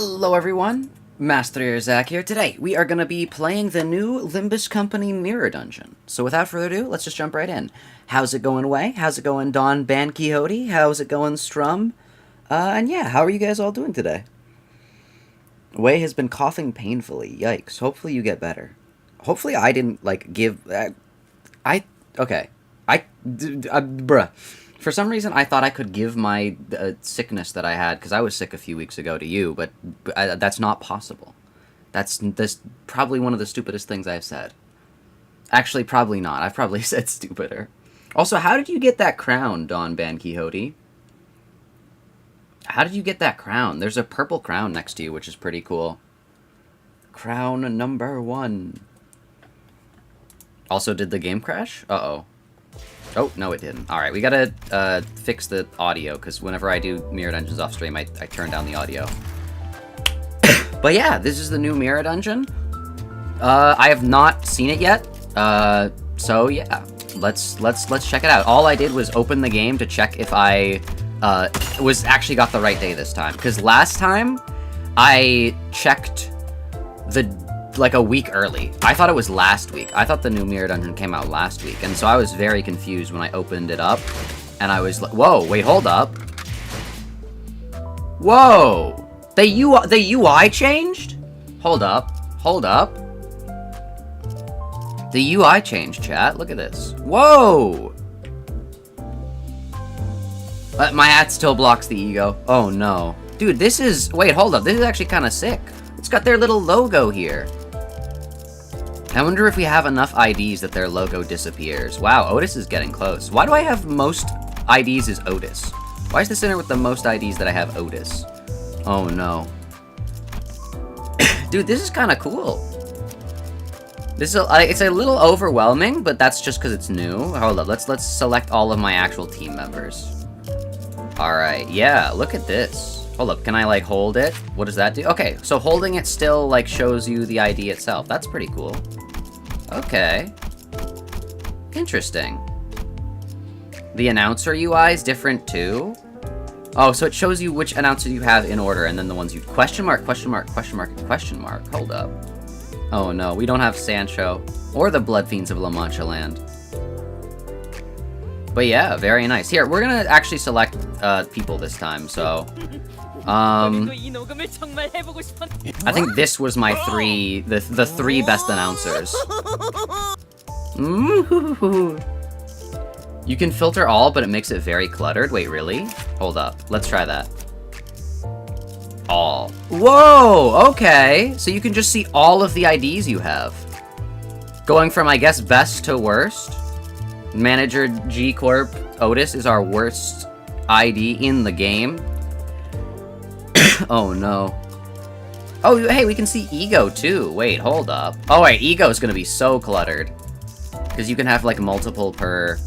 Hello everyone, Mast3r Zak here. Today, we are going to be playing the new Limbus Company Mirror Dungeon. So without further ado, let's just jump right in. How's it going, Wei? How's it going, Don Ban Quixote? How's it going, Strum? And yeah, how are you guys all doing today? Wei has been coughing painfully. Yikes. Hopefully you get better. Hopefully I didn't, like, give... bruh. For some reason, I thought I could give my sickness that I had, because I was sick a few weeks ago, to you, but that's not possible. That's probably one of the stupidest things I've said. Actually, probably not. I've probably said stupider. Also, how did you get that crown, Don Ban Quixote? How did you get that crown? There's a purple crown next to you, which is pretty cool. Crown number 1. Also, did the game crash? Uh-oh. Oh, no it didn't. Alright, we gotta fix the audio, because whenever I do Mirror Dungeons off stream, I turn down the audio. But yeah, this is the new Mirror Dungeon. I have not seen it yet, so yeah, let's check it out. All I did was open the game to check if I actually got the right day this time, because last time I checked like a week early. I thought it was last week. I thought the new Mirror Dungeon came out last week, and so I was very confused when I opened it up, and I was like, whoa, wait, hold up. Whoa! The UI changed? Hold up. Hold up. The UI changed, chat. Look at this. Whoa! My hat still blocks the ego. Oh, no. Dude, this is... Wait, hold up. This is actually kind of sick. It's got their little logo here. I wonder if we have enough IDs that their logo disappears. Wow, Otis is getting close. Why do I have most IDs as Otis? Why is the center with the most IDs that I have Otis? Oh no. Dude, this is kind of cool. This is it's a little overwhelming, but that's just because it's new. Hold up, let's select all of my actual team members. Alright, yeah, look at this. Hold up, can I, like, hold it? What does that do? Okay, so holding it still, like, shows you the ID itself. That's pretty cool. Okay. Interesting. The announcer UI is different, too? Oh, so it shows you which announcer you have in order, and then the ones you... Question mark, question mark, question mark, question mark. Hold up. Oh, no, we don't have Sancho. Or the Blood Fiends of La Mancha Land. But yeah, very nice. Here, we're gonna actually select people this time, so... I think this was my the three best announcers. You can filter all, but it makes it very cluttered. Wait, really? Hold up. Let's try that. All. Whoa! Okay. So you can just see all of the IDs you have. Going from, I guess, best to worst. Manager G Corp Otis is our worst ID in the game. Oh no. Oh, hey, we can see Ego too. Wait, hold up. Oh wait, Ego is gonna be so cluttered. Because you can have like multiple per...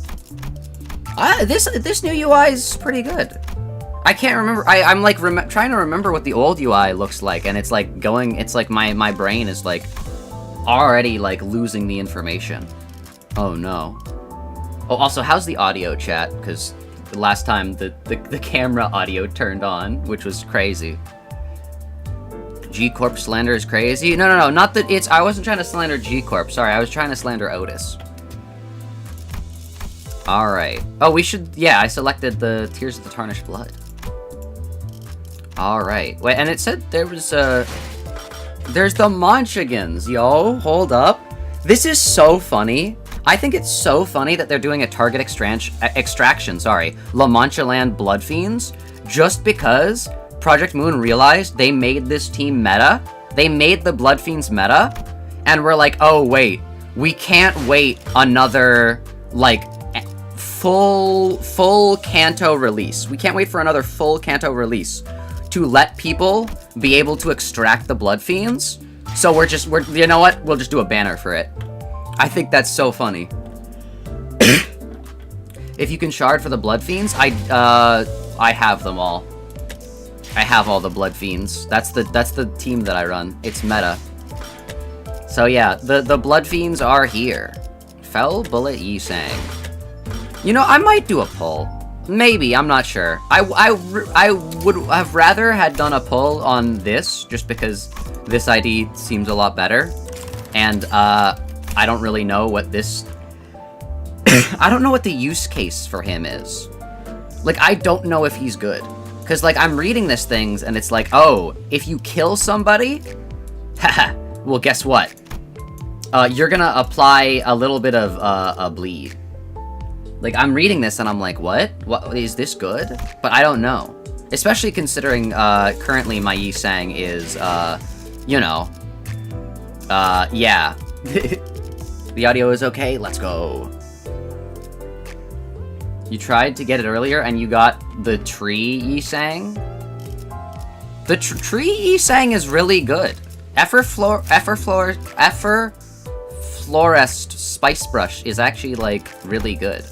This new UI is pretty good. I can't remember. I'm like trying to remember what the old UI looks like, and it's like going... It's like my brain is like already like losing the information. Oh no. Oh, also, how's the audio, chat? Because last time the camera audio turned on, which was crazy. G Corp slander is crazy? No, not that it's... I wasn't trying to slander G Corp. Sorry, I was trying to slander Otis. Alright. Oh, we should... Yeah, I selected the Tears of the Tarnished Blood. Alright. Wait, and it said there was there's the Monchigans, yo. Hold up. This is so funny. I think it's so funny that they're doing a target extraction, La Mancha Land Blood Fiends, just because ProjectMoon realized they made this team meta. They made the Blood Fiends meta, and we're like, oh wait, we can't wait another, like, full Canto release. We can't wait for another full Canto release to let people be able to extract the Blood Fiends. So we're you know what? We'll just do a banner for it. I think that's so funny. If you can shard for the Blood Fiends, I have them all. I have all the Blood Fiends. That's the team that I run. It's meta. So yeah, the Blood Fiends are here. Fell Bullet Yi sang. You know, I might do a poll. Maybe, I'm not sure. I would have rather had done a pull on this, just because this ID seems a lot better. And, I don't really know what this... I don't know what the use case for him is. Like, I don't know if he's good. Because, like, I'm reading this things, and it's like, oh, if you kill somebody... Haha, well, guess what? You're gonna apply a little bit of, a bleed. Like, I'm reading this, and I'm like, what? What, is this good? But I don't know. Especially considering, currently my Yi Sang is, you know... yeah. The audio is okay, let's go. You tried to get it earlier, and you got the tree Yi Sang? The tree Yi Sang is really good. Florest Spice Brush is actually, like, really good.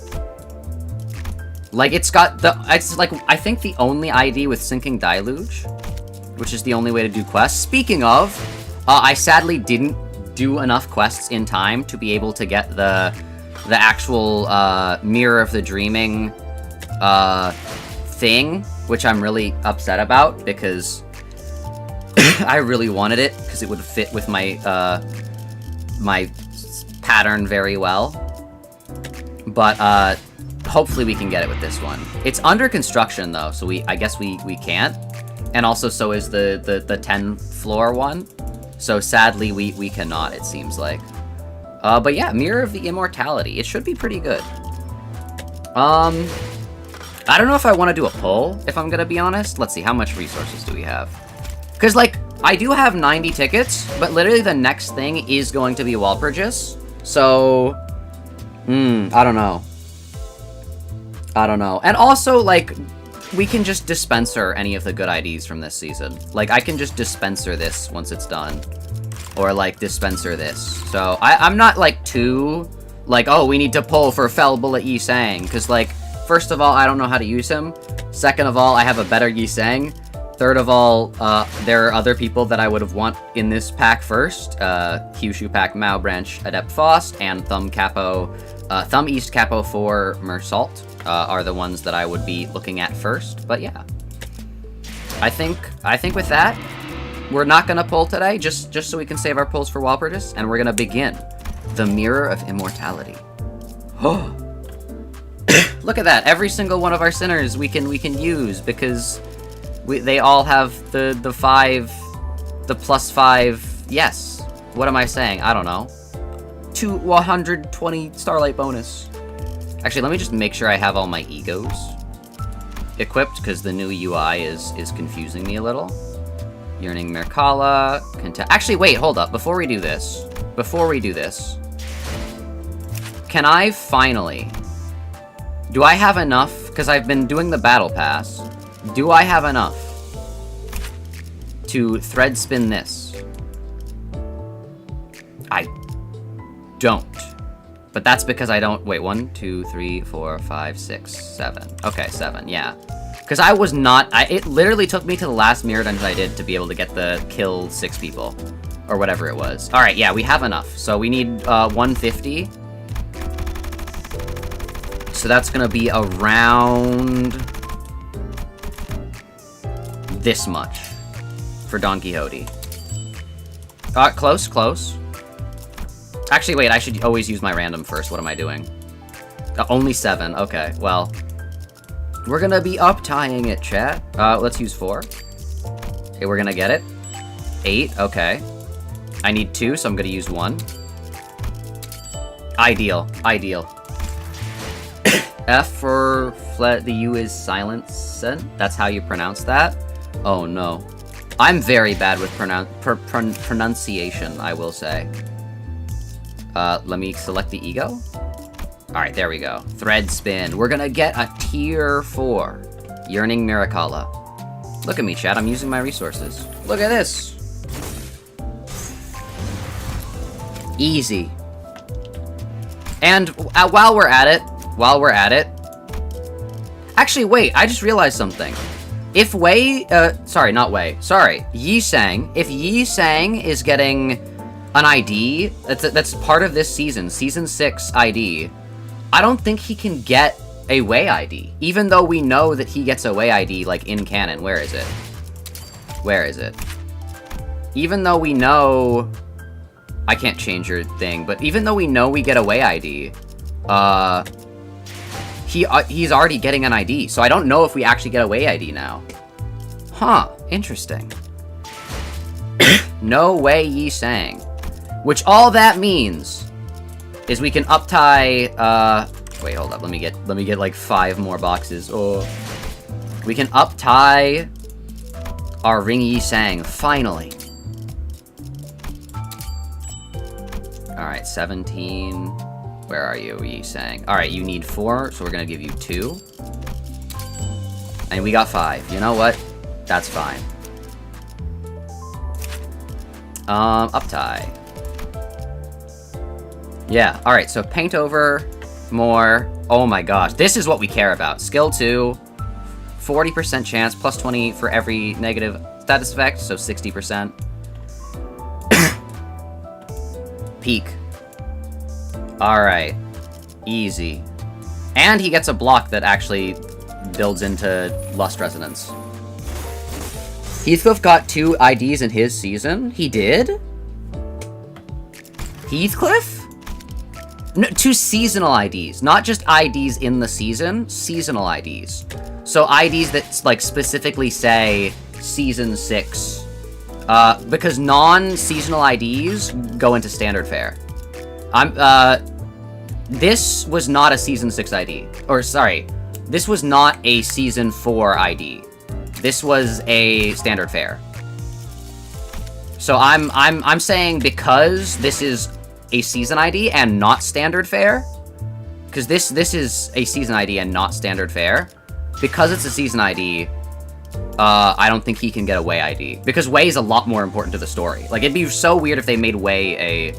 Like, it's like, I think the only ID with Sinking Deluge, which is the only way to do quests. Speaking of, I sadly didn't do enough quests in time to be able to get the actual, Mirror of the Dreaming, thing, which I'm really upset about, because I really wanted it, because it would fit with my, my pattern very well. But, hopefully we can get it with this one. It's under construction, though, so I guess we can't. And also, so is the 10 floor one. So sadly, we cannot, it seems like. But yeah, Mirror of the Immortality. It should be pretty good. I don't know if I want to do a pull, if I'm gonna be honest. Let's see, how much resources do we have? Because, like, I do have 90 tickets, but literally the next thing is going to be wall purchase. So, I don't know. I don't know. And also, like, we can just dispenser any of the good IDs from this season. Like, I can just dispenser this once it's done. Or, like, dispenser this. So, I'm not, like, too, like, oh, we need to pull for Fell Bullet Yi Sang. Because, like, first of all, I don't know how to use him. Second of all, I have a better Yi Sang. Third of all, there are other people that I would have want in this pack first. Kyushu Pack Mao Branch Adept Faust and Thumb East Capo for Mersault are the ones that I would be looking at first. But yeah, I think with that, we're not gonna pull today, just so we can save our pulls for wall purchase, and we're gonna begin the Mirror of Immortality. Oh, look at that! Every single one of our sinners we can use because they all have the +5. Yes. What am I saying? I don't know. 120 Starlight bonus. Actually, let me just make sure I have all my egos equipped, because the new UI is confusing me a little. Yearning Merkala. Actually, wait, hold up. Before we do this, can I finally... Do I have enough? Because I've been doing the battle pass. Do I have enough to thread spin this? I don't. But that's because I don't... Wait, 1, 2, 3, 4, 5, 6, 7. Okay, 7, yeah. Because I was not... it literally took me to the last mirror dungeon I did to be able to get the kill 6 people. Or whatever it was. Alright, yeah, we have enough. So we need 150. So that's gonna be around... this much. For Don Quixote. Close. Actually, wait, I should always use my random first. What am I doing? Only 7. Okay, well. We're gonna be up-tying it, chat. Let's use 4. Okay, we're gonna get it. 8, okay. I need 2, so I'm gonna use 1. Ideal. F for the U is silenced. That's how you pronounce that? Oh, no. I'm very bad with pronunciation, I will say. Let me select the ego. Alright, there we go. Thread spin. We're gonna get a tier 4. Yearning Miracala. Look at me, chat. I'm using my resources. Look at this. Easy. And while we're at it... Actually, wait. I just realized something. If Wei... sorry, not Wei. Sorry. Yi Sang. If Yi Sang is getting... an ID, that's part of this season, Season 6 ID, I don't think he can get a Wei ID. Even though we know that he gets a Wei ID, like, in canon. Where is it? Where is it? Even though we know... I can't change your thing, but even though we know we get a Wei ID, he's already getting an ID, so I don't know if we actually get a Wei ID now. Huh, interesting. No Wei Yi Sang. Which all that means is we can up-tie, wait, hold up, let me get like 5 more boxes. Oh. We can up-tie our Ring Yi Sang, finally. Alright, 17. Where are you, Yi Sang? Alright, you need 4, so we're gonna give you 2. And we got 5. You know what? That's fine. Up-tie. Yeah, alright, so paint over more. Oh my gosh, this is what we care about. Skill 2, 40% chance, plus 20 for every negative status effect, so 60%. Peak. Alright. Easy. And he gets a block that actually builds into Lust Resonance. Heathcliff got 2 IDs in his season? He did? Heathcliff? No, 2 seasonal IDs. Not just IDs in the season, seasonal IDs. So IDs that, like, specifically say Season 6. Because non-seasonal IDs go into standard fare. This was not a Season 6 ID. Or, sorry, this was not a Season 4 ID. This was a standard fare. So I'm saying because this is a season ID and not standard fare, because this is a season ID and not standard fare, because it's a season ID, I don't think he can get a Wei ID. Because Wei is a lot more important to the story. Like, it'd be so weird if they made Wei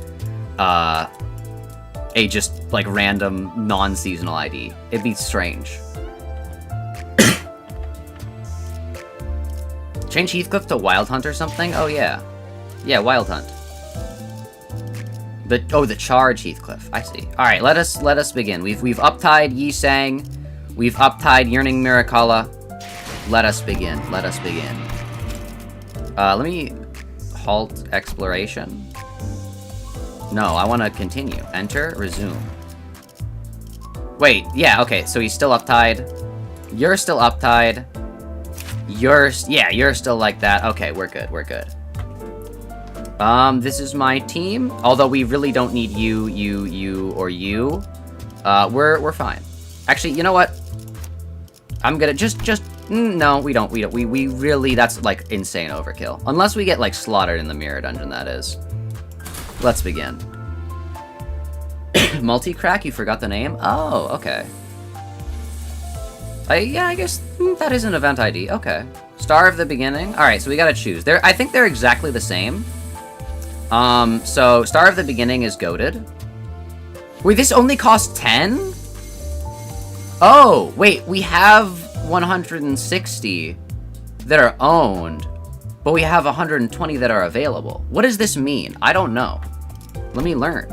a just, like, random, non-seasonal ID. It'd be strange. Change Heathcliff to Wild Hunt or something? Oh, yeah. Yeah, Wild Hunt. The charge Heathcliff. I see. Alright, let us begin. We've up-tied Yi Sang. We've up-tied Yearning Miracala. Let us begin. Let us begin. Let me halt exploration. No, I want to continue. Enter, resume. Wait, yeah, okay, so he's still up-tied. You're still up-tied. You're still like that. Okay, we're good, we're good. This is my team. Although we really don't need you, or you. We're fine. Actually, you know what? I'm gonna no, we don't. We really, that's, like, insane overkill. Unless we get, like, slaughtered in the mirror dungeon, that is. Let's begin. Multi-crack, you forgot the name? Oh, okay. Yeah, I guess that is an event ID. Okay. Star of the Beginning. Alright, so we gotta choose. I think they're exactly the same. So Star of the Beginning is goated. Wait, this only costs 10? Oh, wait, we have 160 that are owned, but we have 120 that are available. What does this mean? I don't know. Let me learn.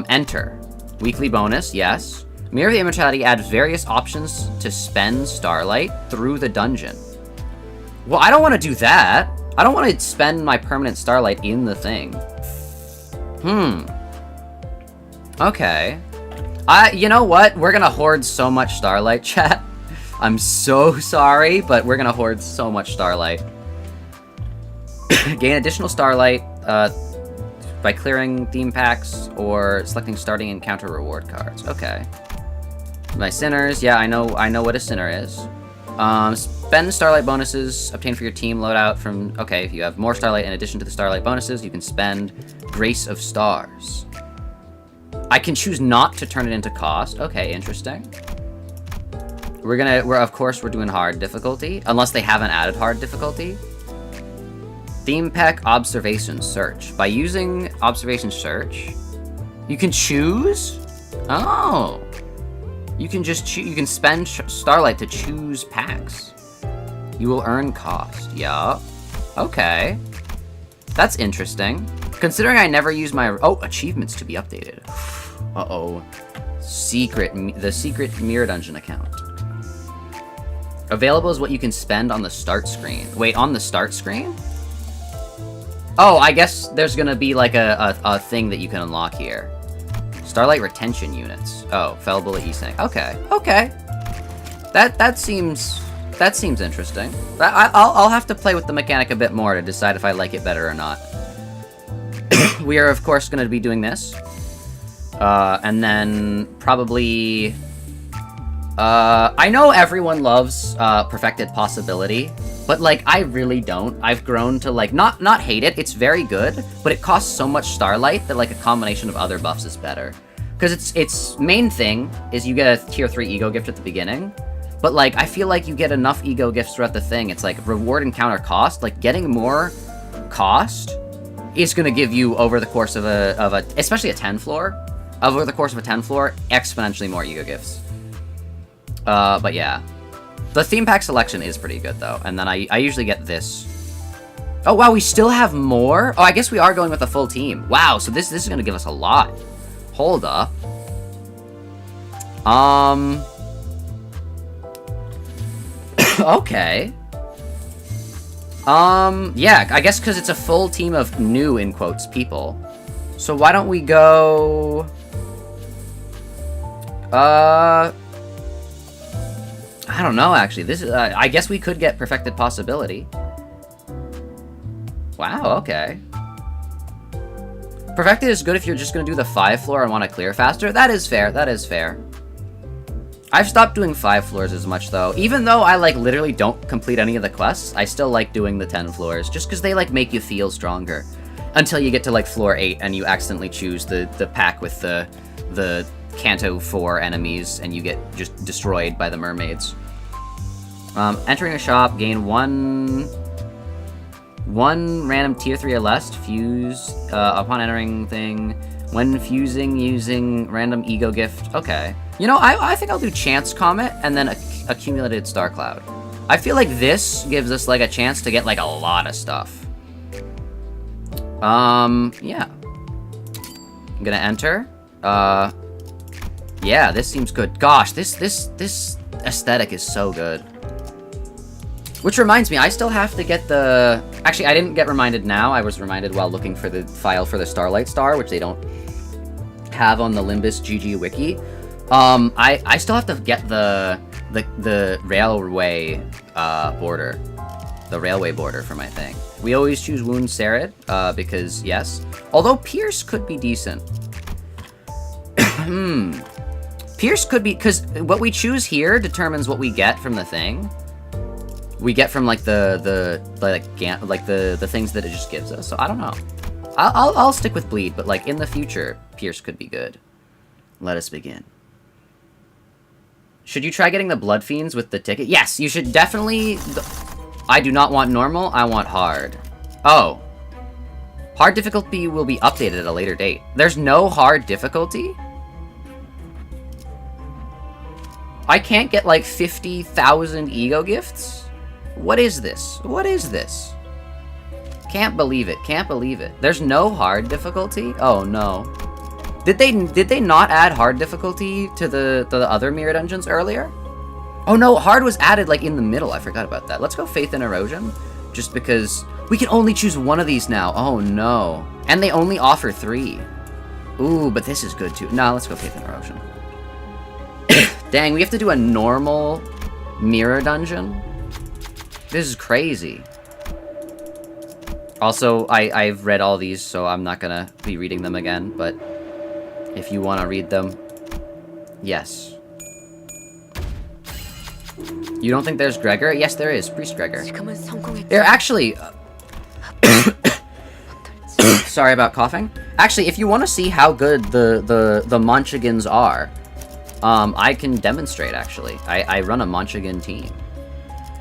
Enter. Weekly bonus, yes. Mirror of the Immortality adds various options to spend Starlight through the dungeon. Well, I don't want to do that. I don't want to spend my permanent Starlight in the thing. Okay. You know what? We're gonna hoard so much Starlight, chat. I'm so sorry, but we're gonna hoard so much Starlight. Gain additional Starlight, by clearing theme packs or selecting starting encounter reward cards. Okay. My Sinners, yeah, I know what a Sinner is. Spend Starlight bonuses obtained for your team loadout from... Okay, if you have more Starlight in addition to the Starlight bonuses, you can spend Grace of Stars. I can choose not to turn it into cost. Okay, interesting. Of course, we're doing hard difficulty, unless they haven't added hard difficulty. Theme pack Observation Search. By using Observation Search, you can choose? Oh. You can just choose. You can spend Starlight to choose packs. You will earn cost. Yeah. Okay. That's interesting. Considering I never use my... Oh, achievements to be updated. Uh-oh. The secret Mirror Dungeon account. Available is what you can spend on the start screen. Wait, on the start screen? Oh, I guess there's gonna be like a thing that you can unlock here. Starlight retention units. Oh, fell bullet e-sync. Okay, okay. That seems interesting. I'll have to play with the mechanic a bit more to decide if I like it better or not. We are of course gonna be doing this. And then probably I know everyone loves Perfected Possibility, but like I really don't. I've grown to like not hate it. It's very good, but it costs so much Starlight that like a combination of other buffs is better. Because its main thing is you get a tier 3 ego gift at the beginning, but like I feel like you get enough ego gifts throughout the thing. It's like reward and counter cost. Like getting more cost is gonna give you over the course of a especially a 10 floor, over the course of a 10 floor, exponentially more ego gifts. But yeah. The theme pack selection is pretty good, though. And then I usually get this. Oh, wow, we still have more? Oh, I guess we are going with a full team. Wow, so this is going to give us a lot. Hold up. Okay. Yeah, I guess because it's a full team of new, in quotes, people. So why don't we go... I don't know, actually. This is, I guess we could get Perfected Possibility. Wow, okay. Perfected is good if you're just going to do the 5 floor and want to clear faster. That is fair, that is fair. I've stopped doing 5 floors as much, though. Even though I, like, literally don't complete any of the quests, I still like doing the 10 floors, just because they, like, make you feel stronger. Until you get to, like, floor 8, and you accidentally choose the pack with the Canto 4 enemies, and you get just destroyed by the mermaids. Entering a shop, gain one random tier 3 or less fuse upon entering thing. When fusing using random ego gift. Okay. You know, I think I'll do Chance Comet and then Accumulated Star Cloud. I feel like this gives us like a chance to get like a lot of stuff. Yeah. I'm gonna enter. Yeah, this seems good. Gosh, this aesthetic is so good. Which reminds me, I still have to get the... Actually, I didn't get reminded now. I was reminded while looking for the file for the Starlight Star, which they don't have on the Limbus GG wiki. I still have to get the railway border. The railway border for my thing. We always choose Wound Serid, because, yes. Although Pierce could be decent. Pierce could be... Because what we choose here determines what we get from the thing. We get from like the things that it just gives us. So I don't know. I'll stick with Bleed, but like in the future, Pierce could be good. Let us begin. Should you try getting the Blood Fiends with the ticket? Yes, you should definitely. I do not want normal. I want hard. Oh, hard difficulty will be updated at a later date. There's no hard difficulty. I can't get like 50,000 ego gifts. What is this? What is this? Can't believe it. Can't believe it. There's no hard difficulty? Oh no. Did they not add hard difficulty to the other mirror dungeons earlier? Oh no, hard was added like in the middle. I forgot about that. Let's go Faith and Erosion. Just because we can only choose one of these now. Oh no. And they only offer 3. Ooh, but this is good too. No, let's go Faith and Erosion. Dang, we have to do a normal mirror dungeon? This is crazy. Also, I've read all these, so I'm not gonna be reading them again, but if you want to read them, yes. You don't think there's Gregor? Yes, there is. Priest Gregor. There actually... Sorry about coughing. Actually, if you want to see how good the Monchigans are, I can demonstrate, actually. I run a Monchigan team.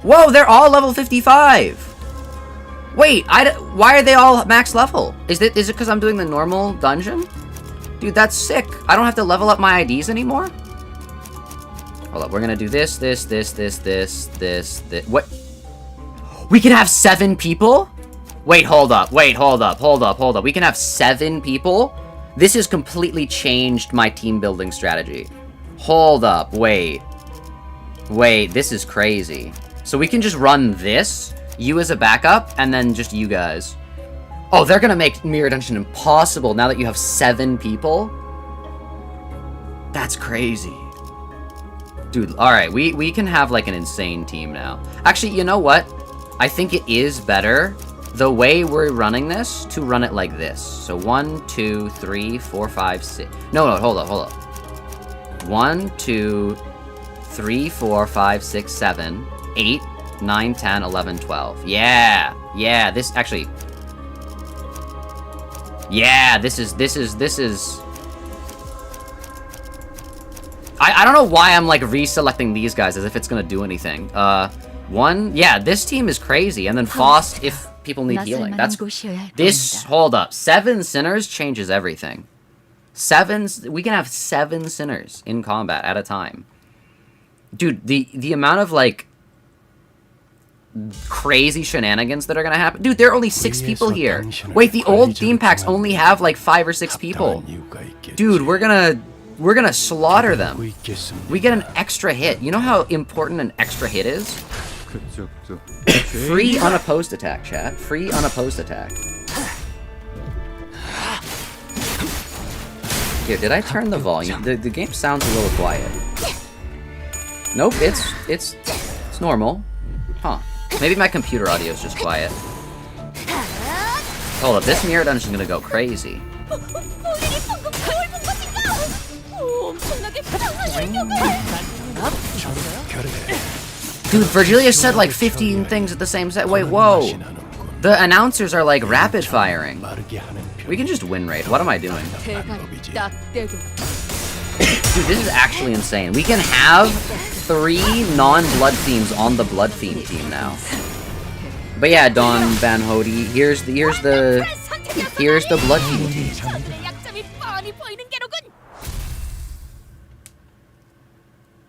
Whoa, they're all level 55! Wait, why are they all max level? Is it because I'm doing the normal dungeon? Dude, that's sick. I don't have to level up my IDs anymore? Hold up, we're gonna do this. What? We can have 7 people? Wait, hold up. We can have 7 people? This has completely changed my team building strategy. Hold up, wait. Wait, this is crazy. So we can just run this, you as a backup, and then just you guys. Oh, they're gonna make Mirror Dungeon impossible now that you have 7 people? That's crazy. Dude, alright, we can have like an insane team now. Actually, you know what? I think it is better, the way we're running this, to run it like this. So 1, 2, 3, 4, 5, 6. No, hold up. 1, 2, 3, 4, 5, 6, 7, 8, 9, 10, 11, 12. Yeah, this actually... Yeah, this is... I don't know why I'm, like, reselecting these guys as if it's gonna do anything. Yeah, this team is crazy. And then Faust, if people need healing. Hold up. 7 Sinners changes everything. We can have 7 Sinners in combat at a time. Dude, the amount of, like, crazy shenanigans that are gonna happen. Dude, there are only 6 people here. Wait, the old theme packs only have, like, 5 or 6 people. Dude, we're gonna slaughter them. We get an extra hit. You know how important an extra hit is? Free unopposed attack, chat. Free unopposed attack. Here, did I turn the volume? The game sounds a little quiet. Nope, it's normal. Huh. Maybe my computer audio is just quiet. Hold up, this Mirror Dungeon is gonna go crazy. Dude, Virgilia said like 15 things at the same set. Wait, whoa. The announcers are like rapid firing. We can just win raid. What am I doing? Dude, this is actually insane. We can have 3 non-blood themes on the blood theme team now. But yeah, Don Van Hody, here's the blood theme team.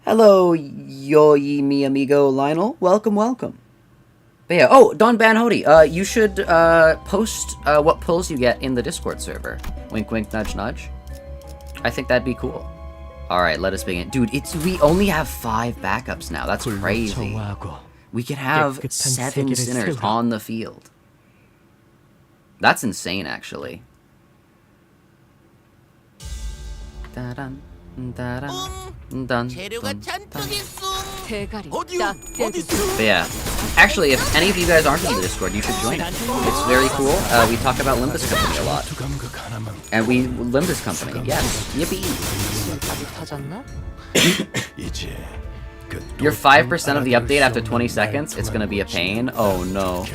Hello, yo mi amigo Lionel. Welcome. But yeah, oh, Don Van Hody, you should post what pulls you get in the Discord server. Wink, wink, nudge, nudge. I think that'd be cool. Alright, let us begin. Dude, we only have 5 backups now. That's crazy. We can have 7 Sinners on the field. That's insane, actually. Da-dun, da-dun, dun, dun, dun. But yeah, actually, if any of you guys aren't in the Discord, you should join it. It's very cool. We talk about Limbus Company a lot. And Limbus Company, yes. Yippee! You're 5% of the update after 20 seconds, it's gonna be a pain. Oh no.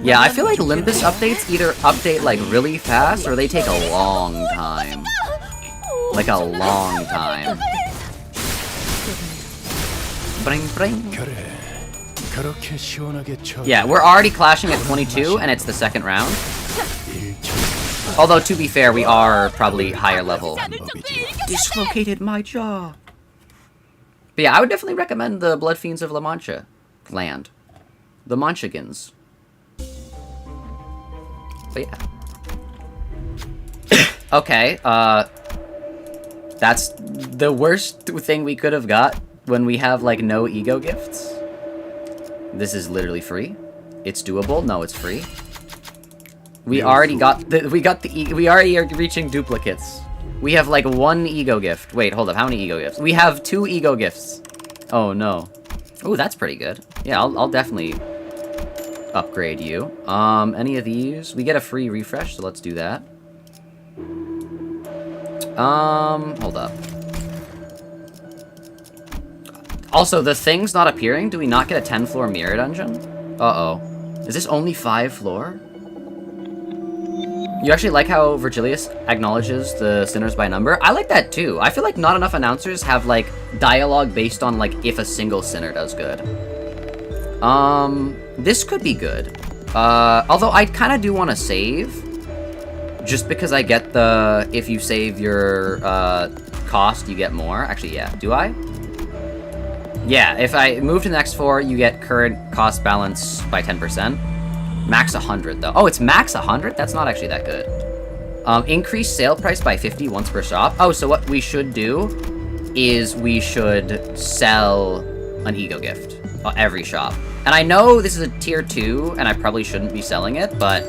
Yeah, I feel like Limbus updates either update like really fast or they take a long time. Like a long time. Bring, bring. Yeah, we're already clashing at 22 and it's the 2nd round. Although, to be fair, we are probably higher level. Dislocated my jaw. But yeah, I would definitely recommend the Blood Fiends of La Mancha land. The Manchagans. But yeah. Okay, that's the worst thing we could have got when we have, like, no ego gifts. This is literally free. It's doable. No, it's free. We already got we already are reaching duplicates. We have like 1 ego gift. Wait, hold up. How many ego gifts? We have 2 ego gifts. Oh no. Oh, that's pretty good. Yeah, I'll definitely upgrade you. Any of these? We get a free refresh, so let's do that. Hold up. Also, the thing's not appearing. Do we not get a 10-floor mirror dungeon? Uh-oh. Is this only 5 floor? You actually like how Virgilius acknowledges the sinners by number? I like that too. I feel like not enough announcers have like dialogue based on like if a single sinner does good. This could be good. Although I kind of do want to save. Just because I get the, if you save your cost, you get more. Actually, yeah. Do I? Yeah, if I move to the next 4, you get current cost balance by 10%. Max 100, though. Oh, it's max 100? That's not actually that good. Increase sale price by 50 once per shop. Oh, so what we should do is we should sell an ego gift every shop. And I know this is a tier 2, and I probably shouldn't be selling it, but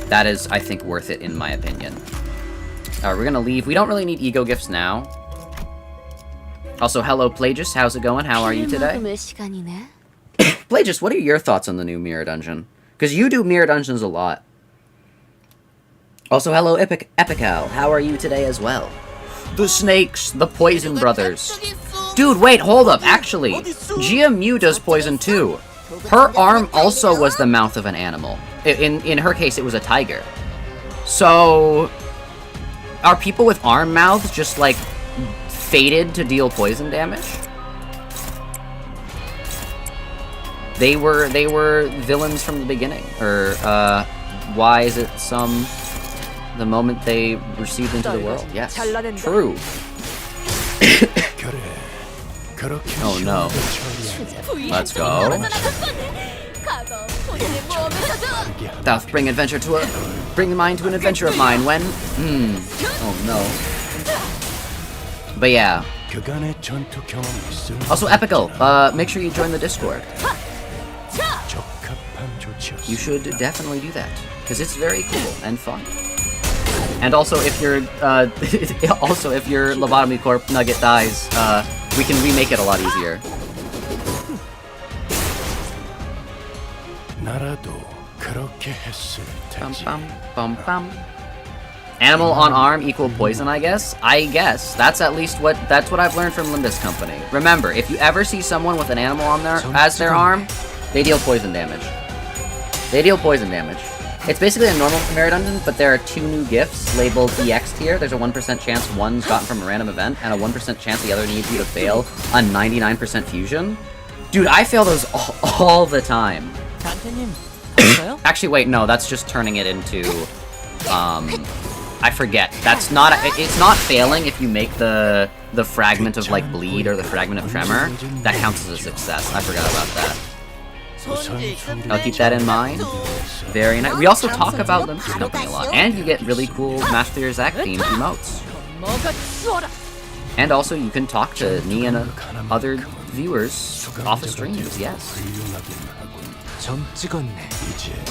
that is, I think, worth it in my opinion. Alright, we're gonna leave. We don't really need ego gifts now. Also, hello, Plagius. How's it going? How are you today? Plagius, what are your thoughts on the new Mirror Dungeon? Because you do Mirror Dungeons a lot. Also, hello, Epical. How are you today as well? The snakes, the poison brothers. Dude, wait, hold up. Actually, Jia Mu does poison too. Her arm also was the mouth of an animal. In her case, it was a tiger. So, are people with arm mouths just, like, fated to deal poison damage? They were villains from the beginning. Or, why is it the moment they received into the world? Yes, true. Oh no. Let's go. Doth bring mind to an adventure of mine when? Oh no. But yeah. Also, Epical, make sure you join the Discord. You should definitely do that, because it's very cool and fun. And also, if your Lobotomy Corp Nugget dies, we can remake it a lot easier. Bum, bum, bum, bum. Animal on arm equal poison, I guess? I guess. That's what I've learned from Limbus Company. Remember, if you ever see someone with an animal on as their arm, they deal poison damage. It's basically a normal Mirror Dungeon, but there are 2 new gifts labeled EX tier. There's a 1% chance one's gotten from a random event, and a 1% chance the other needs you to fail a 99% fusion. Dude, I fail those all the time. Actually, wait, no, that's just turning it into, I forget. It's not failing if you make the fragment of, like, bleed or the fragment of tremor. That counts as a success. I forgot about that. I'll keep that in mind. Very nice. We also talk about Limbus Company a lot, and you get really cool Mast3r Zak themed emotes. And also, you can talk to me and other viewers off of streams, yes.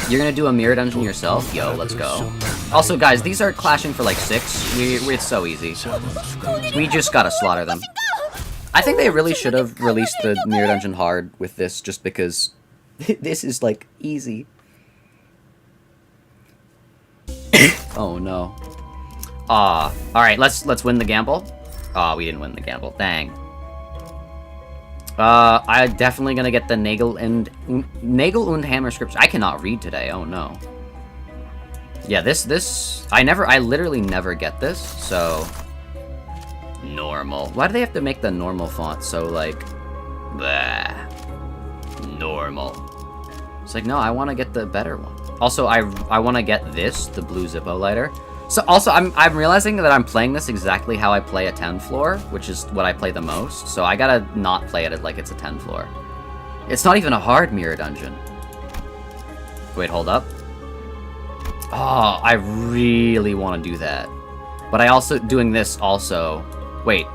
You're gonna do a Mirror Dungeon yourself? Yo, let's go. Also, guys, these are clashing for like 6. It's so easy. We just gotta slaughter them. I think they really should have released the Mirror Dungeon hard with this, just because this is, like, easy. Oh, no. Alright, let's win the gamble. We didn't win the gamble. Dang. I'm definitely gonna get the Nagel und Hammer scripture. I cannot read today, oh no. Yeah, I literally never get this, so... Normal. Why do they have to make the normal font so, like... Blah. Normal. It's like, no, I want to get the better one. Also, I want to get this, the blue Zippo lighter. So, also, I'm realizing that I'm playing this exactly how I play a 10 floor, which is what I play the most, so I gotta not play it like it's a 10 floor. It's not even a hard Mirror Dungeon. Wait, hold up. Oh, I really want to do that. But I also, doing this also... Wait.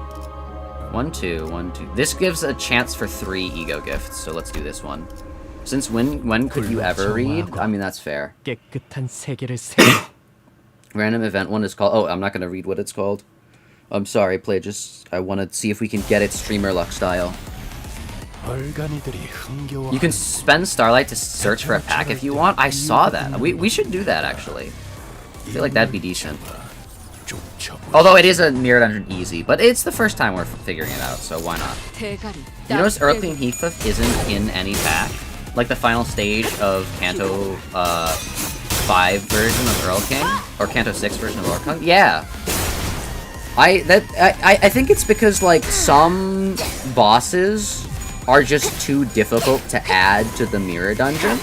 1, 2, 1, 2. This gives a chance for 3 ego gifts, so let's do this one. Since when could you ever read? I mean, that's fair. Random event one is called... Oh, I'm not going to read what it's called. I'm sorry, Plagius. I want to see if we can get it streamer luck style. You can spend Starlight to search for a pack if you want. I saw that. We should do that, actually. I feel like that'd be decent. Although it is a Mirror Dungeon easy, but it's the first time we're figuring it out, so why not? You notice Earthling Heathcliff isn't in any pack? Like the final stage of Canto 5 version of Earl King? Or Canto 6 version of Earl King? Yeah. I think it's because, like, some bosses are just too difficult to add to the Mirror Dungeon.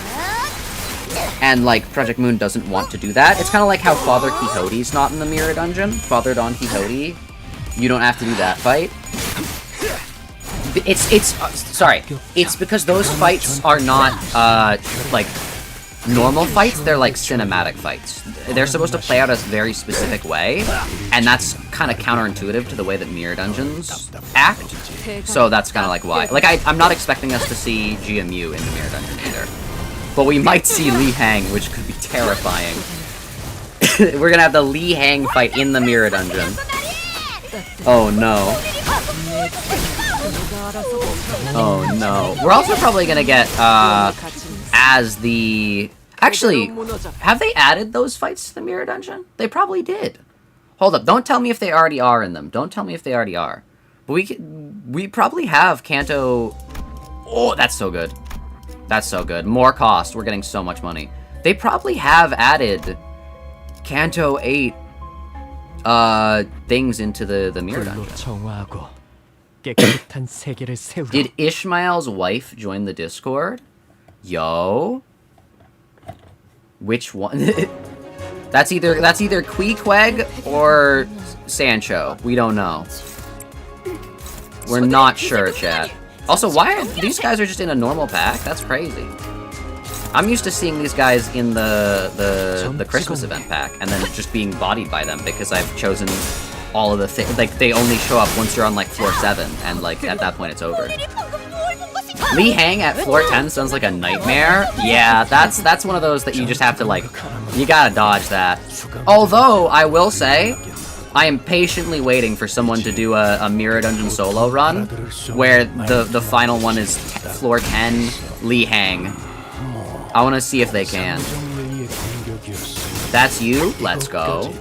And, like, ProjectMoon doesn't want to do that. It's kind of like how Father Quixote's not in the Mirror Dungeon. Father Don Quixote. You don't have to do that fight. Sorry. It's because those fights are not, like, normal fights, they're like cinematic fights. They're supposed to play out a very specific way, and that's kind of counterintuitive to the way that Mirror Dungeons act. So that's kind of like why. Like, I'm not expecting us to see Jia Mu in the Mirror Dungeon either. But we might see Lei Heng, which could be terrifying. We're gonna have the Lei Heng fight in the Mirror Dungeon. Oh no. Oh no. We're also probably gonna get, as the... Actually, have they added those fights to the Mirror Dungeon? They probably did. Hold up, don't tell me if they already are in them. Don't tell me if they already are. But we probably have Canto... Oh, that's so good. That's so good. More cost. We're getting so much money. They probably have added Canto 8 things into the Mirror Dungeon. Did Ishmael's wife join the Discord? Yo. Which one? That's either Queequeg or Sancho. We don't know. We're not sure, chat. Also, why are these guys are just in a normal pack? That's crazy. I'm used to seeing these guys in the Christmas event pack and then just being bodied by them because I've chosen all of the things. Like, they only show up once you're on like floor 7, and like at that point it's over. Lei Heng at floor 10 sounds like a nightmare. Yeah, that's one of those that you just have to like, you gotta dodge that. Although I will say, I am patiently waiting for someone to do a Mirror Dungeon solo run where the final one is floor 10 Lei Heng. I want to see if they can. That's you? Let's go.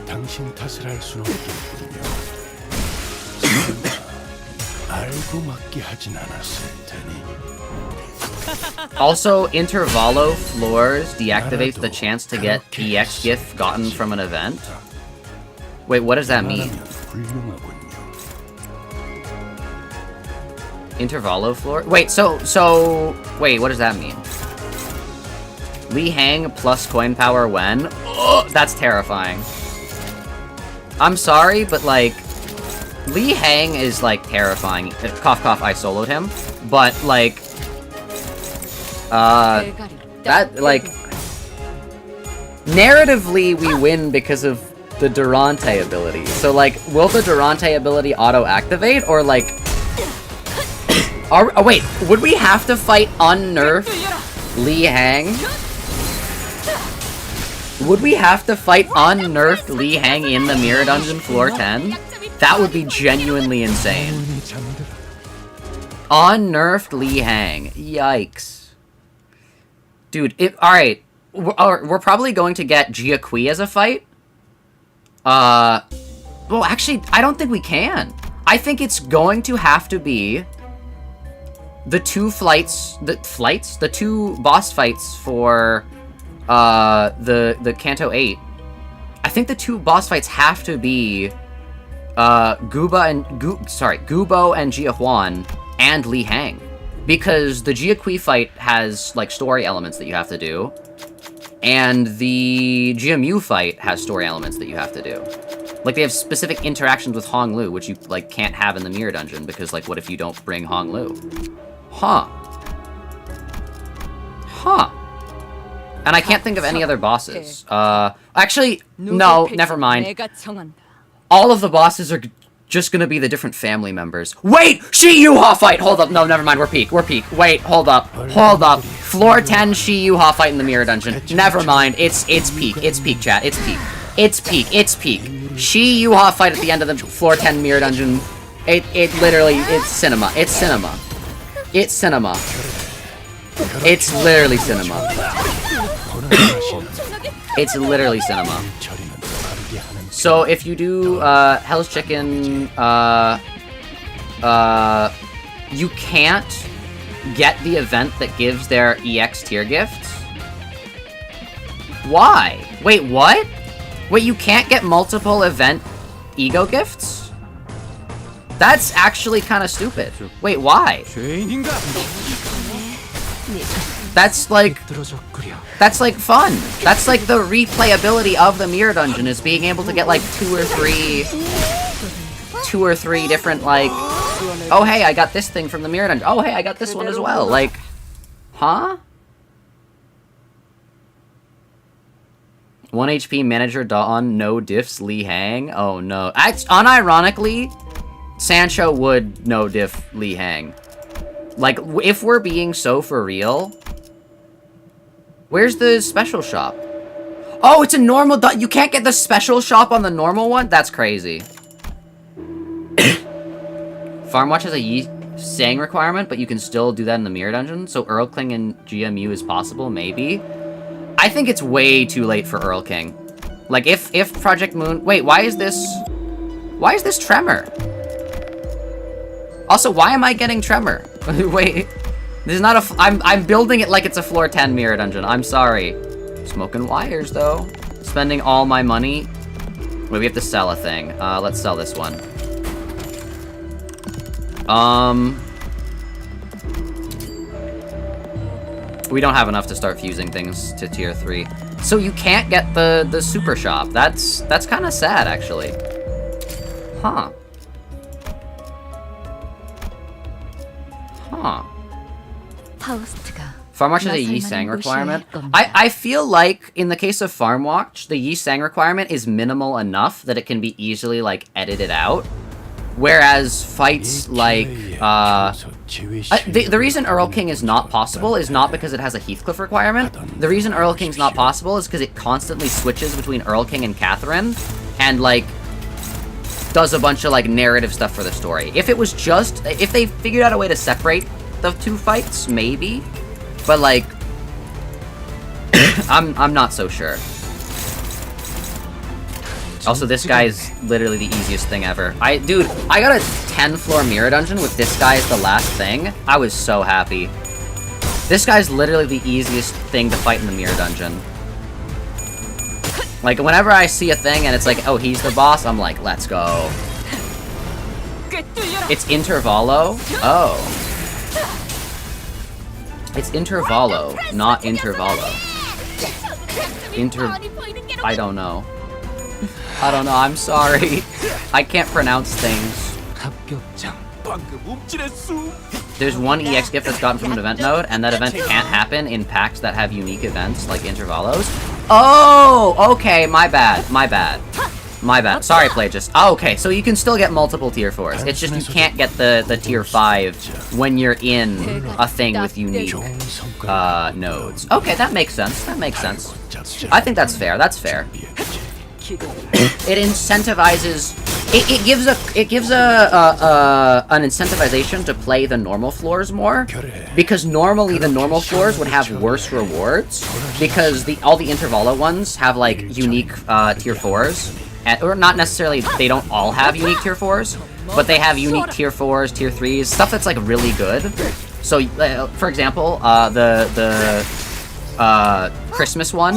Also, Intervallo floors deactivates the chance to get EX gift gotten from an event. Wait, what does that mean? Intervallo floor? Wait, so wait, what does that mean? Lei Heng plus coin power when? Oh, that's terrifying. I'm sorry, but like, Lei Heng is like terrifying. Cough cough, I soloed him. But like, that like, narratively we win because of the Durante ability. So like, will the Durante ability auto-activate, or like... oh wait, would we have to fight unnerfed Lei Heng? Would we have to fight unnerfed Lei Heng in the Mirror Dungeon floor 10? That would be genuinely insane. Unnerfed Lei Heng. Yikes. Dude, alright. We're probably going to get Jia Qui as a fight. Well, actually, I don't think we can. I think it's going to have to be the two the two boss fights for the Canto 8. I think the two boss fights have to be Gubo and Jia Huan and Lei Heng, because the Jia Qui fight has like story elements that you have to do, and the Jia Mu fight has story elements that you have to do. Like, they have specific interactions with Hong Lu, which you like can't have in the Mirror Dungeon, because like, what if you don't bring Hong Lu? Huh. And I can't think of any other bosses. Actually, no, never mind. All of the bosses are just gonna be the different family members. Wait! Shi Yihua fight! Hold up, no, never mind, we're peak. Wait, hold up. Floor 10 Shi Yihua fight in the Mirror Dungeon. Never mind, it's peak, chat, it's peak. Shi Yihua fight at the end of the floor 10 Mirror Dungeon. It's cinema. It's literally cinema. It's literally cinema. So if you do Hell's Chicken, you can't get the event that gives their EX tier gifts. Why? Wait, what? Wait, you can't get multiple event ego gifts? That's actually kind of stupid. Wait, why? That's like fun. That's like the replayability of the Mirror Dungeon, is being able to get like two or three different like, oh hey, I got this thing from the Mirror Dungeon. Oh hey, I got this one as well. Like, huh? 1 HP manager Dawn, no diffs Lei Heng. Oh no. Unironically, Sancho would no diff Lei Heng. Like, if we're being so for real... Where's the special shop? Oh, it's a normal... You can't get the special shop on the normal one? That's crazy. Farmwatch has a Yi Sang requirement, but you can still do that in the Mirror Dungeon. So Earl King and Jia Mu is possible, maybe? I think it's way too late for Earl King. Like, if ProjectMoon... Wait, why is this Tremor? Also, why am I getting Tremor? Wait, this is not a... I'm building it like it's a floor 10 Mirror Dungeon. I'm sorry. Smoking wires, though. Spending all my money. Wait, we have to sell a thing. Let's sell this one. We don't have enough to start fusing things to tier 3. So you can't get the super shop. That's kind of sad, actually. Huh. Farmwatch has a Yi Sang requirement. I feel like, in the case of Farmwatch, the Yi Sang requirement is minimal enough that it can be easily, like, edited out. Whereas fights like, the reason Earl King is not possible is not because it has a Heathcliff requirement. The reason Earl King's not possible is because it constantly switches between Earl King and Catherine, and, like, does a bunch of, like, narrative stuff for the story. If it was just, if they figured out a way to separate the two fights, maybe. But, like, I'm not so sure. Also, this guy is literally the easiest thing ever. Dude, I got a 10-floor Mirror Dungeon with this guy as the last thing. I was so happy. This guy's literally the easiest thing to fight in the Mirror Dungeon. Like, whenever I see a thing and it's like, oh, he's the boss, I'm like, let's go. It's Intervallo? Oh. It's Intervallo, not Intervallo. I don't know. I don't know, I'm sorry. I can't pronounce things. There's one EX gift that's gotten from an event node, and that event can't happen in packs that have unique events, like Intervallos. Oh, okay, my bad. Sorry, Plagius. Oh, okay, so you can still get multiple tier 4s. It's just you can't get the tier 5 when you're in a thing with unique nodes. Okay, that makes sense. I think that's fair. It incentivizes... It gives an incentivization to play the normal floors more, because normally the normal floors would have worse rewards, because all the Intervallo ones have, like, unique tier 4s, or not necessarily, they don't all have unique tier 4s, but they have unique tier 4s, tier 3s, stuff that's, like, really good. So, for example, the Christmas one,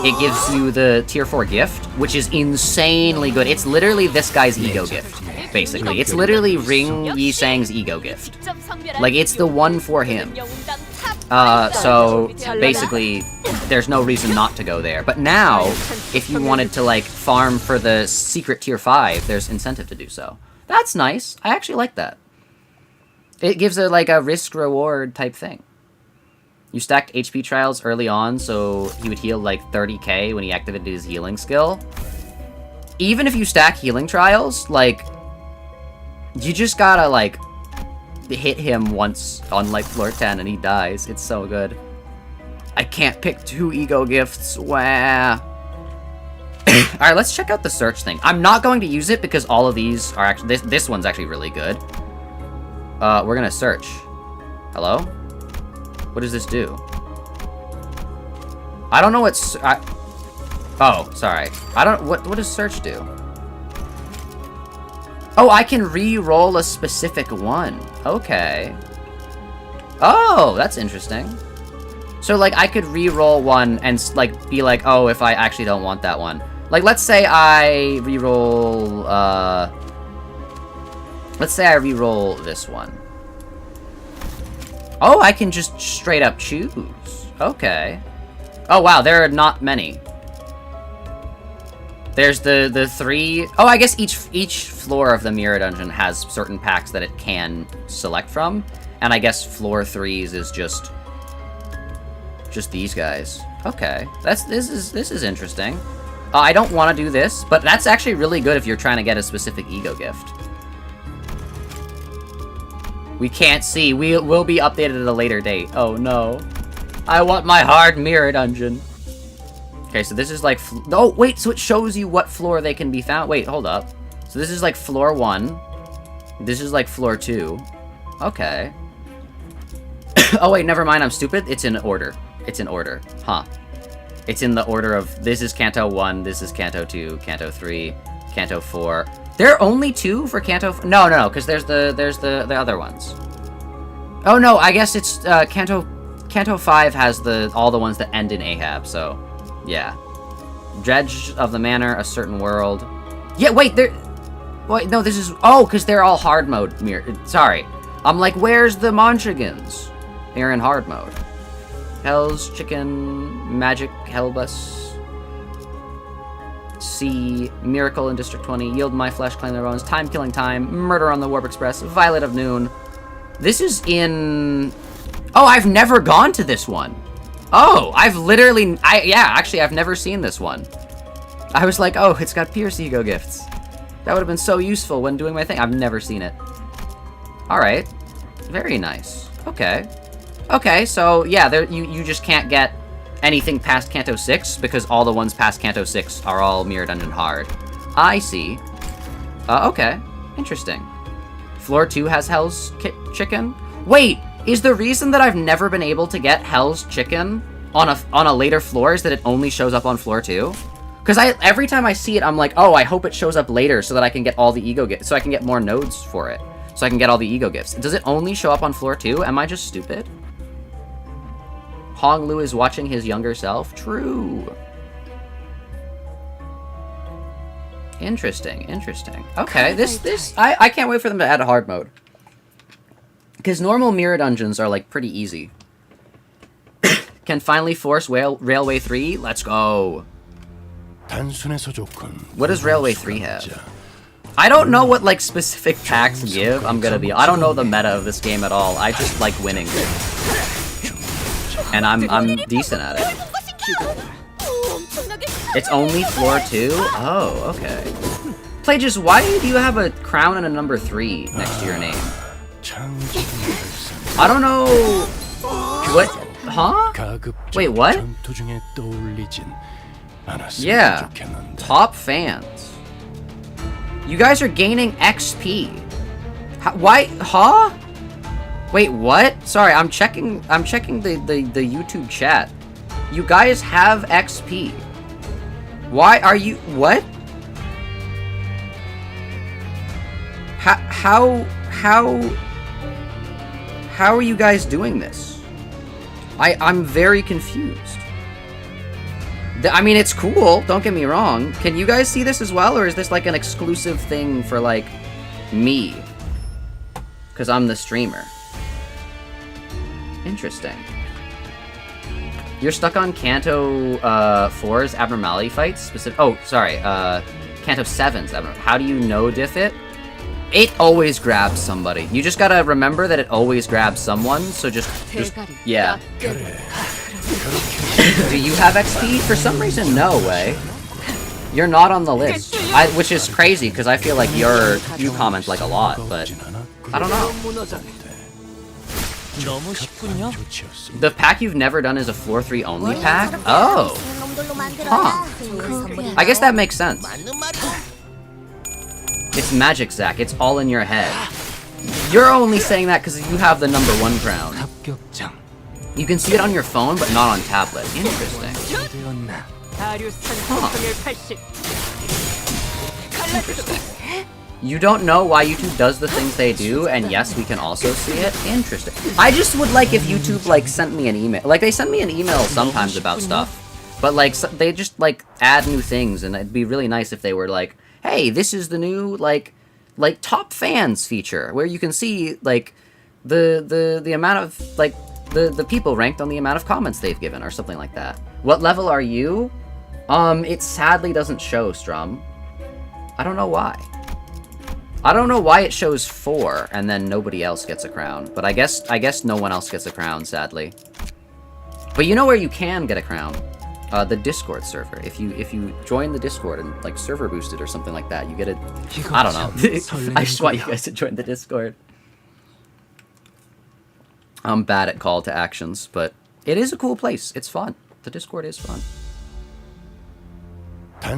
it gives you the tier 4 gift, which is insanely good. It's literally this guy's ego gift, basically. It's literally Ring Yi Sang's ego gift. Like, it's the one for him. So, basically, there's no reason not to go there. But now, if you wanted to, like, farm for the secret tier 5, there's incentive to do so. That's nice. I actually like that. It gives like a risk-reward type thing. You stacked HP trials early on, so he would heal like 30k when he activated his healing skill. Even if you stack healing trials, like, you just gotta, like, hit him once on, like, floor 10 and he dies. It's so good. I can't pick 2 ego gifts. Wah. Alright, let's check out the search thing. I'm not going to use it because all of these are actually... This one's actually really good. We're gonna search. Hello? What does this do? I don't know what's... Oh, sorry. I don't... What does search do? Oh, I can re-roll a specific one. Okay. Oh, that's interesting. So, like, I could re-roll one and, like, be like, oh, if I actually don't want that one. Like, let's say I re-roll, let's say I re-roll this one. Oh, I can just straight up choose. Okay. Oh, wow, there are not many. There's the 3... Oh, I guess each floor of the Mirror Dungeon has certain packs that it can select from. And I guess floor 3s is just... Just these guys. Okay, this is interesting. I don't want to do this, but that's actually really good if you're trying to get a specific ego gift. We can't see. We will be updated at a later date. Oh no. I want my hard mirror dungeon. Okay, so this is like... Oh, wait, so it shows you what floor they can be found. Wait, hold up. So this is like floor 1. This is like floor 2. Okay. Oh, wait, never mind. I'm stupid. It's in order. It's in order. Huh. It's in the order of... This is Canto 1. This is Canto 2. Canto 3. Canto 4. There are only 2 for Canto... No, because there's the other ones. Oh, no, I guess it's... Canto 5 has all the ones that end in Ahab, so... Yeah. Dredge of the Manor, A Certain World. Yeah, wait, wait, no, this is... Oh, because they're all hard mode. Sorry. I'm like, where's the Monchigans? They're in hard mode. Hell's Chicken, Magic Hellbus. C, Miracle in District 20, Yield My Flesh, Claim Their Bones, Time Killing Time, Murder on the Warp Express, Violet of Noon. This is in... Oh, I've never gone to this one. Oh, I've literally... Yeah, actually, I've never seen this one. I was like, oh, it's got Pierce Ego gifts. That would have been so useful when doing my thing. I've never seen it. Alright. Very nice. Okay. Okay, so, yeah, you just can't get anything past Canto 6, because all the ones past Canto 6 are all Mirror Dungeon hard. I see. Okay. Interesting. Floor 2 has Hell's Chicken? Wait! Is the reason that I've never been able to get Hell's Chicken on a later floor is that it only shows up on floor 2? Because every time I see it, I'm like, oh, I hope it shows up later so that I can get all the ego gifts, so I can get more nodes for it. So I can get all the ego gifts. Does it only show up on floor 2? Am I just stupid? Hong Lu is watching his younger self? True. Interesting. Okay, I can't wait for them to add a hard mode. Because normal mirror dungeons are, like, pretty easy. Can finally force Railway 3? Let's go. What does Railway 3 have? I don't know what, like, specific packs give. I don't know the meta of this game at all. I just like winning. And I'm decent at it. It's only floor 2? Oh, okay. Plages, why do you have a crown and a number 3 next to your name? I don't know. What? Huh? Wait, what? Yeah. Top fans. You guys are gaining XP. Why? Huh? Wait, what? Sorry, I'm checking the YouTube chat. You guys have XP. Why are you... What? How are you guys doing this? I'm very confused. I mean, it's cool, don't get me wrong. Can you guys see this as well, or is this like an exclusive thing for, like, me? Because I'm the streamer. Interesting. You're stuck on Canto 4's Abnormality fights? Oh, sorry, Canto 7's Abnormality. How do you no diff it? It always grabs somebody. You just gotta remember that it always grabs someone, so just yeah. Do you have XP? For some reason, no way. You're not on the list. Which is crazy, because I feel like you comment, like, a lot, but I don't know. The pack you've never done is a floor 3 only pack? Oh! Huh. I guess that makes sense. It's magic, Zach. It's all in your head. You're only saying that because you have the number 1 crown. You can see it on your phone, but not on tablet. Interesting. Huh. Interesting. You don't know why YouTube does the things they do, and yes, we can also see it? Interesting. I just would like if YouTube, like, sent me an email. Like, they send me an email sometimes about stuff. But, like, they just, like, add new things, and it'd be really nice if they were like, hey, this is the new, like top fans feature, where you can see, like, the amount of, like, the people ranked on the amount of comments they've given, or something like that. What level are you? It sadly doesn't show, Strum. I don't know why. I don't know why it shows 4, and then nobody else gets a crown. But I guess no one else gets a crown, sadly. But you know where you can get a crown? The Discord server. If you join the Discord and like server boosted or something like that, you get it. I don't know. I just want you guys to join the Discord. I'm bad at call to actions, but it is a cool place. It's fun. The Discord is fun.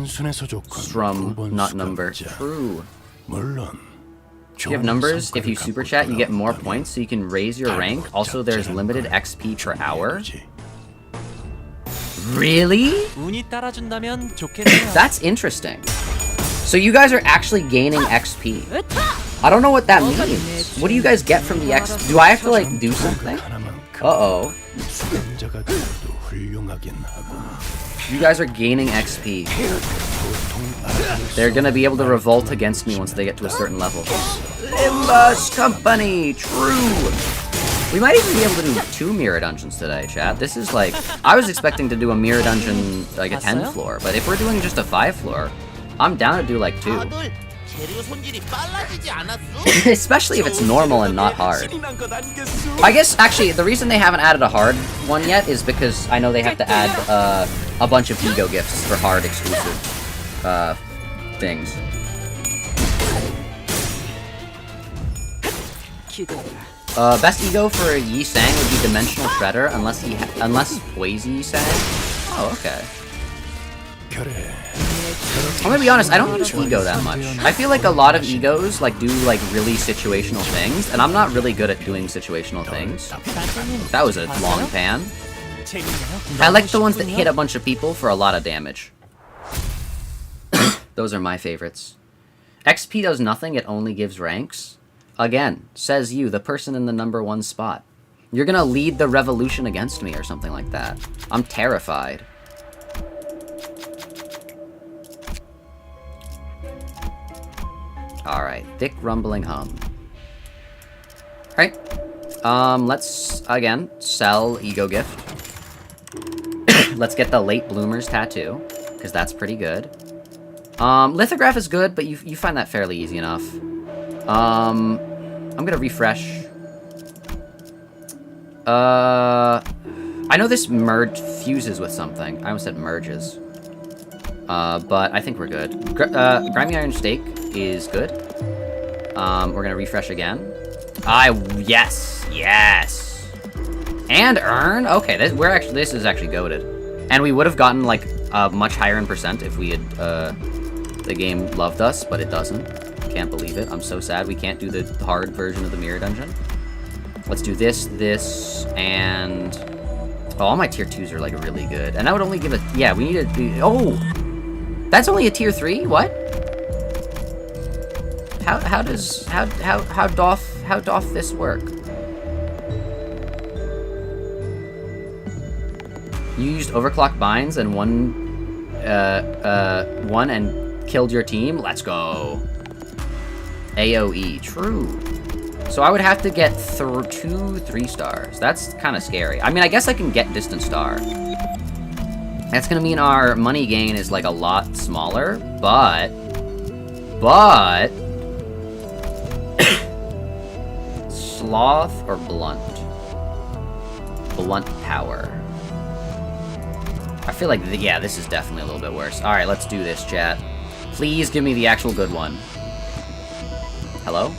Strum, not number. True. If you have numbers, if you super chat, you get more points, so you can raise your rank. Also, there's limited XP per hour. Really? That's interesting. So you guys are actually gaining XP. I don't know what that means. What do you guys get from the XP? Do I have to, like, do something? Uh-oh. You guys are gaining XP. They're gonna be able to revolt against me once they get to a certain level. Limbus Company! True! We might even be able to do 2 mirror dungeons today, chat. This is like... I was expecting to do a mirror dungeon, like a 10 floor, but if we're doing just a 5 floor, I'm down to do like 2. Especially if it's normal and not hard. I guess, actually, the reason they haven't added a hard one yet is because I know they have to add a bunch of ego gifts for hard exclusive things. Best ego for Yi Sang would be Dimensional Shredder, unless Poise Yi Sang. Oh, okay. I'm gonna be honest, I don't use ego that much. I feel like a lot of egos like do like really situational things, and I'm not really good at doing situational things. That was a long pan. I like the ones that hit a bunch of people for a lot of damage. Those are my favorites. XP does nothing, it only gives ranks. Again, says you, the person in the #1 spot. You're gonna lead the revolution against me or something like that. I'm terrified. Alright, thick rumbling hum. Alright. Let's, again, sell Ego Gift. Let's get the Late Bloomers tattoo, because that's pretty good. Lithograph is good, but you find that fairly easy enough. I'm gonna refresh. I know this fuses with something. I almost said merges. But I think we're good. Grimy Iron Steak is good. We're gonna refresh again. Yes! Yes! And earn? Okay, this is actually goated. And we would have gotten, like, much higher in percent if we had, the game loved us, but it doesn't. Can't believe it. I'm so sad we can't do the hard version of the mirror dungeon. Let's do this, and... Oh, all my tier 2s are, like, really good. And that would only give a... Yeah, we need to do... Oh! That's only a tier 3? What? How doth this work? You used overclock binds and won and killed your team? Let's go. AoE, true. So I would have to get 2 3-stars. That's kind of scary. I mean, I guess I can get distant star. That's gonna mean our money gain is like a lot smaller, but sloth or blunt? Blunt power. I feel like, yeah, this is definitely a little bit worse. Alright, let's do this, chat. Please give me the actual good one. Hello?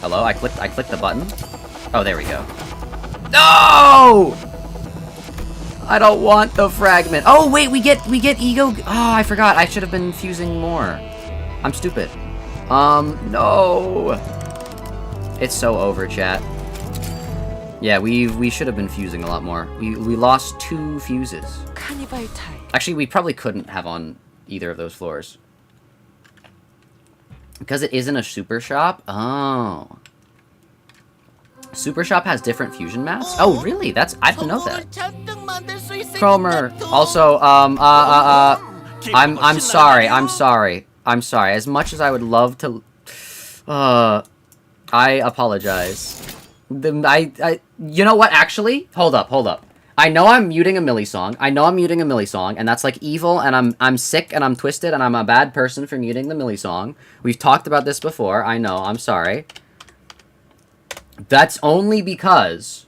Hello? I clicked the button. Oh, there we go. No! I don't want the fragment. Oh, wait, we get ego. Oh, I forgot. I should have been fusing more. I'm stupid. No. It's so over, chat. Yeah, we should have been fusing a lot more. We lost 2 fuses. Actually, we probably couldn't have on either of those floors. Because it isn't a super shop? Oh. Super shop has different fusion mats? Oh, really? I didn't know that. Cromer. Also, I'm sorry. As much as I would love to, I apologize. You know what? Actually, hold up. I know I'm muting a Mili song. And that's like evil. And I'm sick and I'm twisted and I'm a bad person for muting the Mili song. We've talked about this before. I know. I'm sorry. That's only because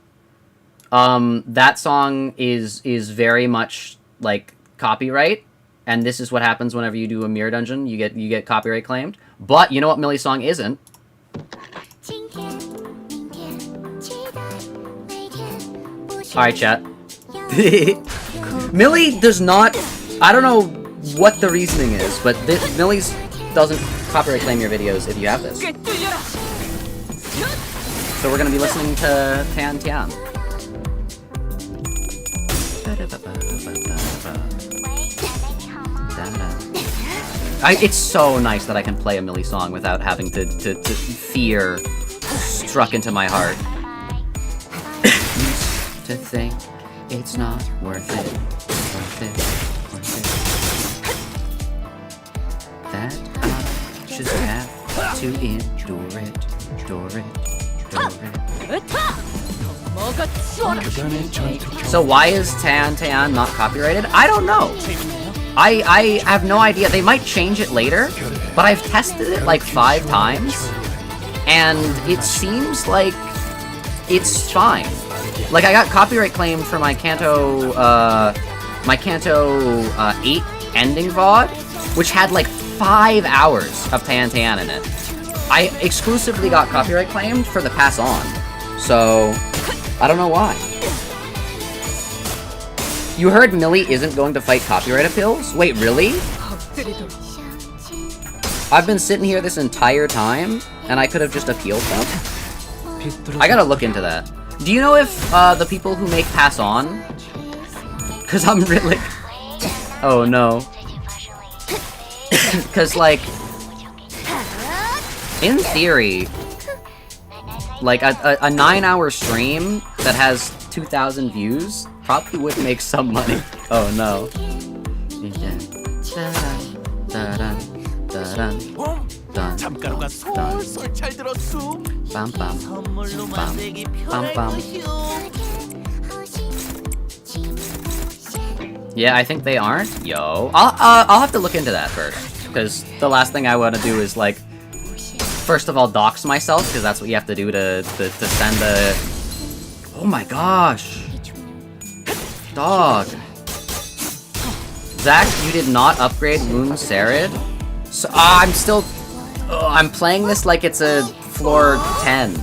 that song is very much like copyright, and this is what happens whenever you do a mirror dungeon. You get copyright claimed. But you know what Mili's song isn't? Alright, chat. Mili does not... I don't know what the reasoning is, but Mili's doesn't copyright claim your videos if you have this. So we're gonna be listening to TIAN. It's so nice that I can play a Mili song without having to fear struck into my heart. Used to think it's not worth it. That I just have to endure it. So why is TIAN not copyrighted? I don't know. I have no idea. They might change it later, but I've tested it like 5 times, and it seems like it's fine. Like, I got copyright claimed for my Canto 8 ending VOD, which had like 5 hours of TIAN in it. I exclusively got copyright claimed for the pass on, so I don't know why. You heard Mili isn't going to fight copyright appeals? Wait, really? I've been sitting here this entire time, and I could have just appealed them. I gotta look into that. Do you know if the people who make pass on? Cause I'm really... Oh no. Cause like... In theory, like a 9-hour stream that has 2,000 views probably would make some money. Oh no. Yeah, I think they aren't. Yo, I'll have to look into that first, because the last thing I want to do is like, first of all, dox myself, because that's what you have to do to send a... Oh my gosh. Dog. Zach, you did not upgrade Mast3r. So, I'm still... I'm playing this like it's a floor 10.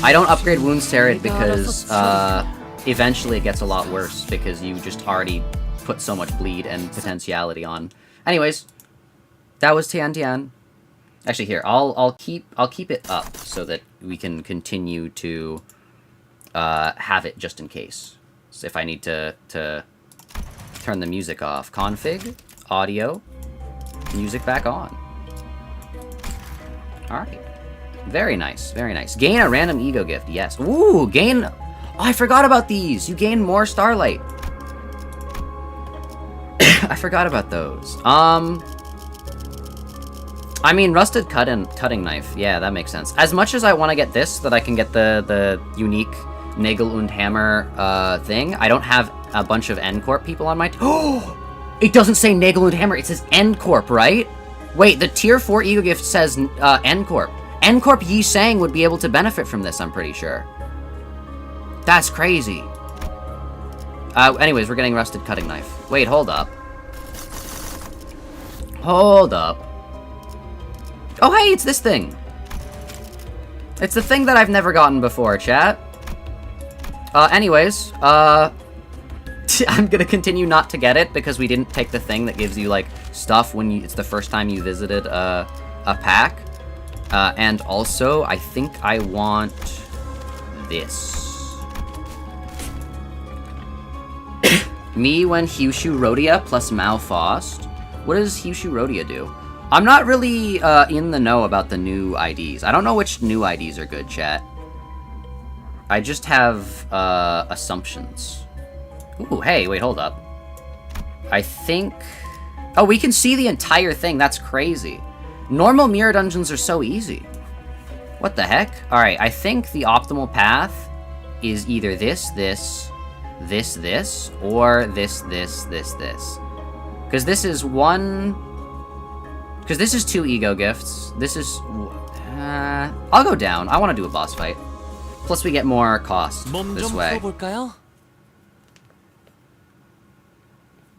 I don't upgrade Mast3r because, eventually it gets a lot worse, because you just already put so much bleed and potentiality on. Anyways, that was TIAN. Actually, here, I'll keep it up so that we can continue to have it just in case. So if I need to turn the music off, config, audio, music back on. All right, very nice, very nice. Gain a random ego gift, yes. Ooh, gain. Oh, I forgot about these. You gain more starlight. I forgot about those. I mean, rusted cutting knife. Yeah, that makes sense. As much as I want to get this, so that I can get the unique Nagel und Hammer thing, I don't have a bunch of N-Corp people on my... Oh! It doesn't say Nagel und Hammer, it says N-Corp, right? Wait, the tier 4 ego gift says N-Corp. N-Corp Yi Sang would be able to benefit from this, I'm pretty sure. That's crazy. Anyways, we're getting rusted cutting knife. Wait, hold up. Hold up. Oh, hey, it's this thing. It's the thing that I've never gotten before, chat. Anyways, I'm gonna continue not to get it because we didn't take the thing that gives you, like, stuff when it's the first time you visited a pack. And also, I think I want this. Me when Hyushu Rodia plus Malfost. What does Hyushu Rodia do? I'm not really in the know about the new IDs. I don't know which new IDs are good, chat. I just have assumptions. Ooh, hey, wait, hold up. I think... Oh, we can see the entire thing. That's crazy. Normal mirror dungeons are so easy. What the heck? Alright, I think the optimal path is either this, or this. Because this is one... Because this is 2 ego gifts. This is... I'll go down. I want to do a boss fight. Plus we get more cost this way.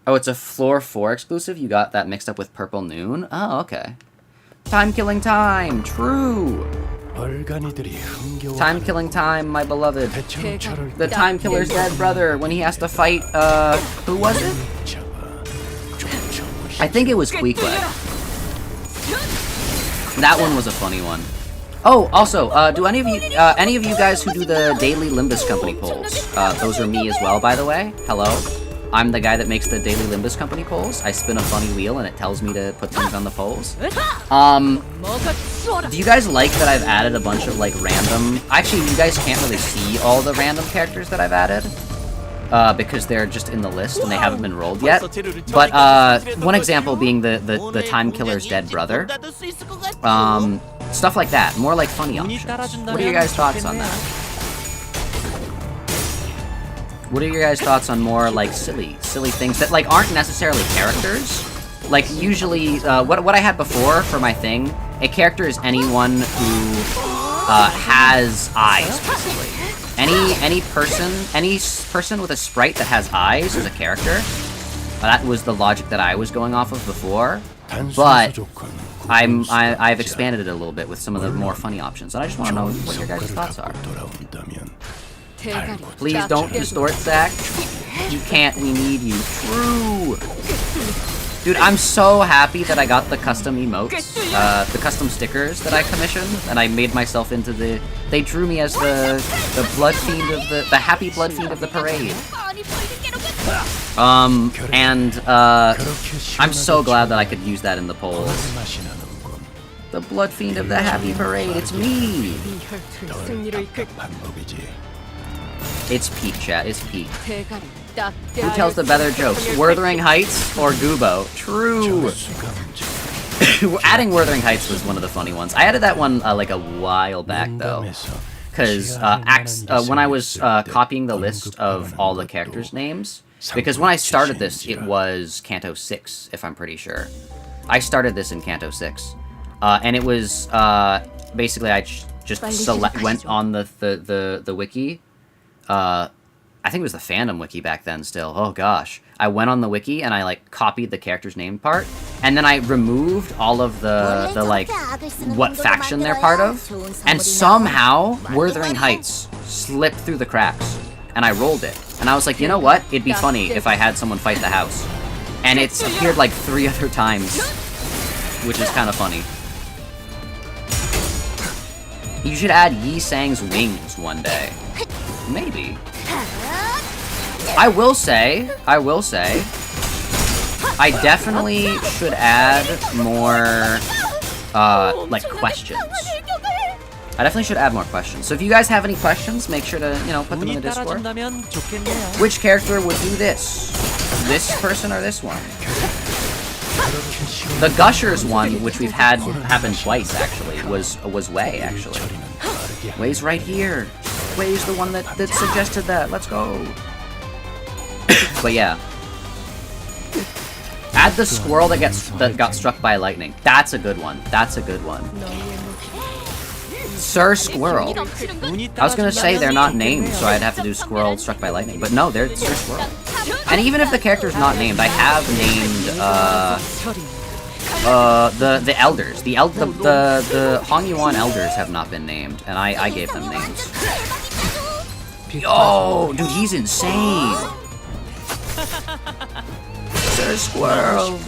Oh, it's a floor 4 exclusive? You got that mixed up with Purple Noon? Oh, okay. Time killing time! True! Time killing time, my beloved. The time killer's dead brother when he has to fight, who was it? I think it was Quique. That one was a funny one. Oh, also, do any of you guys who do the daily Limbus Company polls? Those are me as well, by the way. Hello. I'm the guy that makes the daily Limbus Company polls. I spin a funny wheel and it tells me to put things on the polls. Do you guys like that I've added a bunch of, like, random... Actually, you guys can't really see all the random characters that I've added. Because they're just in the list and they haven't been rolled yet. But, one example being the Time Killer's dead brother. Stuff like that. More like funny options. What are your guys' thoughts on that? What are your guys' thoughts on more, like, silly things that, like, aren't necessarily characters? Like, usually, what I had before for my thing, a character is anyone who, has eyes, basically. Any person with a sprite that has eyes is a character. That was the logic that I was going off of before. But I've expanded it a little bit with some of the more funny options, and I just want to know what your guys' thoughts are. Please don't distort, Zach. You can't, we need you. True! Dude, I'm so happy that I got the custom emotes, the custom stickers that I commissioned, and I made myself into the... They drew me as the blood fiend of the happy blood fiend of the parade. I'm so glad that I could use that in the polls. The blood fiend of the happy parade, it's me! It's Pete, chat, it's Pete. Who tells the better jokes, Wuthering Heights or Goobo? True! Adding Wuthering Heights was one of the funny ones. I added that one, like, a while back, though. Because, when I was, copying the list of all the characters' names, because when I started this, it was Canto 6, if I'm pretty sure. I started this in Canto 6. And it was, basically, I just went on the wiki. I think it was the fandom wiki back then still. Oh gosh. I went on the wiki and I, like, copied the character's name part, and then I removed all of the like, what faction they're part of, and somehow Wuthering Heights slipped through the cracks, and I rolled it. And I was like, you know what? It'd be funny if I had someone fight the house. And it's appeared like 3 other times, which is kind of funny. You should add Yi Sang's wings one day. Maybe. I will say, I definitely should add more, like, questions. I definitely should add more questions. So if you guys have any questions, make sure to, you know, put them in the Discord. Which character would do this? This person or this one? The Gushers one, which we've had happen twice, actually, was Wei, actually. Wei's right here. Wei's the one that suggested that. Let's go. But yeah. Add the squirrel that got struck by lightning. That's a good one. That's a good one. Sir Squirrel. I was gonna say they're not named, so I'd have to do Squirrel struck by lightning. But no, they're Sir Squirrel. And even if the character's not named, I have named the elders. The Hong Yuan elders have not been named, and I gave them names. Yo, dude, he's insane. Sir Squirrel.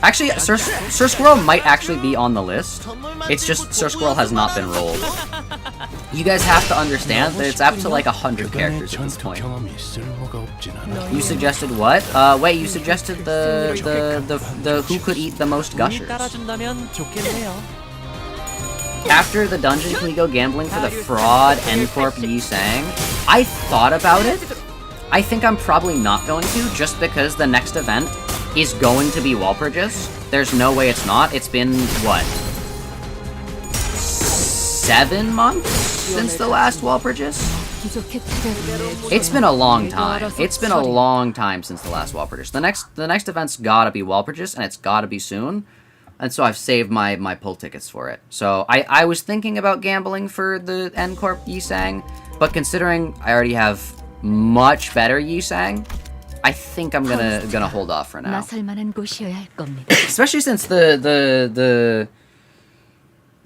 Actually, Sir Squirrel might actually be on the list. It's just Sir Squirrel has not been rolled. You guys have to understand that it's up to like 100 characters at this point. You suggested what? Wait, you suggested the who could eat the most gushers. After the dungeon, can we go gambling for the fraud N-Corp Yi Sang? I thought about it. I think I'm probably not going to, just because the next event is going to be Walpurgis. There's no way it's not. It's been, what? 7 months since the last Walpurgis? It's been a long time. It's been a long time since the last Walpurgis. The next event's gotta be Walpurgis, and it's gotta be soon. And so I've saved my pull tickets for it. So I was thinking about gambling for the N-Corp Yi Sang, But considering I already have much better Yusang, I think I'm gonna hold off for now. Especially since the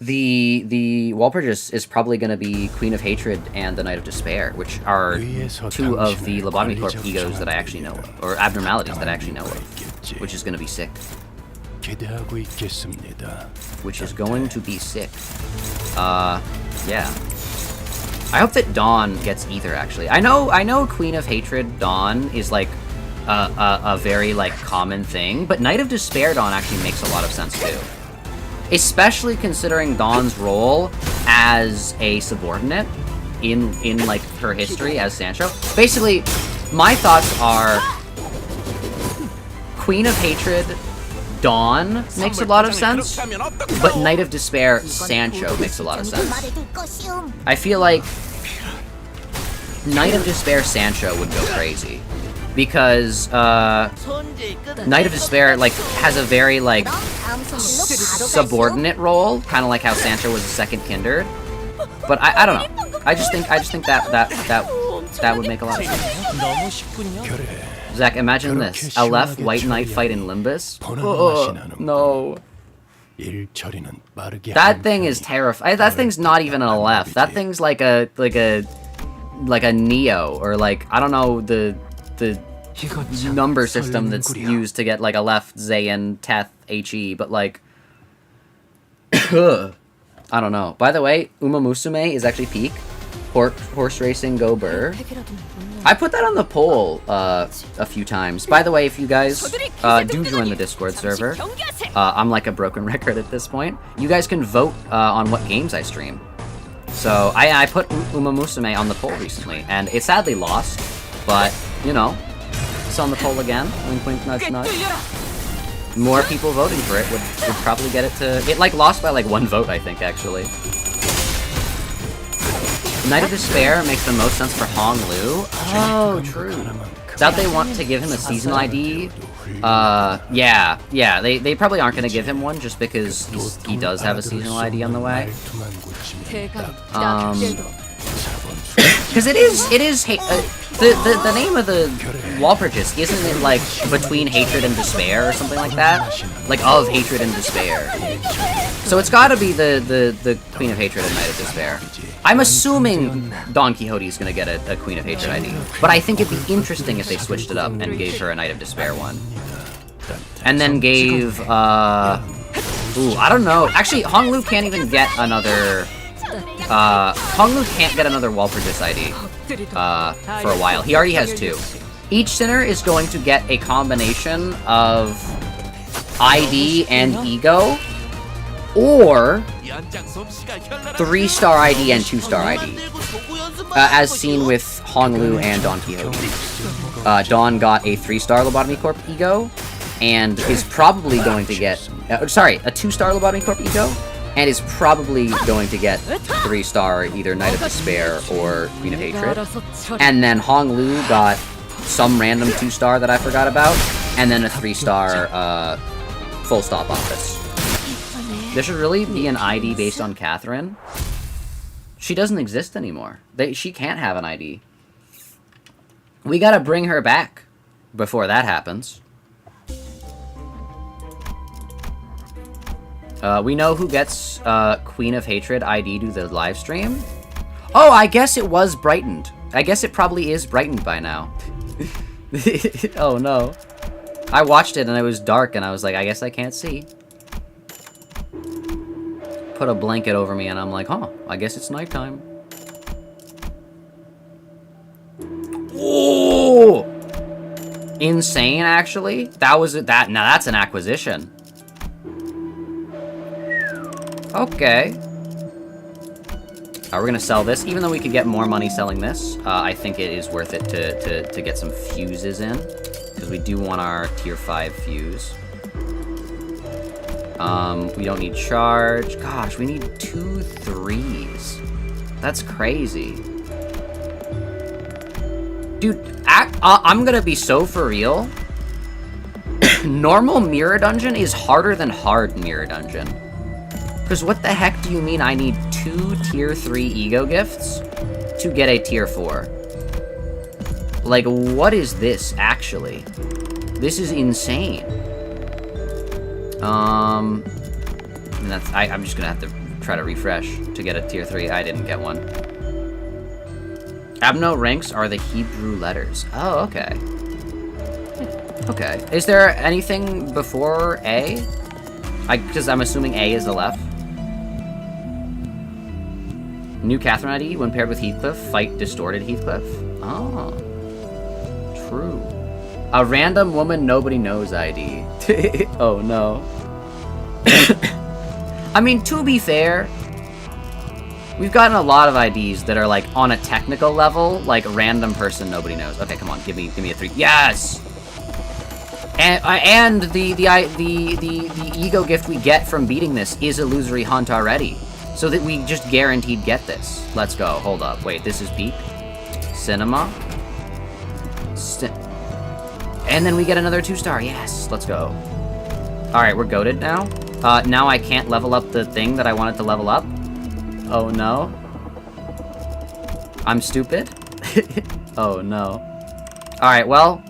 Walpurgis is probably gonna be Queen of Hatred and the Knight of Despair, which are two of the Lobotomy Corp egos that I actually know of, or abnormalities that I actually know of, which is gonna be sick. Which is going to be sick. Yeah. I hope that Dawn gets either, actually. I know Queen of Hatred Dawn is like a very like common thing, but Knight of Despair Dawn actually makes a lot of sense too. Especially considering Dawn's role as a subordinate in like her history as Sancho. Basically, my thoughts are Queen of Hatred Dawn makes a lot of sense, but Knight of Despair Sancho makes a lot of sense. I feel like Knight of Despair Sancho would go crazy, because Knight of Despair like has a very like subordinate role, kind of like how Sancho was a second Kindred. But I don't know. I just think that would make a lot of sense. Zach, imagine this: a left White Knight fight in Limbus. Oh, no. That thing is terrifying. That thing's not even a left. That thing's like a Neo, or like, I don't know the number system that's used to get like a left Zayn, Teth, HE, but like I don't know. By the way, Uma Musume is actually peak. Horse racing, go Burr. I put that on the poll a few times. By the way, if you guys do join the Discord server, I'm like a broken record at this point. You guys can vote on what games I stream. So I put Uma Musume on the poll recently, and it sadly lost, but you know, it's on the poll again. Wink, wink, nudge, nudge. More people voting for it would probably get it to... It like lost by like 1 vote, I think, actually. Knight of Despair makes the most sense for Hong Lu. Oh, true. Doubt they want to give him a seasonal ID. Yeah, they probably aren't going to give him one just because he does have a seasonal ID on the way. Because it is the name of the Walpurgis, isn't it like between hatred and despair or something like that? Like of hatred and despair. So it's got to be the Queen of Hatred and Knight of Despair. I'm assuming Don Quixote is going to get a Queen of Hatred ID, but I think it'd be interesting if they switched it up and gave her a Knight of Despair one. And then gave, ooh, I don't know. Actually, Hong Lu can't even get another, Hong Lu can't get another Walpurgis ID, for a while. He already has 2. Each Sinner is going to get a combination of ID and Ego, or 3-star ID and 2-star ID, as seen with Hong Lu and Don Quixote. Don got a 3-star Lobotomy Corp Ego, and is probably going to get, sorry, a 2-star Lobotomy Corp Ego, and is probably going to get 3-star either Knight of Despair or Queen of Hatred. And then Hong Lu got some random 2-star that I forgot about, and then a 3-star full stop office. There should really be an ID based on Catherine. She doesn't exist anymore. She can't have an ID. We gotta bring her back before that happens. We know who gets Queen of Hatred ID to the live stream. Oh, I guess it was brightened. I guess it probably is brightened by now. Oh no. I watched it and it was dark and I was like, I guess I can't see. Put a blanket over me and I'm like, huh, I guess it's nighttime. Whoa! Insane, actually. That was that. Now that's an acquisition. Okay. We're gonna sell this, even though we could get more money selling this. I think it is worth it to get some fuses in, because we do want our tier 5 fuse. We don't need charge. Gosh, we need 2 3s. That's crazy. Dude, I'm gonna be so for real. Normal Mirror Dungeon is harder than hard Mirror Dungeon. Because what the heck do you mean I need 2 tier 3 ego gifts to get a tier 4. Like, what is this, actually? This is insane. And that's... I'm just gonna have to try to refresh to get a tier 3. I didn't get one. Abno ranks are the Hebrew letters. Oh, okay. Okay. Is there anything before A? Because I'm assuming A is the left. New Catherine ID, when paired with Heathcliff, fight distorted Heathcliff. Oh. True. A random woman nobody knows ID. Oh, no. I mean, to be fair, we've gotten a lot of IDs that are, like, on a technical level, like, random person nobody knows. Okay, come on, give me a 3. Yes! And the ego gift we get from beating this is illusory hunt already. So that we just guaranteed get this. Let's go. Hold up. Wait, this is peak. Cinema. And then we get another 2-star. Yes, let's go. Alright, we're goated now. Now I can't level up the thing that I wanted to level up. Oh no. I'm stupid. Oh no. Alright, well.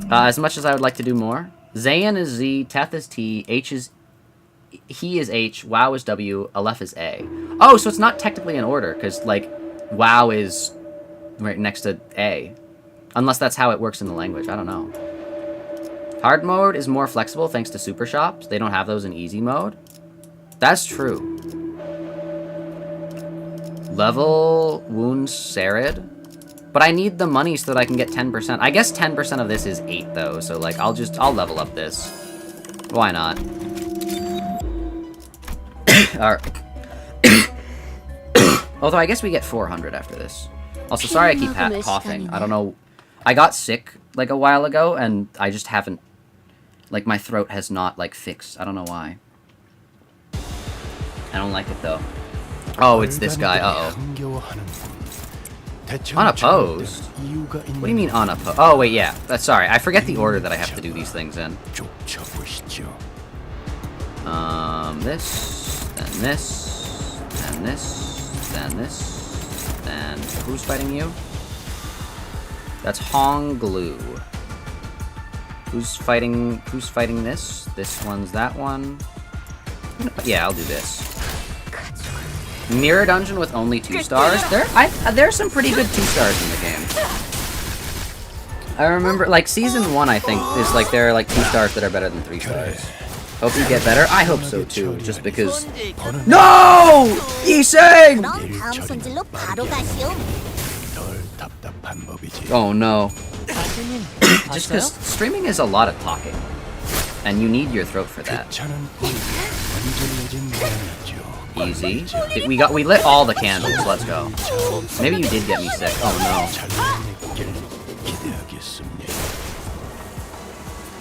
As much as I would like to do more. Zayn is Z, Teth is T, H is... He is H, WoW is W, Aleph is A. Oh, so it's not technically in order, because, like, WoW is right next to A. Unless that's how it works in the language, I don't know. Hard mode is more flexible thanks to super shops. They don't have those in easy mode. That's true. Level wounds Sarid. But I need the money so that I can get 10%. I guess 10% of this is 8 though, so like I'll level up this. Why not? Alright. Although I guess we get 400 after this. Also, sorry I keep coughing. I don't know. I got sick like a while ago and I just haven't, like, my throat has not like fixed. I don't know why. I don't like it though. Oh, it's this guy. Uh-oh. Unopposed? What do you mean unopposed? Oh, wait, yeah. Sorry, I forget the order that I have to do these things in. This, then this, then this, then this, then who's fighting you? That's Honglu. Who's fighting this? This one's that one. Yeah, I'll do this. Mirror Dungeon with only 2 stars. There's some pretty good 2 stars in the game. I remember, like, Season 1, I think, is, like, there are, like, 2 stars that are better than 3 stars. Hope you get better. I hope so, too, just because... No! Yiseng! Oh, no. Just because streaming is a lot of talking. And you need your throat for that. Easy. We lit all the candles. Let's go. Maybe you did get me sick. Oh no.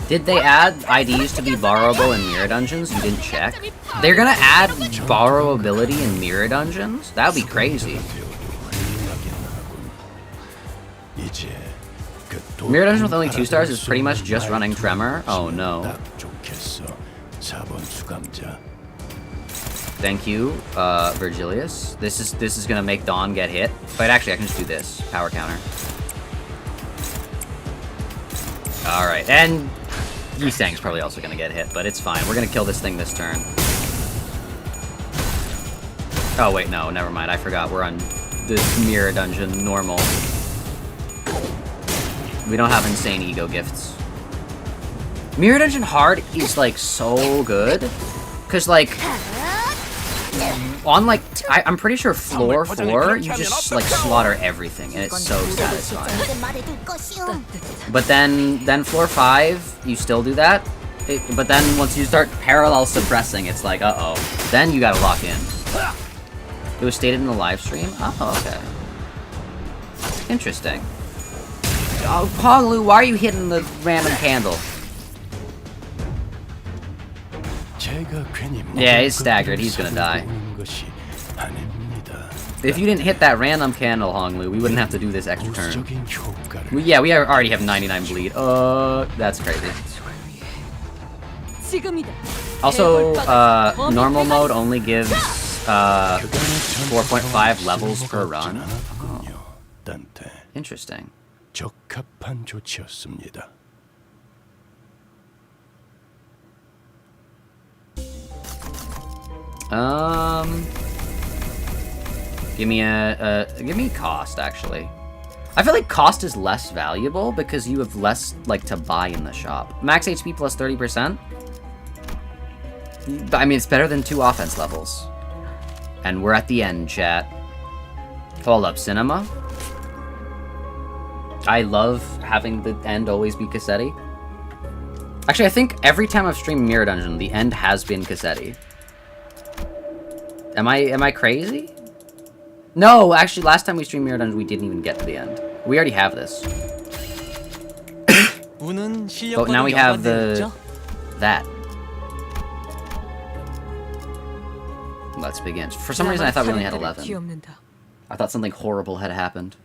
Did they add IDs to be borrowable in mirror dungeons? You didn't check. They're gonna add borrowability in mirror dungeons? That would be crazy. Mirror dungeon with only 2 stars is pretty much just running Tremor. Oh no. Thank you, Virgilius. This is gonna make Dawn get hit. But actually, I can just do this. Power counter. Alright, and Yisang's probably also gonna get hit, but it's fine. We're gonna kill this thing this turn. Oh wait, no, never mind. I forgot. We're on this mirror dungeon normal. We don't have insane ego gifts. Mirror dungeon hard is like so good. Cause like on like I'm pretty sure floor 4 you just like slaughter everything and it's so satisfying. But then floor 5 you still do that. But then once you start parallel suppressing, it's like uh-oh. Then you gotta lock in. It was stated in the live stream? Oh, okay. Interesting. Oh, Honglu, why are you hitting the random candle? Yeah, he's staggered. He's gonna die. If you didn't hit that random candle, Honglu, we wouldn't have to do this extra turn. We already have 99 bleed. That's crazy. Also, normal mode only gives 4.5 levels per run. Oh, interesting. 적합한 조치였습니다. Give me cost, actually. I feel like cost is less valuable because you have less, like, to buy in the shop. Max HP plus 30%? I mean, it's better than 2 offense levels. And we're at the end, chat. Hold up, cinema? I love having the end always be Cassetti. Actually, I think every time I've streamed Mirror Dungeon, the end has been Cassetti. Am I crazy? No, actually, last time we streamed Mirror Dungeon, we didn't even get to the end. We already have this. But now we have that. Let's begin. For some reason, I thought we only had 11. I thought something horrible had happened.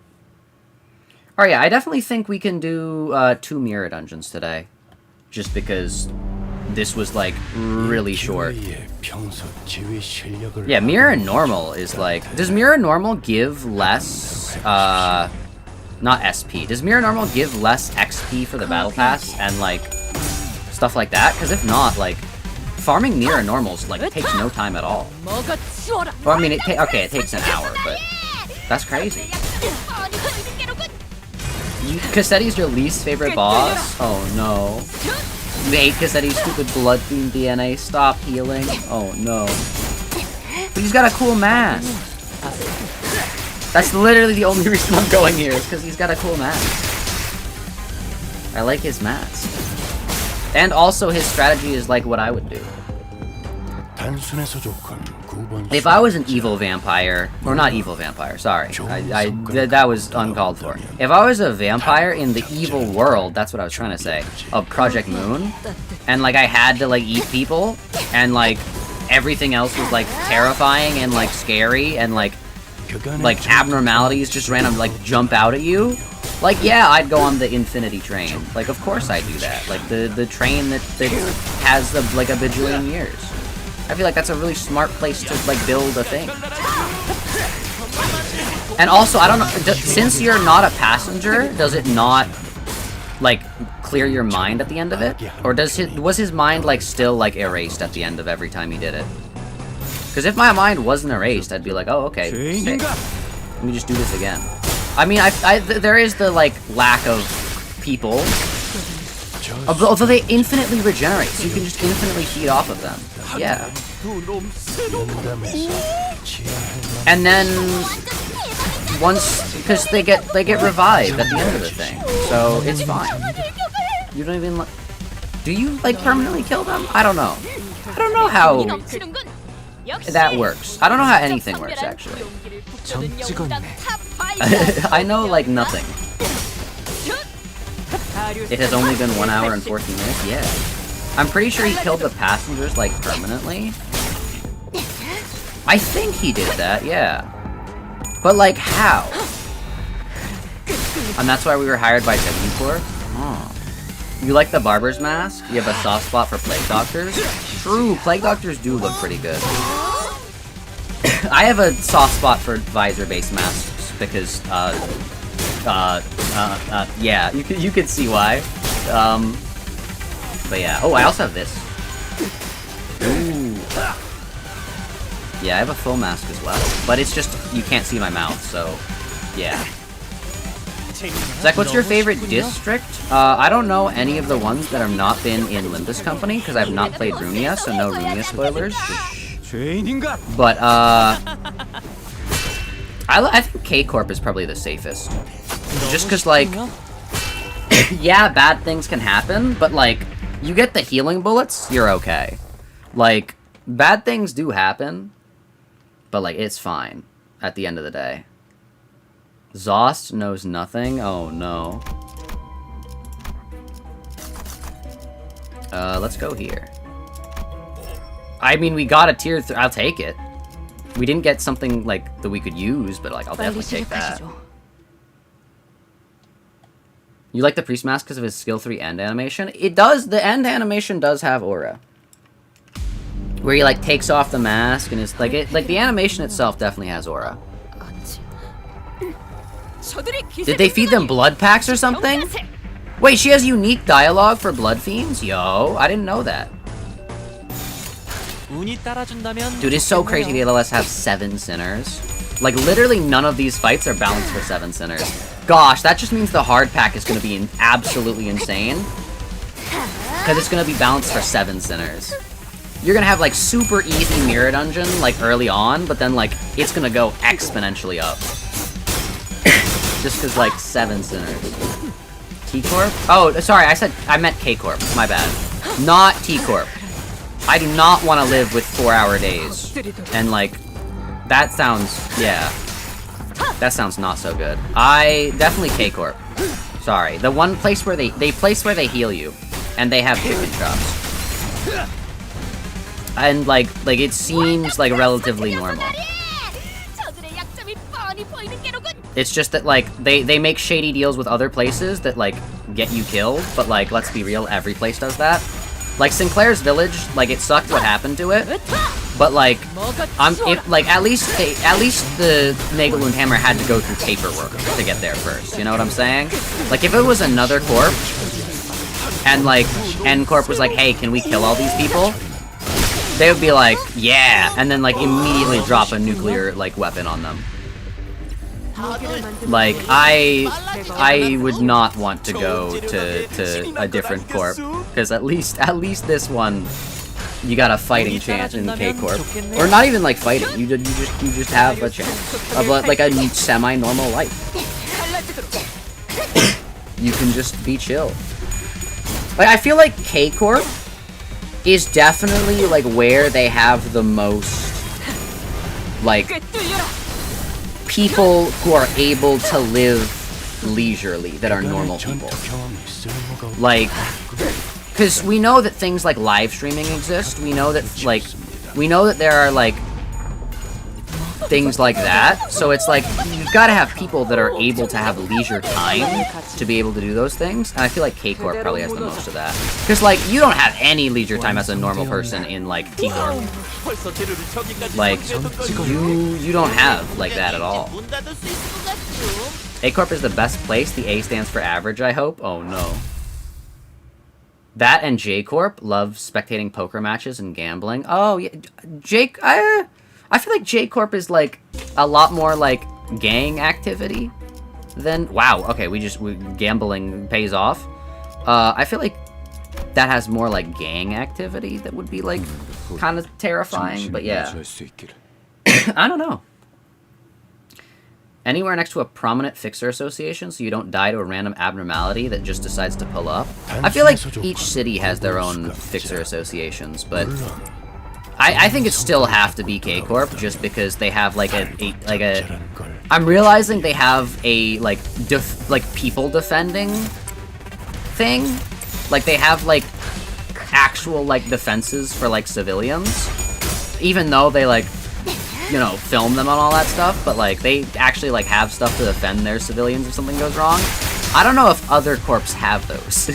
Alright, yeah, I definitely think we can do 2 Mirror Dungeons today. Just because this was, like, really short. Yeah, Mirror Normal is like... Does Mirror Normal give less, not SP. Does Mirror Normal give less XP for the Battle Pass and, like, stuff like that? Because if not, like, farming Mirror Normals, like, takes no time at all. Well, I mean, it takes an hour, but that's crazy. Cassetti's your least favorite boss? Oh, no. You hate Cassetti's stupid blood-themed DNA. Stop healing. Oh, no. But he's got a cool mask. That's literally the only reason I'm going here, is because he's got a cool mask. I like his mask. And also, his strategy is like what I would do. If I was an evil vampire, or not evil vampire, sorry, that was uncalled for. If I was a vampire in the evil world, that's what I was trying to say, of ProjectMoon, and like I had to like eat people, and like everything else was like terrifying and like scary, and like abnormalities just random like jump out at you, like yeah, I'd go on the Infinity Train. Like of course I do that. Like the train that has like a bajillion years. I feel like that's a really smart place to, like, build a thing. And also, I don't know, since you're not a passenger, does it not, like, clear your mind at the end of it? Or was his mind, like, still, like, erased at the end of every time he did it? Because if my mind wasn't erased, I'd be like, oh, okay, sick. Let me just do this again. I mean, there is the, like, lack of people. Although they infinitely regenerate, so you can just infinitely feed off of them. Yeah. And then once, because they get revived at the end of the thing, so it's fine. You don't even do you like permanently kill them? I don't know. I don't know how that works. I don't know how anything works actually. I know like nothing. It has only been 1 hour and 14 minutes? Yeah. I'm pretty sure he killed the passengers, like, permanently. I think he did that, yeah. But, like, how? And that's why we were hired by Corp? Oh. You like the barber's mask? You have a soft spot for plague doctors? True, plague doctors do look pretty good. I have a soft spot for visor-based masks because, yeah, you could see why. But yeah. Oh, I also have this. Ooh. Yeah, I have a full mask as well. But it's just, you can't see my mouth, so, yeah. Zach, what's your favorite district? I don't know any of the ones that have not been in Limbus Company, because I've not played Runia, so no Runia spoilers. But, I think K-Corp is probably the safest. Just because, like, yeah, bad things can happen, but, like, you get the healing bullets, you're okay. Like, bad things do happen, but, like, it's fine at the end of the day. Zost knows nothing? Oh, no. Let's go here. I mean, we got a tier 3. I'll take it. We didn't get something, like, that we could use, but, like, I'll definitely take that. You like the Priest Mask because of his skill 3 end animation? It does. The end animation does have aura. Where he like takes off the mask and it's like the animation itself definitely has aura. Did they feed them blood packs or something? Wait, she has unique dialogue for blood fiends? Yo, I didn't know that. Dude, it's so crazy they let us have 7 sinners. Like, literally none of these fights are balanced for 7 sinners. Gosh, that just means the hard pack is going to be absolutely insane. Because it's going to be balanced for 7 sinners. You're going to have, like, super easy mirror dungeon, like, early on, but then, like, it's going to go exponentially up. Just because, like, 7 sinners. T-Corp? Oh, sorry, I meant K-Corp. My bad. Not T-Corp. I do not want to live with 4-hour days. And, like, that sounds, yeah. That sounds not so good. Definitely K-Corp. Sorry. The one place where they where they heal you. And they have chicken chops. And, like, it seems, like, relatively normal. It's just that, like, they make shady deals with other places that, like, get you killed. But, like, let's be real, every place does that. Like, Sinclair's Village, like, it sucked what happened to it. But, like, at least the Nagelund Hammer had to go through paperwork to get there first. You know what I'm saying? Like, if it was another corp, and, like, N-Corp was like, hey, can we kill all these people? They would be like, yeah, and then, like, immediately drop a nuclear, like, weapon on them. Like, I would not want to go to a different corp, because at least this one, you got a fighting chance in K-Corp. Or not even, like, fighting, you just have a chance of, like, a semi-normal life. You can just be chill. Like, I feel like K-Corp is definitely, like, where they have the most, like, people who are able to live leisurely that are normal people. Like, because we know that things like live streaming exist. We know that there are, like, things like that. So it's like, you've got to have people that are able to have leisure time to be able to do those things. And I feel like K-Corp probably has the most of that. Because, like, you don't have any leisure time as a normal person in, like, T-Corp. Like, you don't have, like, that at all. A-Corp is the best place. The A stands for average, I hope. Oh, no. That and J-Corp love spectating poker matches and gambling. Oh, yeah. I feel like J-Corp is, like, a lot more, like, gang activity than... Wow, okay, gambling pays off. I feel like that has more, like, gang activity that would be, like, kind of terrifying, but yeah. I don't know. Anywhere next to a prominent fixer association so you don't die to a random abnormality that just decides to pull up. I feel like each city has their own fixer associations, but... I think it still have to be K-Corp, just because they have, like, a I'm realizing they have a, like, people defending thing. Like, they have, like, actual, like, defenses for, like, civilians. Even though they, like, you know, film them and all that stuff, but, like, they actually, like, have stuff to defend their civilians if something goes wrong. I don't know if other corps have those.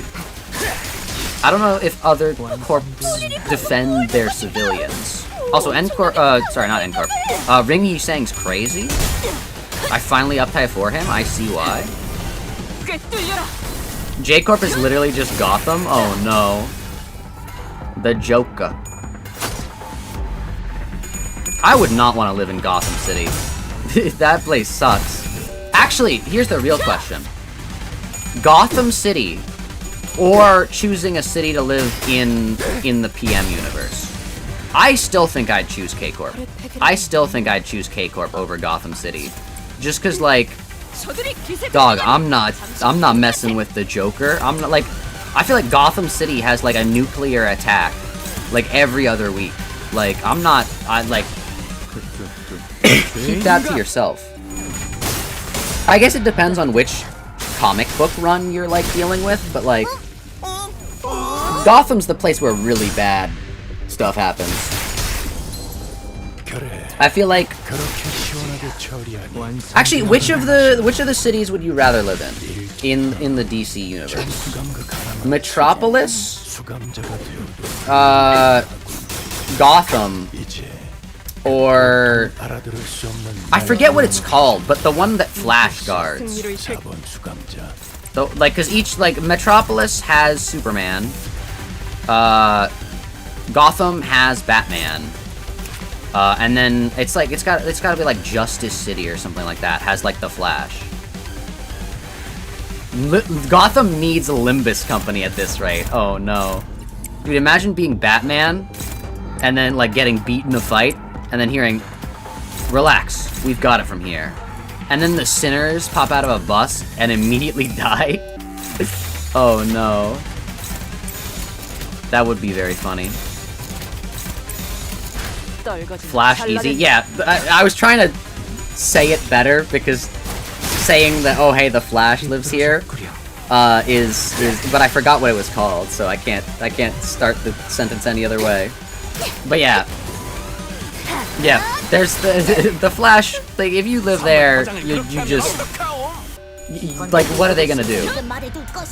I don't know if other corps defend their civilians. Also, N-Corp, sorry, not N-Corp. Ring Yisang's crazy. I finally up tie for him, I see why. J-Corp is literally just Gotham? Oh no. The Joker. I would not want to live in Gotham City. That place sucks. Actually, here's the real question. Gotham City, or choosing a city to live in the PM universe. I still think I'd choose K-Corp. I still think I'd choose K-Corp over Gotham City. Just cause, like, dog, I'm not messing with the Joker. I'm not, like, I feel like Gotham City has, like, a nuclear attack, like, every other week. Like, like, keep that to yourself. I guess it depends on which comic book run you're, like, dealing with, but, like, Gotham's the place where really bad stuff happens. I feel like... Actually, which of the cities would you rather live in the DC universe? Metropolis? Gotham, 이제 or 알아들을 수 없는 I forget what it's called, but the one that Flash guards. 자본 수감자. So, like, cause each, like, Metropolis has Superman, Gotham has Batman, and then it's like, it's gotta be like Justice City or something like that, has like the Flash. Gotham needs a Limbus Company at this rate. Oh no. Dude, imagine being Batman, and then like getting beat in a fight, and then hearing, relax, we've got it from here. And then the sinners pop out of a bus and immediately die. Oh no. That would be very funny. Flash easy? Yeah, I was trying to say it better because saying that, oh hey, the Flash lives here, is but I forgot what it was called, so I can't start the sentence any other way. But yeah. Yeah, there's the Flash, like, if you live there, you just, like, what are they gonna do?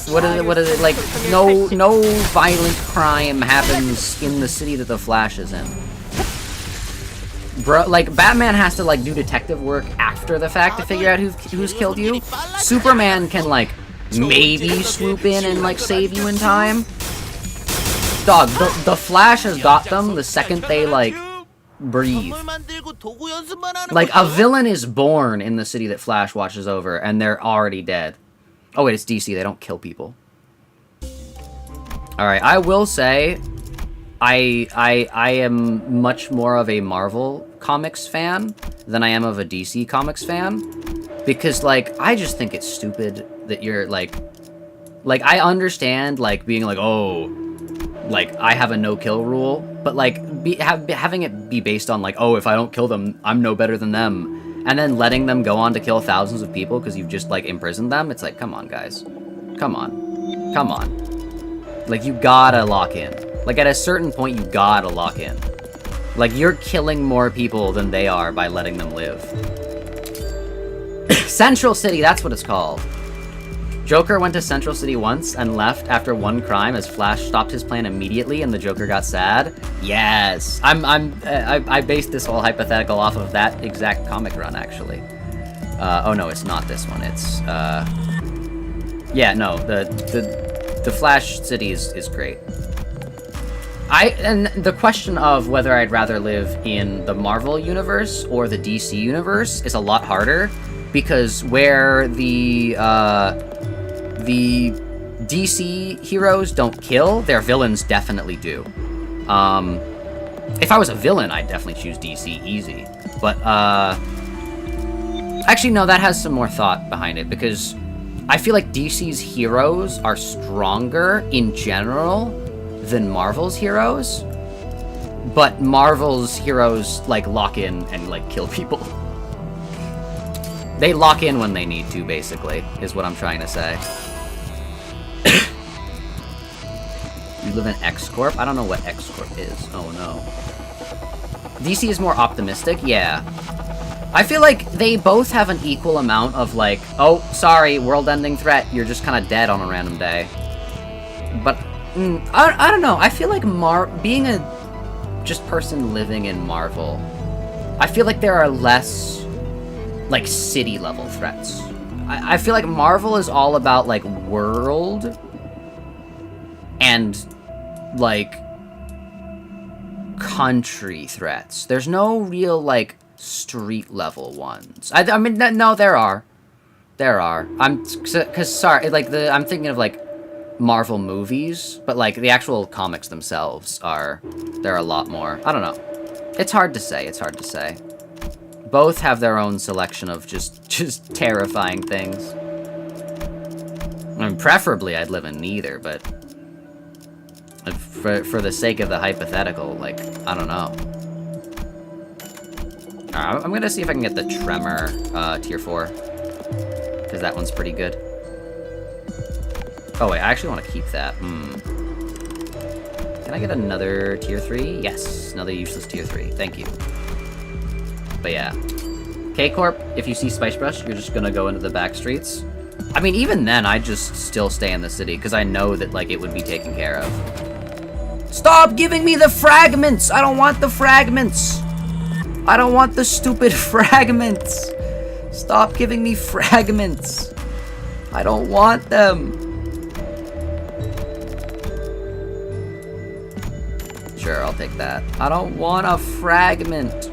What are they, like, no violent crime happens in the city that the Flash is in. Bro, like, Batman has to, like, do detective work after the fact to figure out who's killed you. Superman can, like, maybe swoop in and, like, save you in time. Dog, the Flash has got them the second they, like, breathe. Like, a villain is born in the city that Flash watches over, and they're already dead. Oh wait, it's DC, they don't kill people. Alright, I will say, I am much more of a Marvel Comics fan than I am of a DC Comics fan. Because, like, I just think it's stupid that you're, like, I understand, like, being like, oh, like, I have a no-kill rule, but, like, having it be based on, like, oh, if I don't kill them, I'm no better than them, and then letting them go on to kill thousands of people because you've just, like, imprisoned them, it's like, come on, guys. Come on. Come on. Like, you gotta lock in. Like, at a certain point, you gotta lock in. Like, you're killing more people than they are by letting them live. Central City, that's what it's called. Joker went to Central City once and left after one crime as Flash stopped his plan immediately and the Joker got sad. Yes, I based this whole hypothetical off of that exact comic run, actually. Oh no, it's not this one. It's yeah, no, the Flash City is great. And the question of whether I'd rather live in the Marvel universe or the DC universe is a lot harder because where the DC heroes don't kill, their villains definitely do. If I was a villain, I'd definitely choose DC easy. But, actually, no, that has some more thought behind it, because I feel like DC's heroes are stronger in general than Marvel's heroes. But Marvel's heroes, like, lock in and, like, kill people. They lock in when they need to, basically, is what I'm trying to say. You live in X-Corp? I don't know what X-Corp is. Oh, no. DC is more optimistic? Yeah. I feel like they both have an equal amount of, like, oh, sorry, world-ending threat, you're just kind of dead on a random day. But, I don't know. I feel like being a just person living in Marvel, I feel like there are less, like, city-level threats. I feel like Marvel is all about, like, world and, like, country threats. There's no real, like, street-level ones. I mean, no, there are. There are. Sorry, like, I'm thinking of, like, Marvel movies, but, like, the actual comics themselves there are a lot more. I don't know. It's hard to say, it's hard to say. Both have their own selection of just terrifying things. I mean, preferably I'd live in neither, but for the sake of the hypothetical, like, I don't know. Alright, I'm gonna see if I can get the Tremor tier 4, because that one's pretty good. Oh wait, I actually want to keep that. Can I get another tier 3? Yes, another useless tier 3. Thank you. But yeah. K-Corp, if you see Spice Brush, you're just gonna go into the back streets. I mean, even then, I'd just still stay in the city, because I know that, like, it would be taken care of. Stop giving me the fragments! I don't want the fragments! I don't want the stupid fragments! Stop giving me fragments! I don't want them! Sure, I'll take that. I don't want a fragment!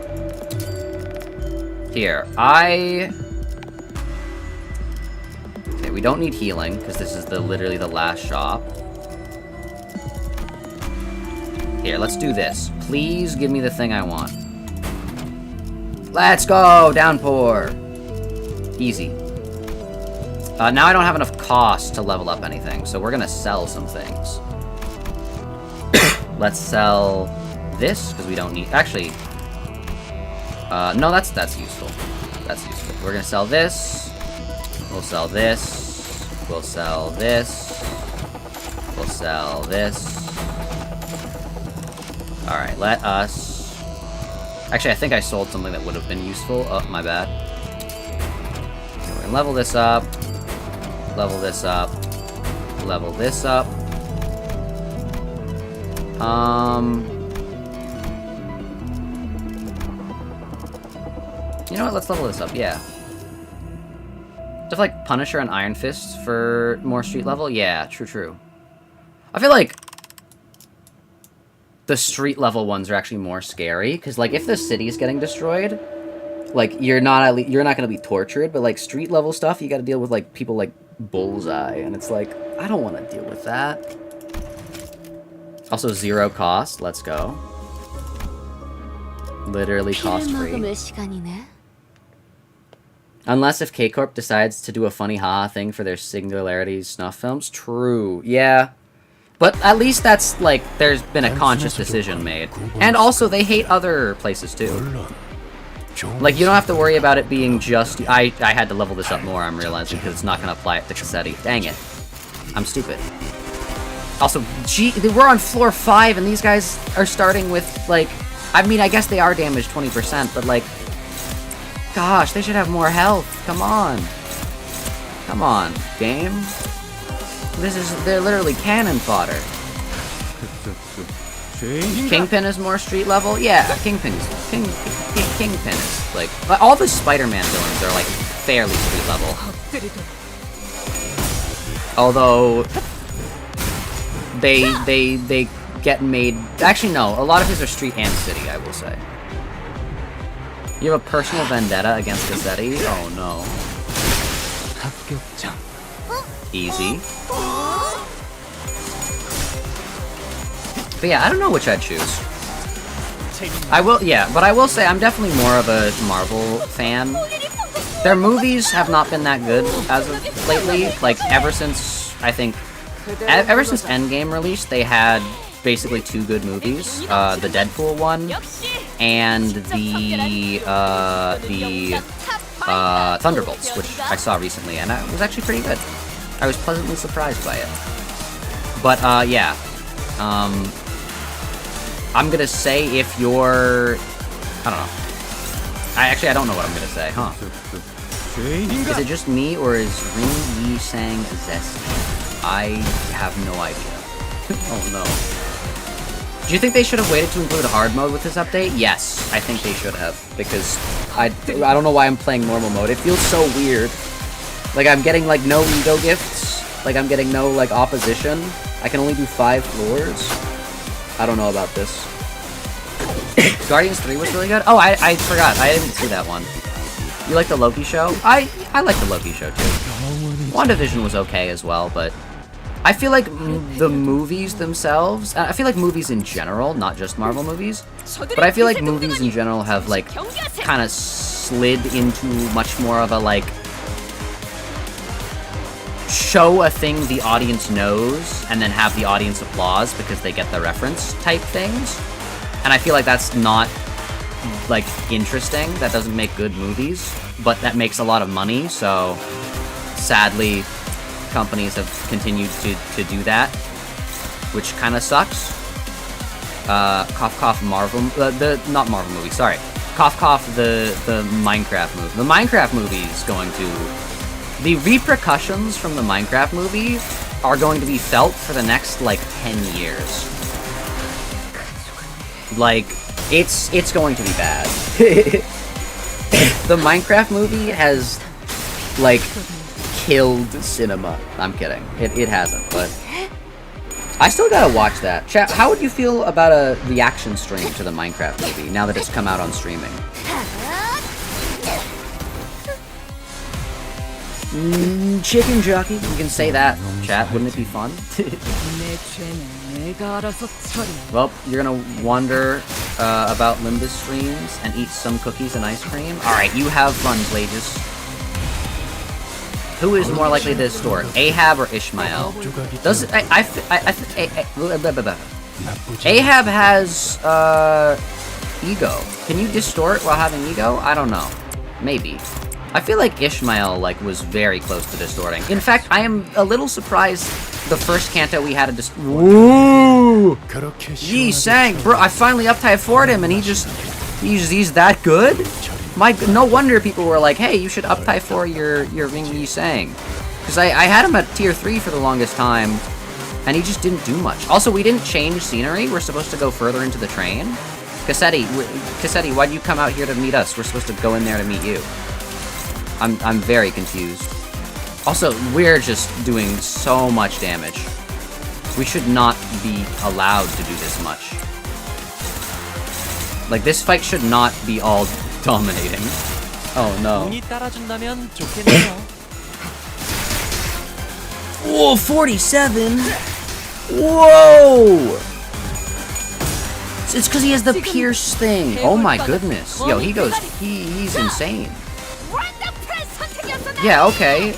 Here, okay, we don't need healing, because this is literally the last shop. Here, let's do this. Please give me the thing I want. Let's go! Downpour! Easy. Now I don't have enough cost to level up anything, so we're gonna sell some things. Let's sell this, because we don't need... Actually... no, that's useful. That's useful. We're gonna sell this. We'll sell this. We'll sell this. We'll sell this. Alright, let us... Actually, I think I sold something that would have been useful. Oh, my bad. Okay, we're gonna level this up. Level this up. Level this up. You know what? Let's level this up. Yeah. Stuff like Punisher and Iron Fist for more street level? Yeah, true. I feel like the street level ones are actually more scary, because like if the city is getting destroyed, like you're not gonna be tortured, but like street level stuff, you got to deal with like people like Bullseye, and it's like I don't want to deal with that. Also 0 cost. Let's go. Literally cost free. Unless if K-Corp decides to do a funny haha thing for their Singularity snuff films. True. Yeah. But at least that's, like, there's been a conscious decision made. And also, they hate other places, too. Like, you don't have to worry about it being just... I had to level this up more, I'm realizing, because it's not going to apply it to Cassetti. Dang it. I'm stupid. Also, we're on floor 5, and these guys are starting with, like... I mean, I guess they are damaged 20%, but, like... Gosh, they should have more health. Come on. Come on, game. They're literally cannon fodder. Kingpin is more street level? Yeah, Kingpin is, like... All the Spider-Man villains are, like, fairly street level. Although... They get made... Actually, no. A lot of his are street and city, I will say. You have a personal vendetta against Cassetti? Oh, no. Easy. But yeah, I don't know which I'd choose. But I will say I'm definitely more of a Marvel fan. Their movies have not been that good as of lately. Like, ever since Endgame released, they had basically 2 good movies. The Deadpool one, and the Thunderbolts, which I saw recently, and it was actually pretty good. I was pleasantly surprised by it. But, yeah. I'm gonna say if you're... I don't know. I don't know what I'm gonna say, huh? Is it just me, or is Ring Yi sang zesty? I have no idea. Oh no. Do you think they should have waited to include hard mode with this update? Yes, I think they should have, because I don't know why I'm playing normal mode. It feels so weird. Like, I'm getting, like, no ego gifts. Like, I'm getting no, like, opposition. I can only do 5 floors. I don't know about this. Guardians 3 was really good? Oh, I forgot. I didn't see that one. You like the Loki show? I like the Loki show, too. WandaVision was okay as well, but... I feel like the movies themselves... I feel like movies in general, not just Marvel movies, but I feel like movies in general have, like, kind of slid into much more of a, like... show a thing the audience knows, and then have the audience applause because they get the reference type things. And I feel like that's not, like, interesting. That doesn't make good movies, but that makes a lot of money, so sadly... companies have continued to do that, which kind of sucks. Cough cough Marvel, not Marvel movie, sorry. Cough cough the Minecraft movie. The Minecraft movie is going to... The repercussions from the Minecraft movie are going to be felt for the next, like, 10 years. Like, it's going to be bad. The Minecraft movie has, like, killed cinema. I'm kidding. It hasn't, but I still gotta watch that. Chat, how would you feel about a reaction stream to the Minecraft movie now that it's come out on streaming? Chicken jockey. You can say that, chat. Wouldn't it be fun? Well, you're gonna wonder about Limbus streams and eat some cookies and ice cream. Alright, you have fun, Plages. Who is more likely to distort, Ahab or Ishmael? Does Ahab has ego. Can you distort while having ego? I don't know. Maybe. I feel like Ishmael was very close to distorting. In fact, I am a little surprised the first Canto we had a Woo! Yi sang, bro! I finally up-type forward him, and he's that good. No wonder people were like, "Hey, you should up-type for your Ring Yi sang," because I had him at tier 3 for the longest time, and he just didn't do much. Also, we didn't change scenery. We're supposed to go further into the train. Cassetti, why'd you come out here to meet us? We're supposed to go in there to meet you. I'm very confused. Also, we're just doing so much damage. We should not be allowed to do this much. Like, this fight should not be all dominating. Oh no. Whoa, 47! Whoa! It's because he has the pierce thing. Oh my goodness. Yo, he's insane. Yeah, okay.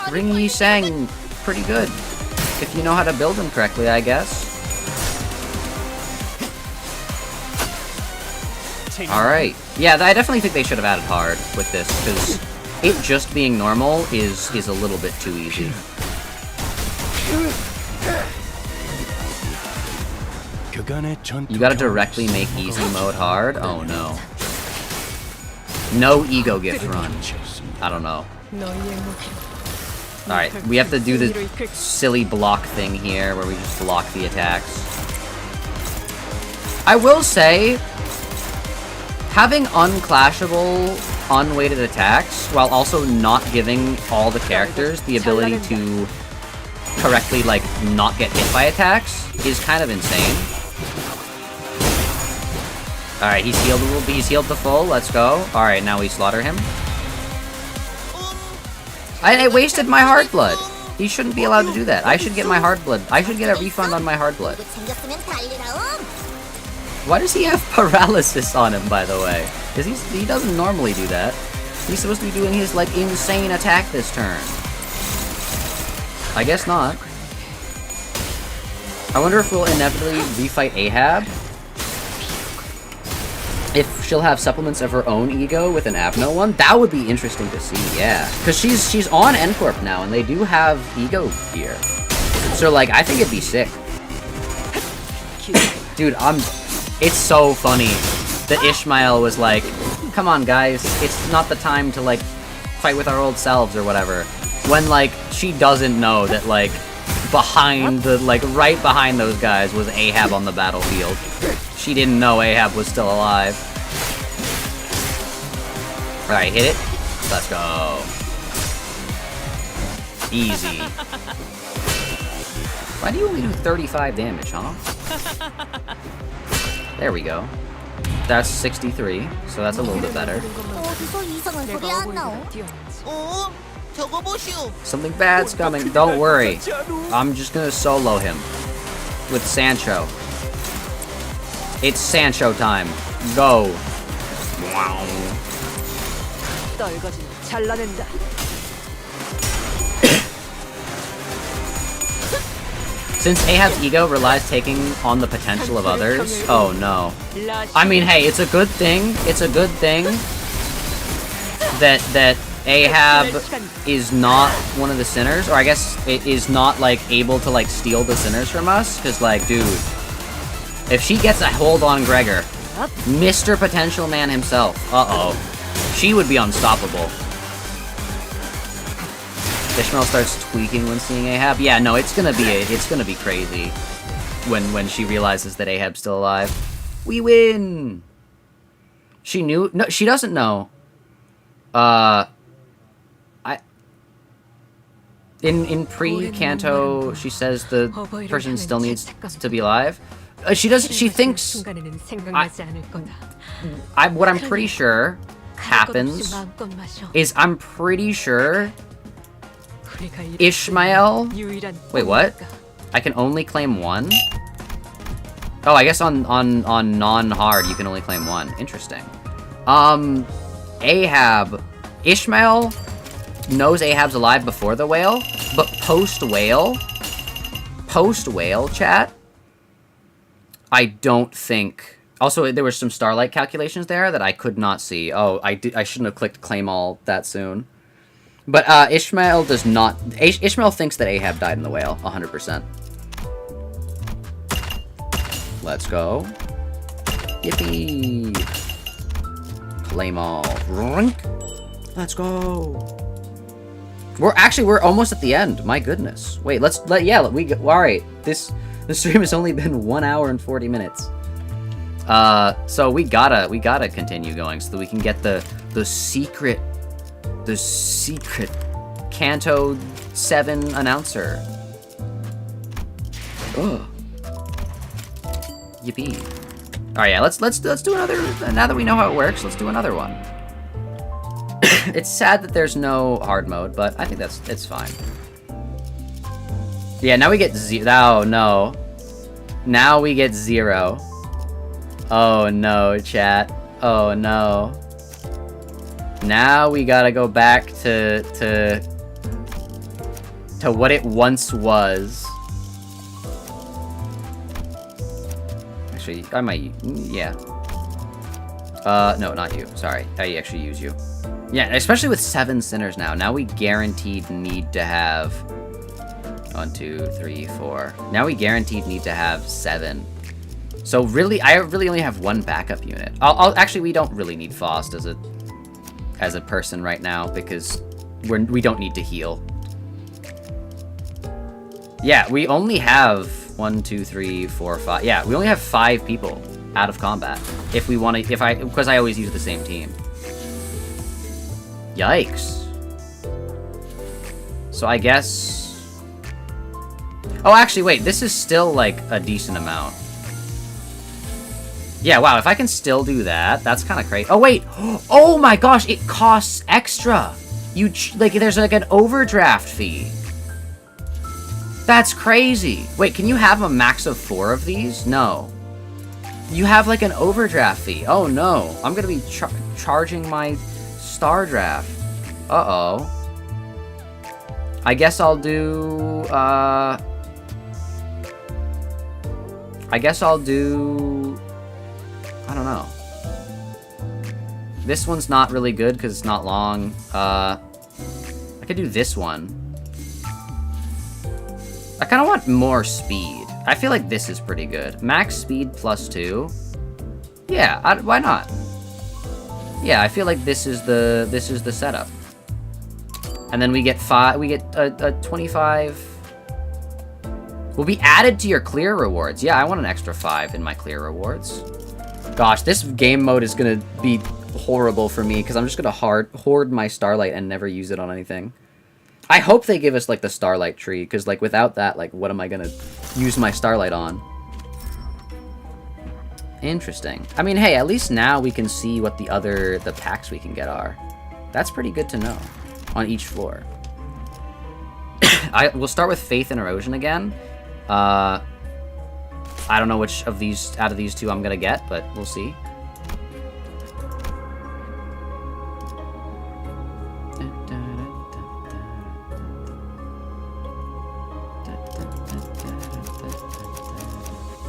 Ring Yi sang pretty good. If you know how to build him correctly, I guess. Alright. Yeah, I definitely think they should have added hard with this, because it just being normal is a little bit too easy. You gotta directly make easy mode hard? Oh no. No ego gift run. I don't know. Alright, we have to do the silly block thing here where we just block the attacks. I will say, having unclashable, unweighted attacks while also not giving all the characters the ability to correctly, not get hit by attacks is kind of insane. Alright, he's healed a little bit. He's healed the full. Let's go. Alright, now we slaughter him. I wasted my hard blood. He shouldn't be allowed to do that. I should get my hard blood. I should get a refund on my hard blood. Why does he have paralysis on him, by the way? Because he doesn't normally do that. He's supposed to be doing his, insane attack this turn. I guess not. I wonder if we'll inevitably refight Ahab. If she'll have supplements of her own ego with an Abno one, that would be interesting to see, yeah. Because she's on N-Corp now, and they do have ego here. So, I think it'd be sick. Dude, it's so funny that Ishmael was like, come on, guys, it's not the time to, fight with our old selves or whatever. When, she doesn't know that, behind the, right behind those guys was Ahab on the battlefield. She didn't know Ahab was still alive. Alright, hit it. Let's go. Easy. Why do you only do 35 damage, huh? There we go. That's 63, so that's a little bit better. Something bad's coming. Don't worry. I'm just gonna solo him. With Sancho. It's Sancho time. Go. Wow. Since Ahab's ego relies taking on the potential of others, oh no. I mean, hey, it's a good thing. It's a good thing that Ahab is not one of the sinners, or I guess it is not able to steal the sinners from us, because dude, if she gets a hold on Gregor, Mr. Potential Man himself, she would be unstoppable. Ishmael starts tweaking when seeing Ahab. Yeah, no, it's gonna be crazy. when she realizes that Ahab's still alive. We win! She knew... No, she doesn't know. In pre-Canto, she says the person still needs to be alive. She thinks... what I'm pretty sure happens is I'm pretty sure Ishmael... Wait, what? I can only claim one? Oh, I guess on non-hard you can only claim one. Interesting. Ahab... Ishmael knows Ahab's alive before the whale, but post-whale, chat, I don't think... Also, there were some Starlight calculations there that I could not see. Oh, I shouldn't have clicked claim all that soon. But Ishmael does not... Ishmael thinks that Ahab died in the whale, 100%. Let's go. Yippee! Claim all. Let's go. We're almost at the end. My goodness. Wait, all right. This stream has only been 1 hour and 40 minutes. So we gotta continue going so that we can get the secret Canto 7 announcer. Ugh. Yippee. Alright, yeah, let's do another. Now that we know how it works, let's do another one. It's sad that there's no hard mode, but I think it's fine. Yeah, now we get oh no. Now we get 0. Oh no, chat. Oh no. Now we gotta go back to what it once was. Actually, I might, yeah. No, not you. Sorry, I actually use you. Yeah, especially with 7 sinners now. Now we guaranteed need to have 1, 2, 3, 4. Now we guaranteed need to have 7. So really, I really only have 1 backup unit. Actually, we don't really need Faust as a person right now because we don't need to heal. Yeah, we only have 1, 2, 3, 4, 5. Yeah, we only have 5 people out of combat. If we want to, because I always use the same team. Yikes. So I guess... Oh, actually, wait. This is still, like, a decent amount. Yeah, wow. If I can still do that, that's kind of crazy. Oh, wait. Oh, my gosh. It costs extra. There's, like, an overdraft fee. That's crazy. Wait, can you have a max of 4 of these? No. You have, like, an overdraft fee. Oh, no. I'm gonna be charging my... Star draft. Uh-oh. I guess I'll do, I don't know. This one's not really good because it's not long. I could do this one. I kind of want more speed. I feel like this is pretty good. Max speed +2. Yeah, why not? Yeah, I feel like this is the setup. And then we get a 25. Will be added to your clear rewards. Yeah, I want an extra 5 in my clear rewards. Gosh, this game mode is gonna be horrible for me because I'm just gonna hoard my Starlight and never use it on anything. I hope they give us like the Starlight tree because like without that, like what am I gonna use my Starlight on? Interesting. I mean, hey, at least now we can see what the packs we can get are. That's pretty good to know on each floor. We'll start with Faith and Erosion again. I don't know which of these out of these 2 I'm gonna get, but we'll see.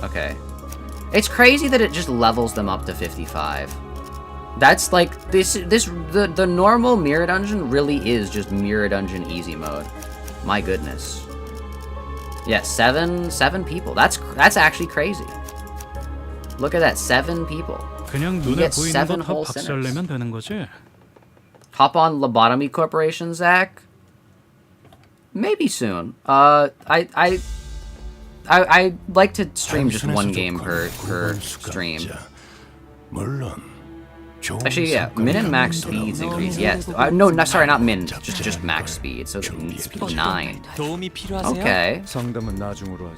Okay. It's crazy that it just levels them up to 55. That's like, the normal Mirror Dungeon really is just Mirror Dungeon easy mode. My goodness. Yeah, 7 people. That's actually crazy. Look at that, 7 people. You get 7 whole sinners. Hop on Lobotomy Corporation, Zach? Maybe soon. I like to stream just one game per stream. Actually, yeah, min and max speeds increase. Yes. No, sorry, not min. Just max speed. So speed 9. Okay.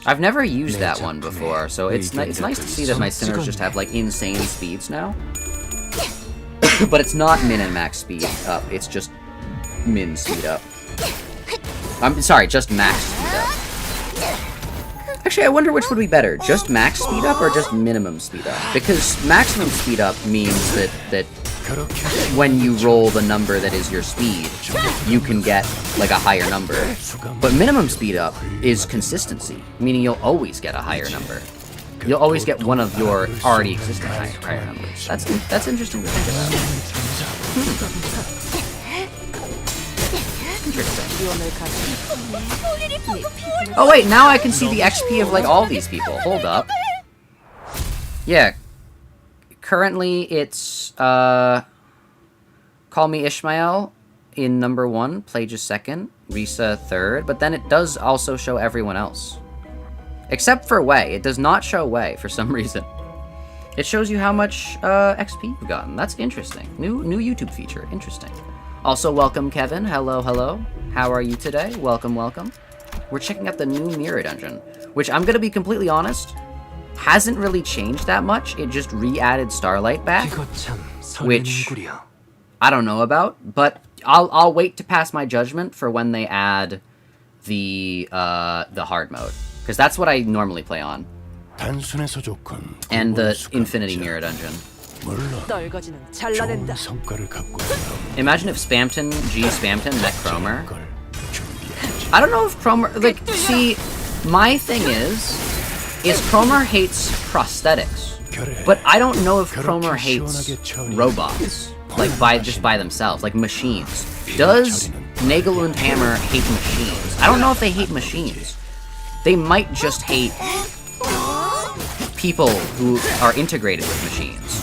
I've never used that one before, so it's nice to see that my sinners just have like insane speeds now. But it's not min and max speed up. It's just min speed up. I'm sorry, just max speed up. Actually, I wonder which would be better, just max speed up or just minimum speed up? Because maximum speed up means that when you roll the number that is your speed, you can get like a higher number. But minimum speed up is consistency, meaning you'll always get a higher number. You'll always get one of your already existing higher numbers. That's interesting to think about. Oh wait, now I can see the XP of like all these people. Hold up. Yeah. Currently it's Call Me Ishmael in number 1, Plages 2nd, Risa 3rd, but then it does also show everyone else. Except for Wei. It does not show Wei for some reason. It shows you how much XP you've gotten. That's interesting. New YouTube feature. Interesting. Also, welcome, Kevin. Hello, hello. How are you today? Welcome, welcome. We're checking out the new Mirror Dungeon, which I'm going to be completely honest, hasn't really changed that much. It just re-added Starlight back, which I don't know about, but I'll wait to pass my judgment for when they add the hard mode, because that's what I normally play on. And the Infinity Mirror Dungeon. Imagine if G Spamton met Cromer. I don't know if Cromer, like, see, my thing is Cromer hates prosthetics, but I don't know if Cromer hates robots, like just by themselves, like machines. Does Nagel and Hammer hate machines? I don't know if they hate machines. They might just hate people who are integrated with machines.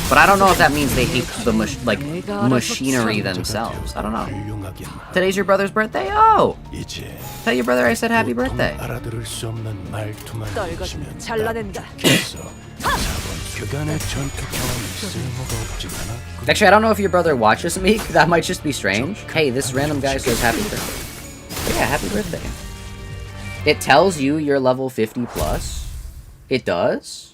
But I don't know if that means they hate the machinery themselves. I don't know. Today's your brother's birthday? Oh! Tell your brother I said happy birthday. Actually, I don't know if your brother watches me. That might just be strange. Hey, this random guy says happy birthday. But yeah, happy birthday. It tells you you're level 50 plus. It does?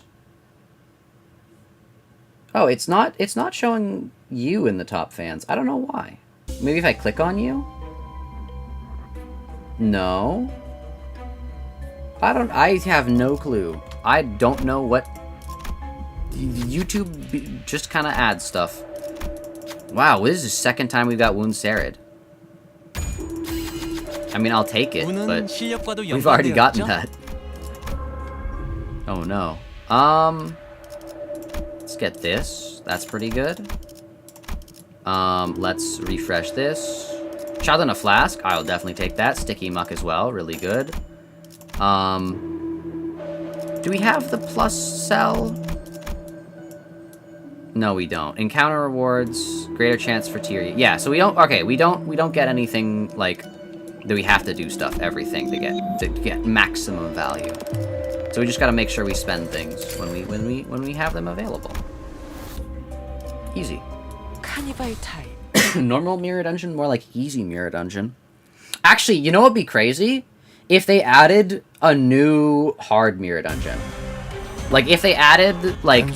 Oh, it's not showing you in the top fans. I don't know why. Maybe if I click on you? No. I have no clue. I don't know what YouTube just kind of adds stuff. Wow, this is the second time we've got Wound Sarid. I mean, I'll take it, but we've already gotten that. Oh no. Let's get this. That's pretty good. Let's refresh this. Child in a Flask. I'll definitely take that. Sticky Muck as well. Really good. Do we have the plus cell? No, we don't. Encounter rewards. Greater chance for tier. Yeah, so we don't. Okay, we don't get anything like that. We have to do stuff, everything to get maximum value. So we just gotta make sure we spend things when we have them available. Easy. Normal mirror dungeon, more like easy mirror dungeon. Actually, you know what'd be crazy? If they added a new hard mirror dungeon. Like if they added like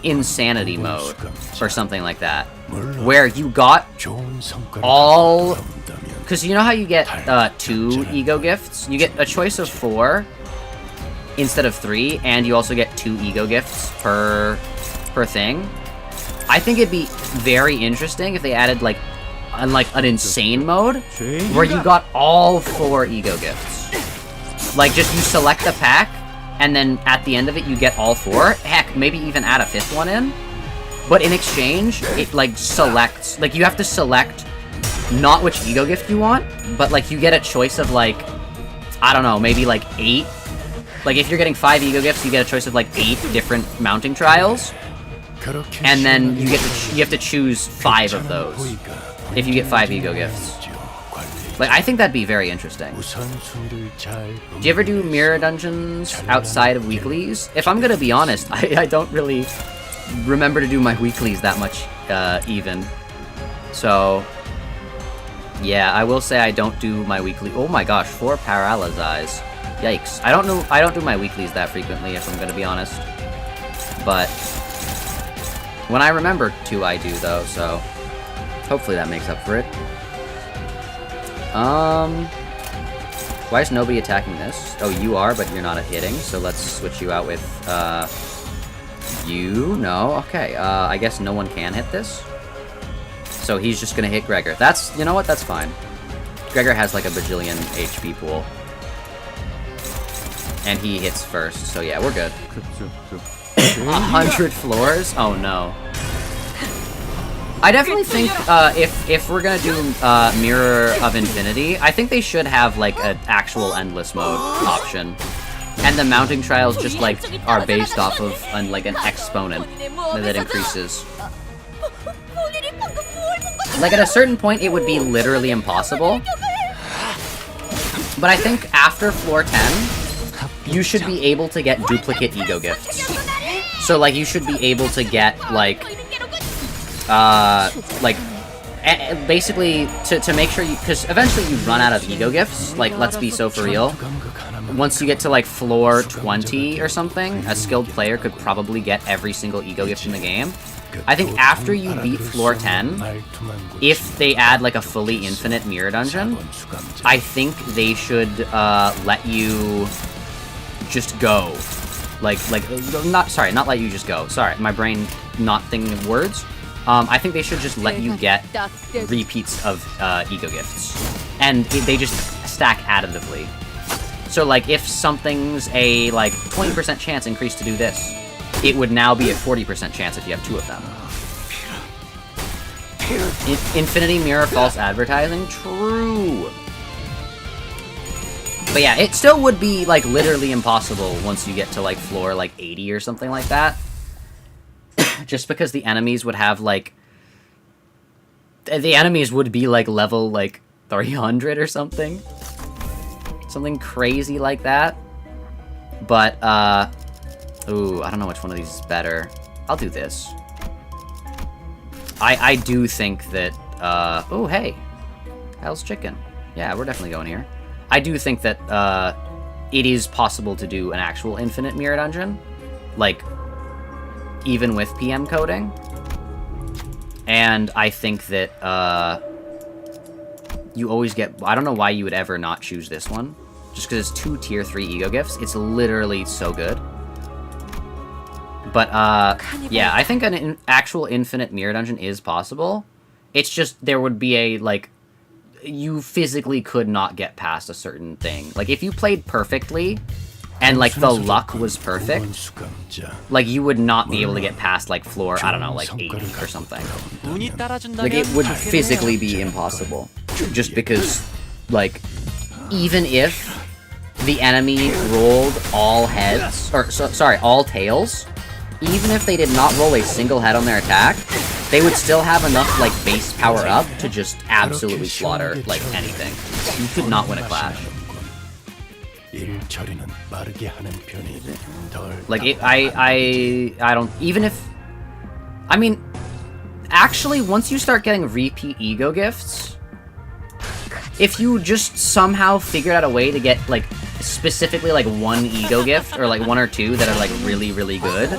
insanity mode or something like that, where you got all, because you know how you get 2 ego gifts? You get a choice of 4 instead of 3, and you also get 2 ego gifts per thing. I think it'd be very interesting if they added like an insane mode where you got all 4 ego gifts. Like just you select the pack, and then at the end of it you get all 4. Heck, maybe even add a 5th one in. But in exchange, it like selects, like you have to select not which ego gift you want, but like you get a choice of like, I don't know, maybe like 8. Like if you're getting 5 ego gifts, you get a choice of like 8 different mounting trials. And then you have to choose 5 of those if you get 5 ego gifts. Like, I think that'd be very interesting. Do you ever do mirror dungeons outside of weeklies? If I'm gonna be honest, I don't really remember to do my weeklies that much, even. So, yeah, I will say I don't do my weekly. Oh my gosh, 4 Paralyze. Yikes. I don't do my weeklies that frequently, if I'm gonna be honest. But when I remember to, I do, though, so hopefully that makes up for it. Why is nobody attacking this? Oh, you are, but you're not hitting, so let's switch you out with, you? No? Okay, I guess no one can hit this. So he's just gonna hit Gregor. That's, you know what, that's fine. Gregor has like a bajillion HP pool. And he hits first, so yeah, we're good. 100 floors? Oh no. I definitely think if we're gonna do Mirror of Infinity, I think they should have like an actual endless mode option, and the mounting trials just like are based off of like an exponent that increases. Like at a certain point, it would be literally impossible, but I think after floor 10, you should be able to get duplicate ego gifts. So like you should be able to get like basically to make sure you, because eventually you run out of ego gifts, like let's be so for real. Once you get to like floor 20 or something, a skilled player could probably get every single ego gift in the game. I think after you beat floor 10, if they add like a fully infinite mirror dungeon, I think they should let you just go. Not let you just go. Sorry, my brain not thinking of words. I think they should just let you get repeats of ego gifts. And they just stack additively. So like if something's a like 20% chance increase to do this, it would now be a 40% chance if you have 2 of them. Infinity Mirror false advertising? True. But yeah, it still would be like literally impossible once you get to like floor like 80 or something like that. Just because the enemies would have like... The enemies would be like level like 300 or something. Something crazy like that. But, ooh, I don't know which one of these is better. I'll do this. I do think that, oh, hey. Hell's Chicken. Yeah, we're definitely going here. I do think that, it is possible to do an actual infinite mirror dungeon. Like, even with PM coding. And I think that, you always get... I don't know why you would ever not choose this one. Just because it's 2 tier 3 ego gifts. It's literally so good. But, yeah, I think an actual infinite mirror dungeon is possible. It's just, there would be a, like... You physically could not get past a certain thing. Like, if you played perfectly, and, like, the luck was perfect, like, you would not be able to get past, like, floor, I don't know, like, 80 or something. Like, it would physically be impossible. Just because, like, even if the enemy rolled all heads, or, sorry, all tails, even if they did not roll a single head on their attack, they would still have enough, like, base power up to just absolutely slaughter, like, anything. You could not win a clash. Like, I don't... Even if... I mean, actually, once you start getting repeat ego gifts, if you just somehow figured out a way to get, like, specifically, like, 1 ego gift, or, like, 1 or 2 that are, like, really, really good,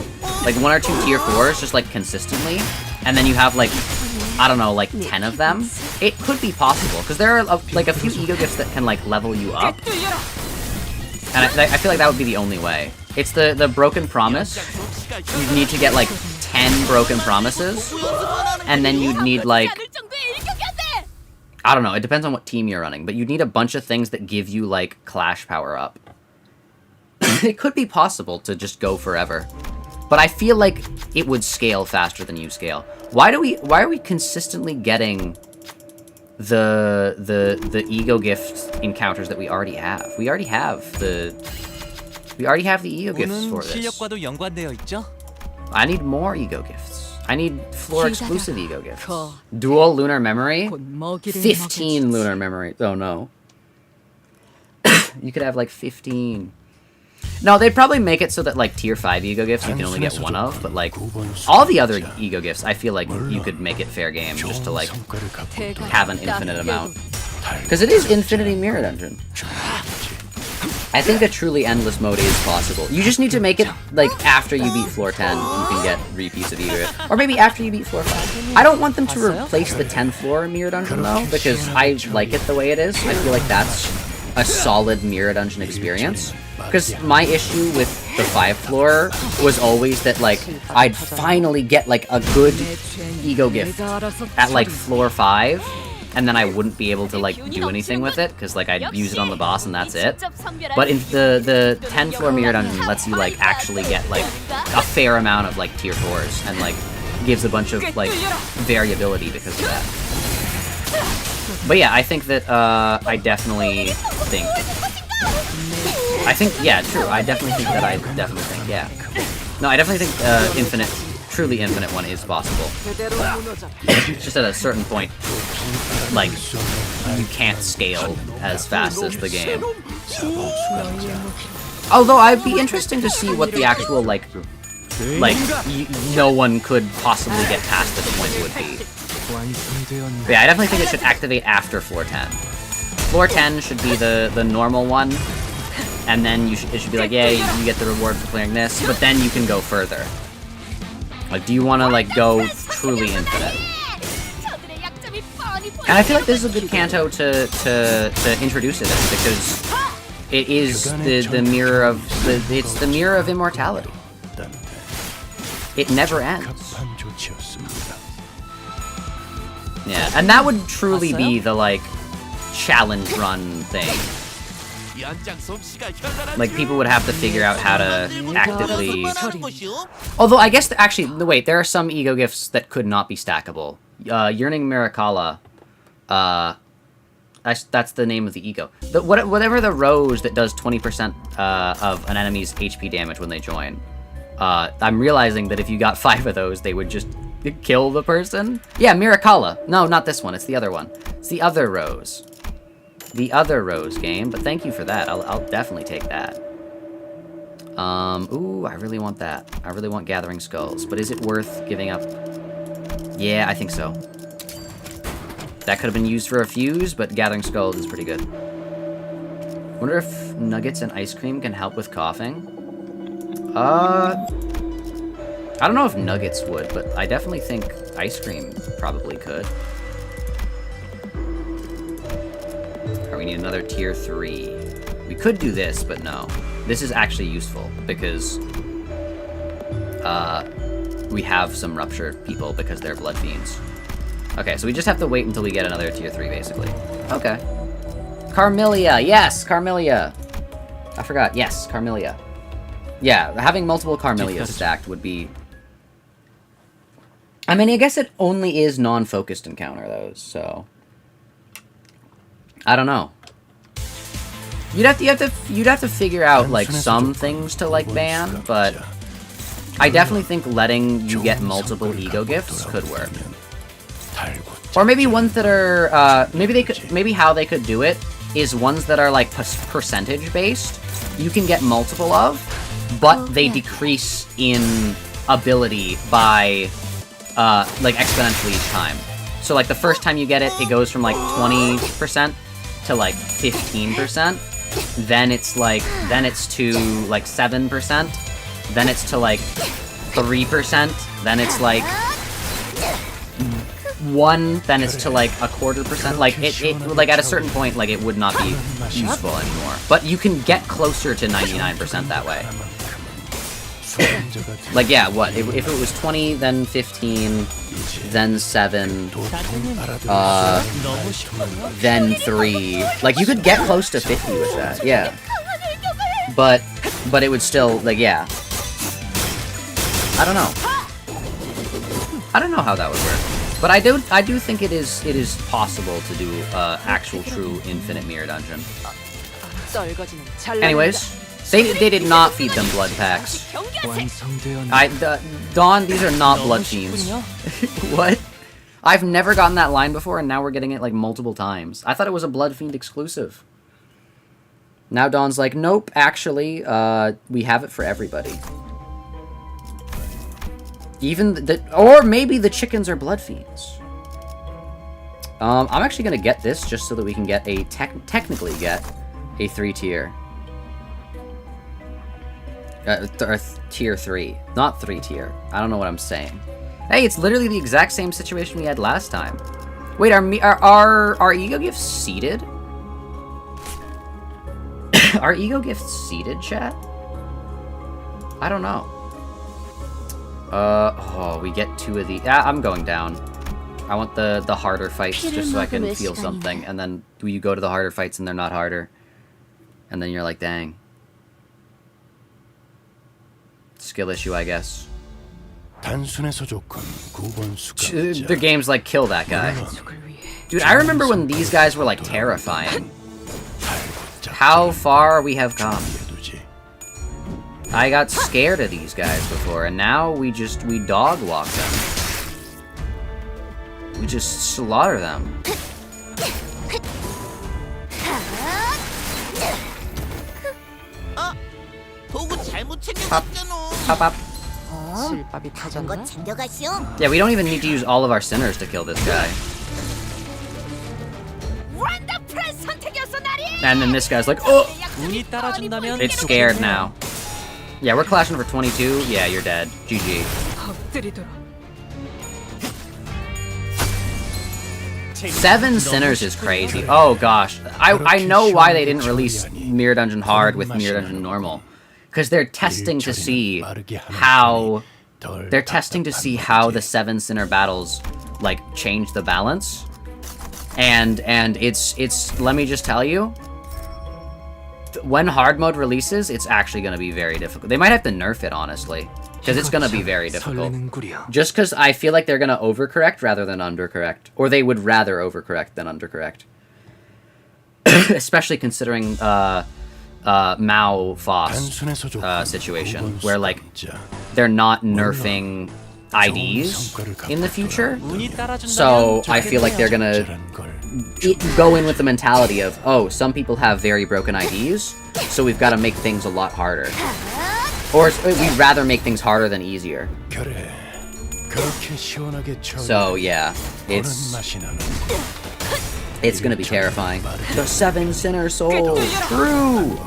like, 1 or 2 tier 4s, just, like, consistently, and then you have, like, I don't know, like, 10 of them, it could be possible, because there are, like, a few ego gifts that can, like, level you up, and I feel like that would be the only way. It's the Broken Promise. You need to get, like, 10 Broken Promises, and then you'd need, like... I don't know, it depends on what team you're running, but you'd need a bunch of things that give you, like, Clash power up. It could be possible to just go forever. But I feel like it would scale faster than you scale. Why are we consistently getting the ego gift encounters that we already have? We already have the ego gifts for this. I need more ego gifts. I need floor exclusive ego gifts. Dual lunar memory? 15 lunar memory. Oh no. You could have like 15. No, they'd probably make it so that like tier 5 ego gifts you can only get one of, but like all the other ego gifts, I feel like you could make it fair game just to like have an infinite amount. Because it is Infinity Mirror Dungeon. I think a truly endless mode is possible. You just need to make it like after you beat floor 10, you can get repeats of ego gift. Or maybe after you beat floor 5. I don't want them to replace the 10th floor Mirror Dungeon though, because I like it the way it is. I feel like that's a solid Mirror Dungeon experience. Because my issue with the 5th floor was always that, like, I'd finally get, like, a good ego gift at, like, floor 5, and then I wouldn't be able to, like, do anything with it, because, like, I'd use it on the boss and that's it. But in the 10th floor Mirror Dungeon lets you, like, actually get, like, a fair amount of, like, tier 4s, and, like, gives a bunch of, like, variability because of that. But yeah, I think that, I definitely think... yeah, true. I definitely think, yeah. No, I definitely think, truly infinite one is possible. Just at a certain point, like, you can't scale as fast as the game. Although, I'd be interesting to see what the actual, like, no one could possibly get past this point would be. But yeah, I definitely think it should activate after floor 10. Floor 10 should be the normal one. And then it should be like, yeah, you get the reward for clearing this, but then you can go further. Like, do you want to, like, go truly infinite? And I feel like this is a good Canto to introduce it in, because it is the mirror of it's the mirror of immortality. It never ends. Yeah, and that would truly be the, like, challenge run thing. Like, people would have to figure out how to actively... Although, I guess, actually, wait, there are some ego gifts that could not be stackable. Yearning Miracala, that's the name of the ego. Whatever the rose that does 20% of an enemy's HP damage when they join. I'm realizing that if you got 5 of those, they would just kill the person. Yeah, Miracala. No, not this one, it's the other one. It's the other rose. The other Rose game, but thank you for that. I'll definitely take that. Ooh, I really want that. I really want Gathering Skulls, but is it worth giving up? Yeah, I think so. That could have been used for a fuse, but Gathering Skulls is pretty good. Wonder if nuggets and ice cream can help with coughing? I don't know if nuggets would, but I definitely think ice cream probably could. We need another tier 3. We could do this, but no. This is actually useful, because we have some ruptured people because they're blood fiends. Okay, so we just have to wait until we get another tier 3, basically. Okay. Carmelia! Yes, Carmelia! I forgot. Yes, Carmelia. Yeah, having multiple Carmelias stacked would be... I mean, I guess it only is non-focused encounter, those, so... I don't know. You'd have to figure out, like, some things to, like, ban, but I definitely think letting you get multiple ego gifts could work. Or maybe ones that are maybe how they could do it is ones that are, like, percentage based. You can get multiple of, but they decrease in ability by like exponentially each time. So, like, the first time you get it, it goes from, like, 20% to, like, 15%. Then it's, like, to, like, 7%. Then it's to, like, 3%. Then it's, like, 1. Then it's to, like, 1/4%. Like, like, at a certain point, like, it would not be useful anymore. But you can get closer to 99% that way. Like, yeah, what? If it was 20, then 15, then 7, then 3. Like, you could get close to 50 with that, yeah. But it would still, like, yeah. I don't know. I don't know how that would work. But I do think it is possible to do actual true infinite mirror dungeon. Anyways, they did not feed them blood packs. Dawn, these are not blood fiends. What? I've never gotten that line before, and now we're getting it like multiple times. I thought it was a blood fiend exclusive. Now Dawn's like, nope, actually, we have it for everybody. Even or maybe the chickens are blood fiends. I'm actually gonna get this just so that we can get a technically get a 3-tier. Tier 3, not 3-tier. I don't know what I'm saying. Hey, it's literally the exact same situation we had last time. Wait, are ego gifts seeded? Are ego gifts seeded, chat? I don't know. Oh, we get 2 of the. I'm going down. I want the harder fights just so I can feel something, and then you go to the harder fights and they're not harder, and then you're like, dang. Skill issue, I guess. The game's like, kill that guy. Dude, I remember when these guys were like terrifying. How far we have come. I got scared of these guys before, and now we dog walk them. We just slaughter them. Pop, pop, pop. Yeah, we don't even need to use all of our sinners to kill this guy. And then this guy's like, oh! It's scared now. Yeah, we're clashing for 22. Yeah, you're dead. GG. 7 sinners is crazy. Oh gosh. I know why they didn't release Mirror Dungeon Hard with Mirror Dungeon Normal. Because they're testing to see how... They're testing to see how the 7 sinner battles, like, change the balance. And it's let me just tell you, when hard mode releases, it's actually going to be very difficult. They might have to nerf it, honestly, because it's going to be very difficult. Just because I feel like they're going to overcorrect rather than undercorrect. Or they would rather overcorrect than undercorrect. Especially considering Mao Foss situation, where, like, they're not nerfing IDs in the future. So I feel like they're gonna go in with the mentality of, oh, some people have very broken IDs, so we've got to make things a lot harder. Or we'd rather make things harder than easier. So yeah, it's gonna be terrifying. The 7 sinner souls, true!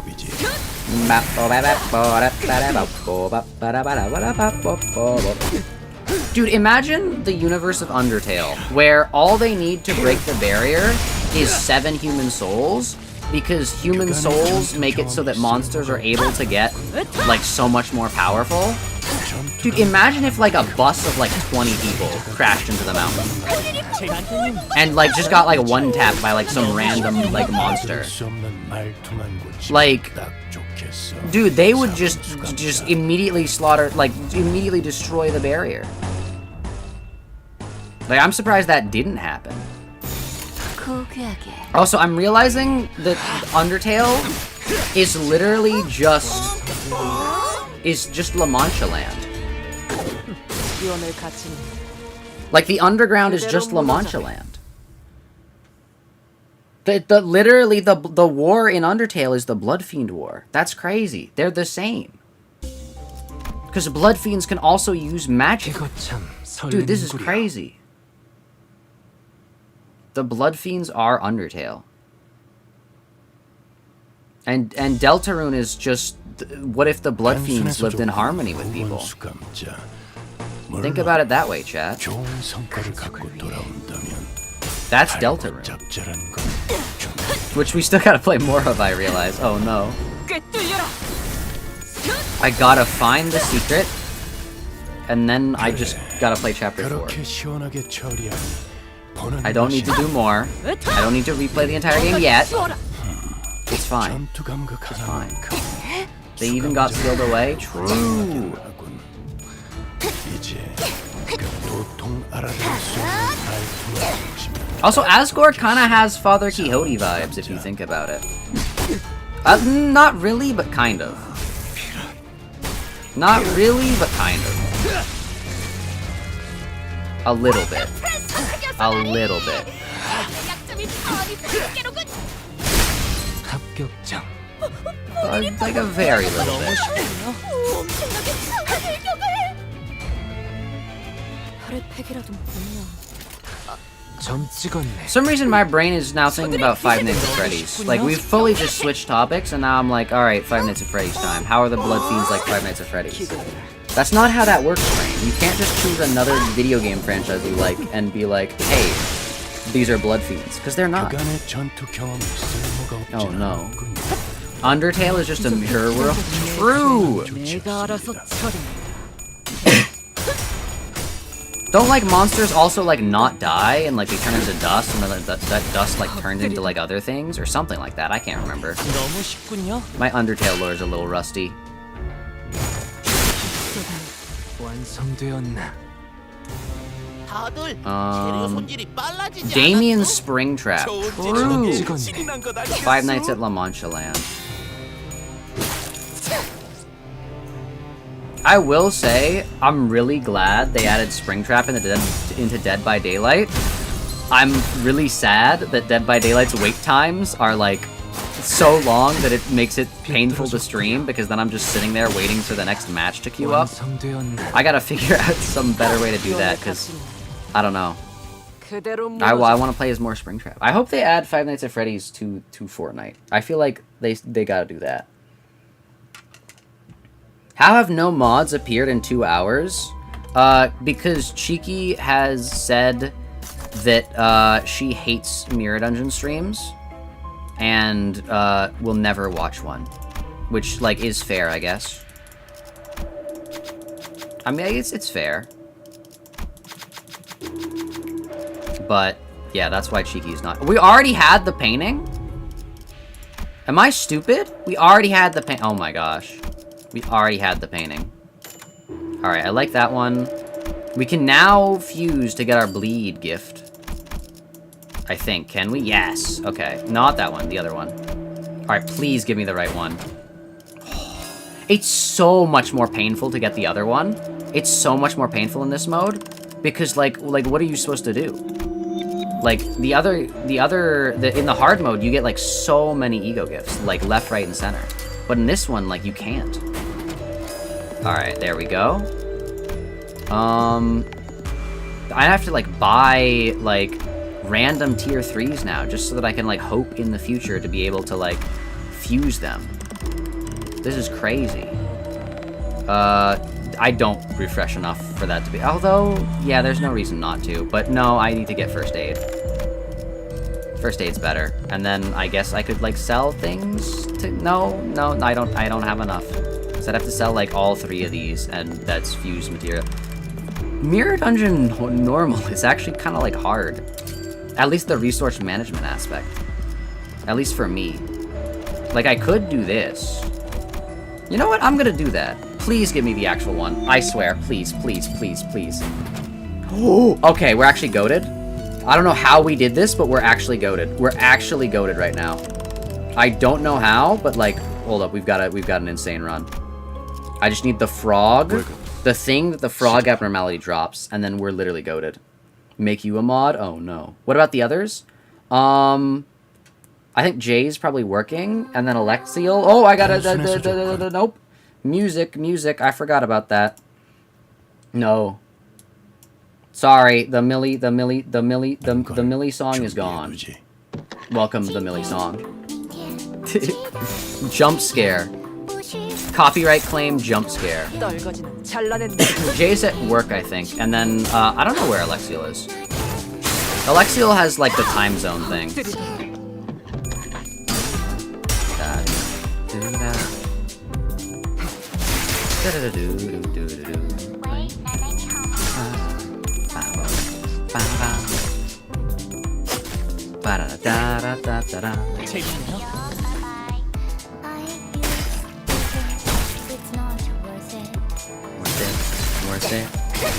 Dude, imagine the universe of Undertale, where all they need to break the barrier is 7 human souls, because human souls make it so that monsters are able to get, like, so much more powerful. Dude, imagine if, like, a bus of, like, 20 people crashed into the mountain. And, like, just got, like, one-tapped by, like, some random, like, monster. Like, dude, they would just immediately slaughter, like, immediately destroy the barrier. Like, I'm surprised that didn't happen. Also, I'm realizing that Undertale is literally just... is just La Mancha Land. Like, the underground is just La Mancha Land. Literally, the war in Undertale is the Blood Fiend War. That's crazy. They're the same. Because Blood Fiends can also use magic. Dude, this is crazy. The Blood Fiends are Undertale. And Deltarune is just... What if the Blood Fiends lived in harmony with people? Think about it that way, chat. That's Deltarune. Which we still gotta play more of, I realize. Oh no. I gotta find the secret, and then I just gotta play chapter 4. I don't need to do more. I don't need to replay the entire game yet. It's fine. It's fine. They even got sealed away? True. Also, Asgore kind of has Father Quixote vibes, if you think about it. Not really, but kind of. Not really, but kind of. A little bit. A little bit. 합격장. Like a very little bit. 점 찍었네. For some reason, my brain is now thinking about Five Nights at Freddy's. Like, we've fully just switched topics, and now I'm like, alright, Five Nights at Freddy's time. How are the Blood Fiends like Five Nights at Freddy's? That's not how that works, Brain. You can't just choose another video game franchise you like and be like, hey, these are Blood Fiends. Because they're not. Oh no. Undertale is just a mirror world? True! Don't like monsters also like not die and like they turn into dust and then that dust like turns into like other things or something like that? I can't remember. My Undertale lore is a little rusty. Damien's Springtrap. True. Five Nights at La Mancha Land. I will say, I'm really glad they added Springtrap into Dead by Daylight. I'm really sad that Dead by Daylight's wait times are like so long that it makes it painful to stream because then I'm just sitting there waiting for the next match to queue up. I gotta figure out some better way to do that because I don't know. I want to play as more Springtrap. I hope they add Five Nights at Freddy's to Fortnite. I feel like they gotta do that. How have no mods appeared in 2 hours? Because Cheeky has said that she hates Mirror Dungeon streams and will never watch one, which like is fair, I guess. I mean, it's fair, but yeah, that's why Cheeky's not. We already had the painting. Am I stupid? We already had the paint. Oh my gosh. We already had the painting. Alright, I like that one. We can now fuse to get our bleed gift. I think. Can we? Yes. Okay. Not that one. The other one. Alright, please give me the right one. It's so much more painful to get the other one. It's so much more painful in this mode. Because, like what are you supposed to do? Like, in the hard mode, you get, like, so many ego gifts. Like, left, right, and center. But in this one, like, you can't. Alright, there we go. I have to, like, buy, like, random tier 3s now, just so that I can, like, hope in the future to be able to, like, fuse them. This is crazy. I don't refresh enough for that to be... Although, yeah, there's no reason not to. But no, I need to get first aid. First aid's better. And then I guess I could, like, sell things to... No, I don't have enough. So I'd have to sell, like, all 3 of these, and that's fused material. Mirror Dungeon normal is actually kind of, like, hard. At least the resource management aspect. At least for me. Like, I could do this. You know what? I'm gonna do that. Please give me the actual one. I swear. Please, please, please, please. Oh, okay, we're actually goated. I don't know how we did this, but we're actually goated. We're actually goated right now. I don't know how, but, like, hold up. We've got an insane run. I just need the frog, the thing that the frog abnormality drops, and then we're literally goated. Make you a mod? Oh no. What about the others? I think Jay's probably working, and then Alexiel. Oh, I got a nope. Music. I forgot about that. No. Sorry, the Mili song is gone. Welcome the Mili song. Jump scare. Copyright claim jump scare. Jay's at work, I think. And then, I don't know where Alexiel is. Alexiel has, like, the time zone thing.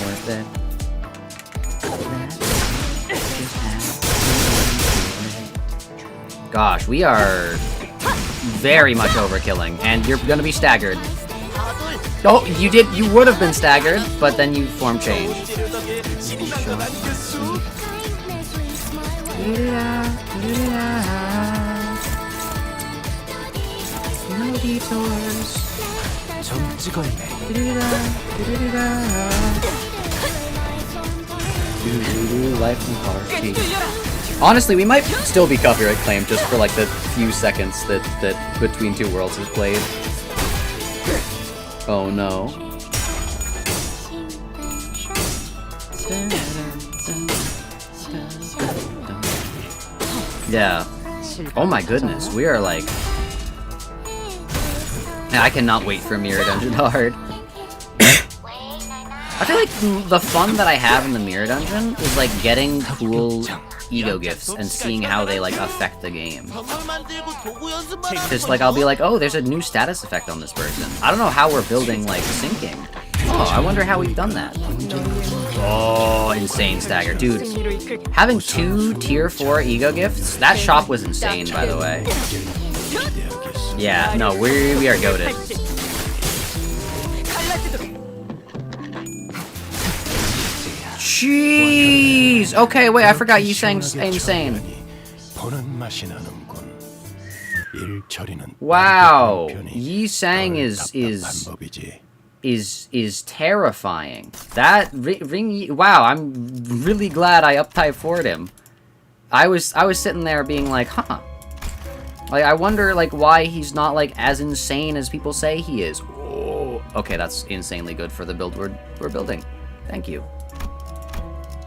Worth it. Gosh, we are very much overkilling, and you're gonna be staggered. Oh, you would have been staggered, but then you form change. No detours. 점 찍었네. Life and poverty. Honestly, we might still be copyright claimed just for like the few seconds that Between Two Worlds has played. Oh no. Yeah. Oh my goodness, we are like... I cannot wait for Mirror Dungeon hard. I feel like the fun that I have in the Mirror Dungeon is like getting cool ego gifts and seeing how they like affect the game. Just like I'll be like, oh, there's a new status effect on this person. I don't know how we're building like syncing. Oh, I wonder how we've done that. Oh, insane stagger. Dude, having 2 tier 4 ego gifts, that shop was insane, by the way. Yeah, no, we are goated. Jeez! Okay, wait, I forgot you sang insane. Wow, Yi Sang is terrifying. That wow, I'm really glad I up-type forward him. I was sitting there being like, huh. Like, I wonder like why he's not like as insane as people say he is. Oh, okay, that's insanely good for the build we're building. Thank you.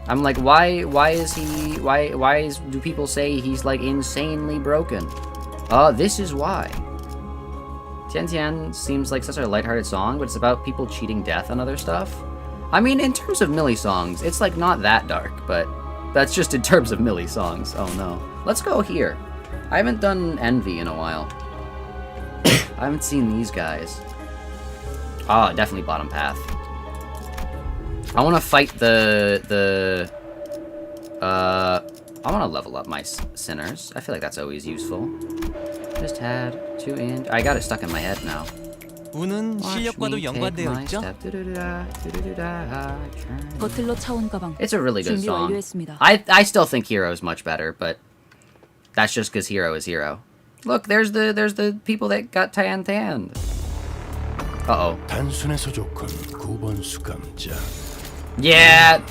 I'm like, why do people say he's like insanely broken? This is why. Tian Tian seems like such a lighthearted song, but it's about people cheating death and other stuff. I mean, in terms of Mili songs, it's like not that dark, but that's just in terms of Mili songs. Oh no. Let's go here. I haven't done Envy in a while. I haven't seen these guys. Oh, definitely bottom path. I want to fight I want to level up my sinners. I feel like that's always useful. Just had 2 inch. I got it stuck in my head now. 운은 실력과도 연관되어 있죠? 버틀러 차원 가방 It's a really good 준비 song. 완료했습니다. I still think Hero is much better, but that's just because Hero is Hero. Look, there's the people that got TIAN. Uh-oh. 단순해서 좋군 9번 수감자. Yeah,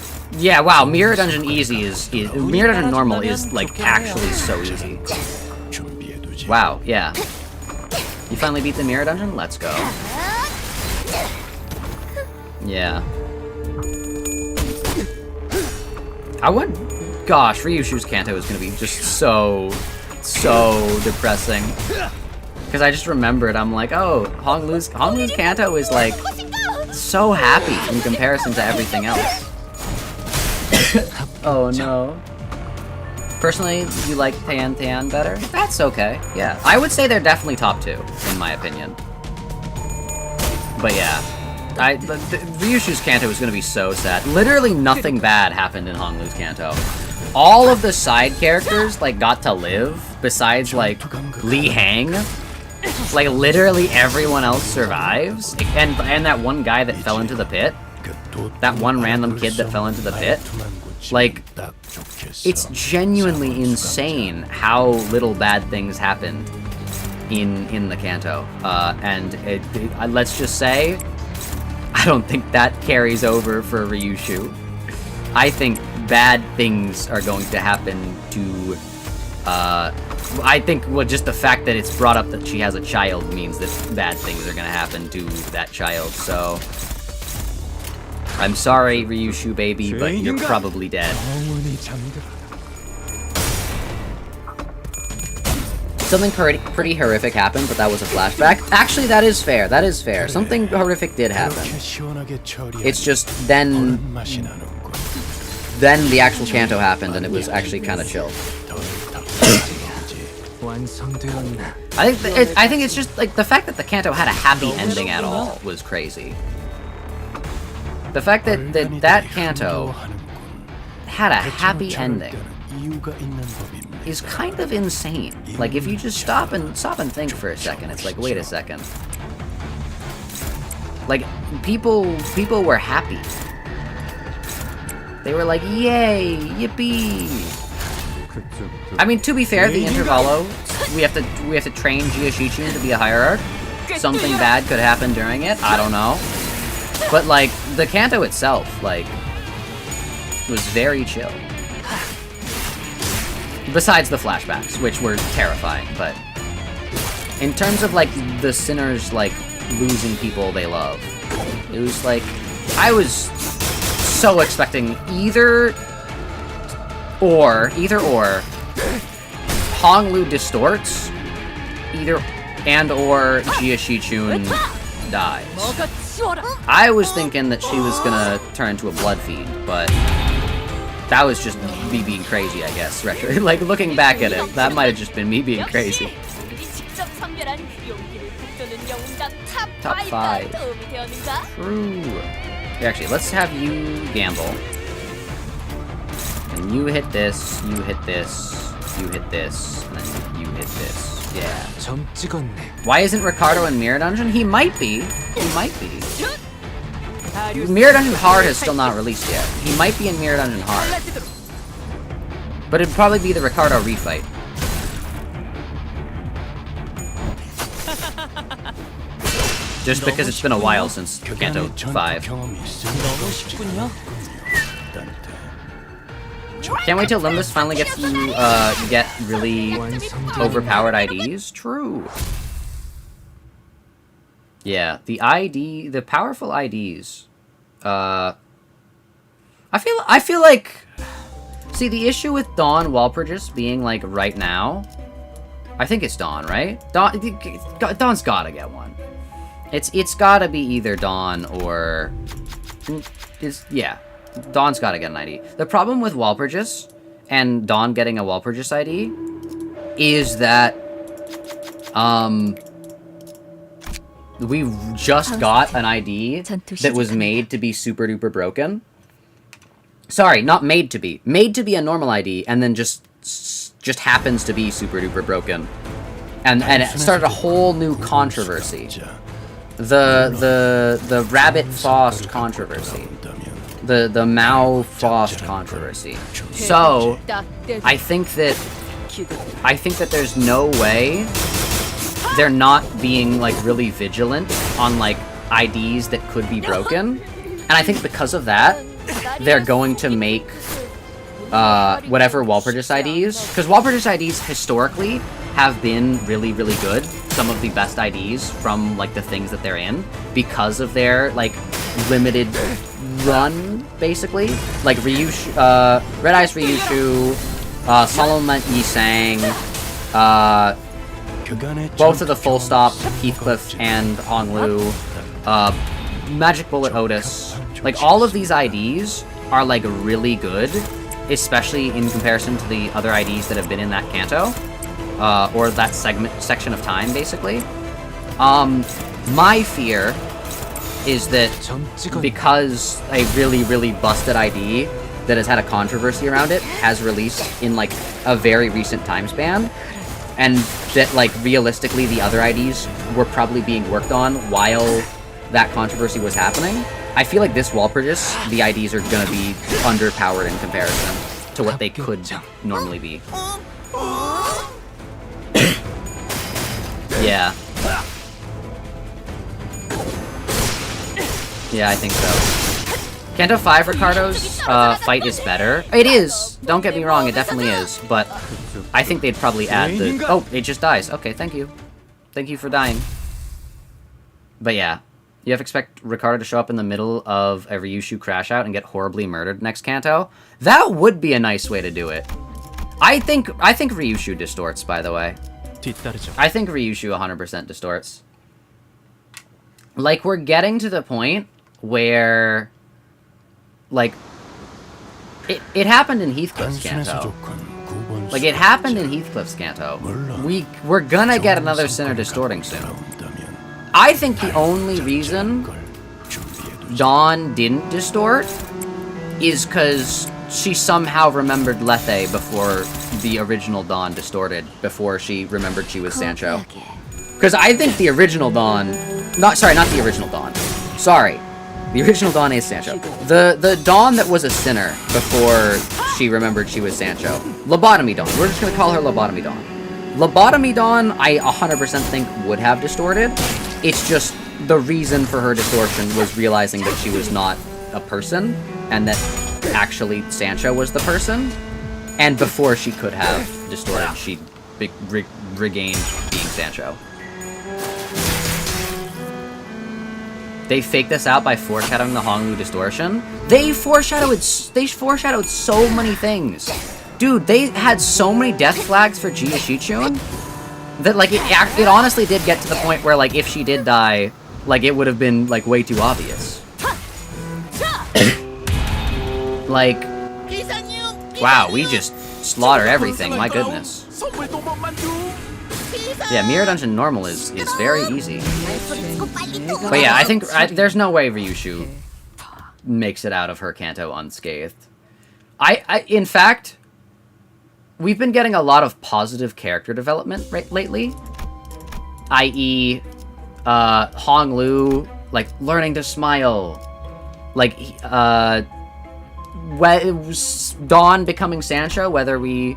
wow, Mirror Dungeon Easy is Mirror Dungeon Normal is, like, actually so easy. 준비해두지. Wow, yeah. You finally beat the Mirror Dungeon? Let's go. Yeah. Gosh, Ryushu's Canto is gonna be just so depressing. Because I just remembered, I'm like, oh, Honglu's Canto is, like, so happy in comparison to everything else. Oh no. Personally, you like TIAN better? That's okay. Yeah, I would say they're definitely top 2 in my opinion. But yeah, Ryushu's Canto is gonna be so sad. Literally nothing bad happened in Honglu's Canto. All of the side characters like got to live, besides like Lei Heng. Like literally everyone else survives, and that one guy that fell into the pit. That one random kid that fell into the pit. Like, it's genuinely insane how little bad things happened in the Canto. And let's just say, I don't think that carries over for Ryushu. I think bad things are going to happen to, I think just the fact that it's brought up that she has a child means that bad things are going to happen to that child, so... I'm sorry, Ryushu baby, but you're probably dead. Something pretty horrific happened, but that was a flashback. Actually, that is fair. That is fair. Something horrific did happen. It's just then the actual Canto happened, and it was actually kind of chill. I think it's just like the fact that the Canto had a happy ending at all was crazy. The fact that that Canto had a happy ending is kind of insane. Like if you just stop and think for a second, it's like, wait a second. Like people were happy. They were like, yay, yippee. I mean, to be fair, the Intervallo, we have to train Jia Shichun to be a hierarch. Something bad could happen during it, I don't know. But like, the Canto itself, like, was very chill. Besides the flashbacks, which were terrifying, but in terms of like the sinners like losing people they love, it was like, I was so expecting either or Honglu distorts, or Jia Shichun dies. I was thinking that she was gonna turn into a blood fiend, but that was just me being crazy, I guess. Like, looking back at it, that might have just been me being crazy. Top 5. True. Actually, let's have you gamble. And you hit this, you hit this, you hit this, and then you hit this. Yeah. 점 찍었네. Why isn't Ricardo in Mirror Dungeon? He might be. He might be. Mirror Dungeon Hard has still not released yet. He might be in Mirror Dungeon Hard. But it'd probably be the Ricardo refight. Just because it's been a while since Canto 5. Can't wait till Limbus finally gets to get really overpowered IDs. True. Yeah, the powerful IDs. I feel like, see, the issue with Dawn Walpurgis being like right now, I think it's Dawn, right? Dawn's gotta get one. It's gotta be either Dawn or yeah. Dawn's gotta get an ID. The problem with Walpurgis and Dawn getting a Walpurgis ID is that we just got an ID that was made to be super duper broken. Sorry, not made to be. Made to be a normal ID and then just happens to be super duper broken. And it started a whole new controversy. The Rabbit Faust controversy. The Mao Faust controversy. So I think that there's no way they're not being like really vigilant on like IDs that could be broken. And I think because of that, they're going to make whatever Walpurgis IDs, because Walpurgis IDs historically have been really, really good. Some of the best IDs from like the things that they're in because of their like limited run, basically. Like Ryushu, Red Eyes Ryushu, Solomon Yisang, both of the Full Stop, Heathcliff and Honglu, Magic Bullet Otis. Like, all of these IDs are like really good, especially in comparison to the other IDs that have been in that Canto, or that section of time, basically. My fear is that because a really, really busted ID that has had a controversy around it has released in like a very recent time span, and that like realistically the other IDs were probably being worked on while that controversy was happening, I feel like this Walpurgis, the IDs are gonna be underpowered in comparison to what they could normally be. Yeah. Yeah, I think so. Canto 5 Ricardo's fight is better. It is! Don't get me wrong, it definitely is. But I think they'd probably add the... Oh, it just dies. Okay, thank you. Thank you for dying. But yeah. You have to expect Ricardo to show up in the middle of a Ryushu crash out and get horribly murdered next Canto. That would be a nice way to do it. I think Ryushu distorts, by the way. I think Ryushu 100% distorts. Like, we're getting to the point where, like, it happened in Heathcliff's Canto. Like, it happened in Heathcliff's Canto. We're gonna get another Sinner distorting soon. I think the only reason Dawn didn't distort is because she somehow remembered Lethe before the original Dawn distorted, before she remembered she was Sancho. Because I think the original Dawn... not the original Dawn. Sorry. The original Dawn is Sancho. The Dawn that was a sinner before she remembered she was Sancho. Lobotomy Dawn. We're just gonna call her Lobotomy Dawn. Lobotomy Dawn, I 100% think would have distorted. It's just the reason for her distortion was realizing that she was not a person, and that actually Sancho was the person. And before she could have distorted, she regained being Sancho. They faked this out by foreshadowing the Honglu distortion. They foreshadowed so many things. Dude, they had so many death flags for Jia Shichun that, like, it honestly did get to the point where, like, if she did die, like, it would have been, like, way too obvious. Like, wow, we just slaughter everything, my goodness. Yeah, Mirror Dungeon normal is very easy. But yeah, I think there's no way Ryushu makes it out of her Canto unscathed. In fact, we've been getting a lot of positive character development lately. I.e., Honglu, like, learning to smile. Like, Dawn becoming Sancho, whether we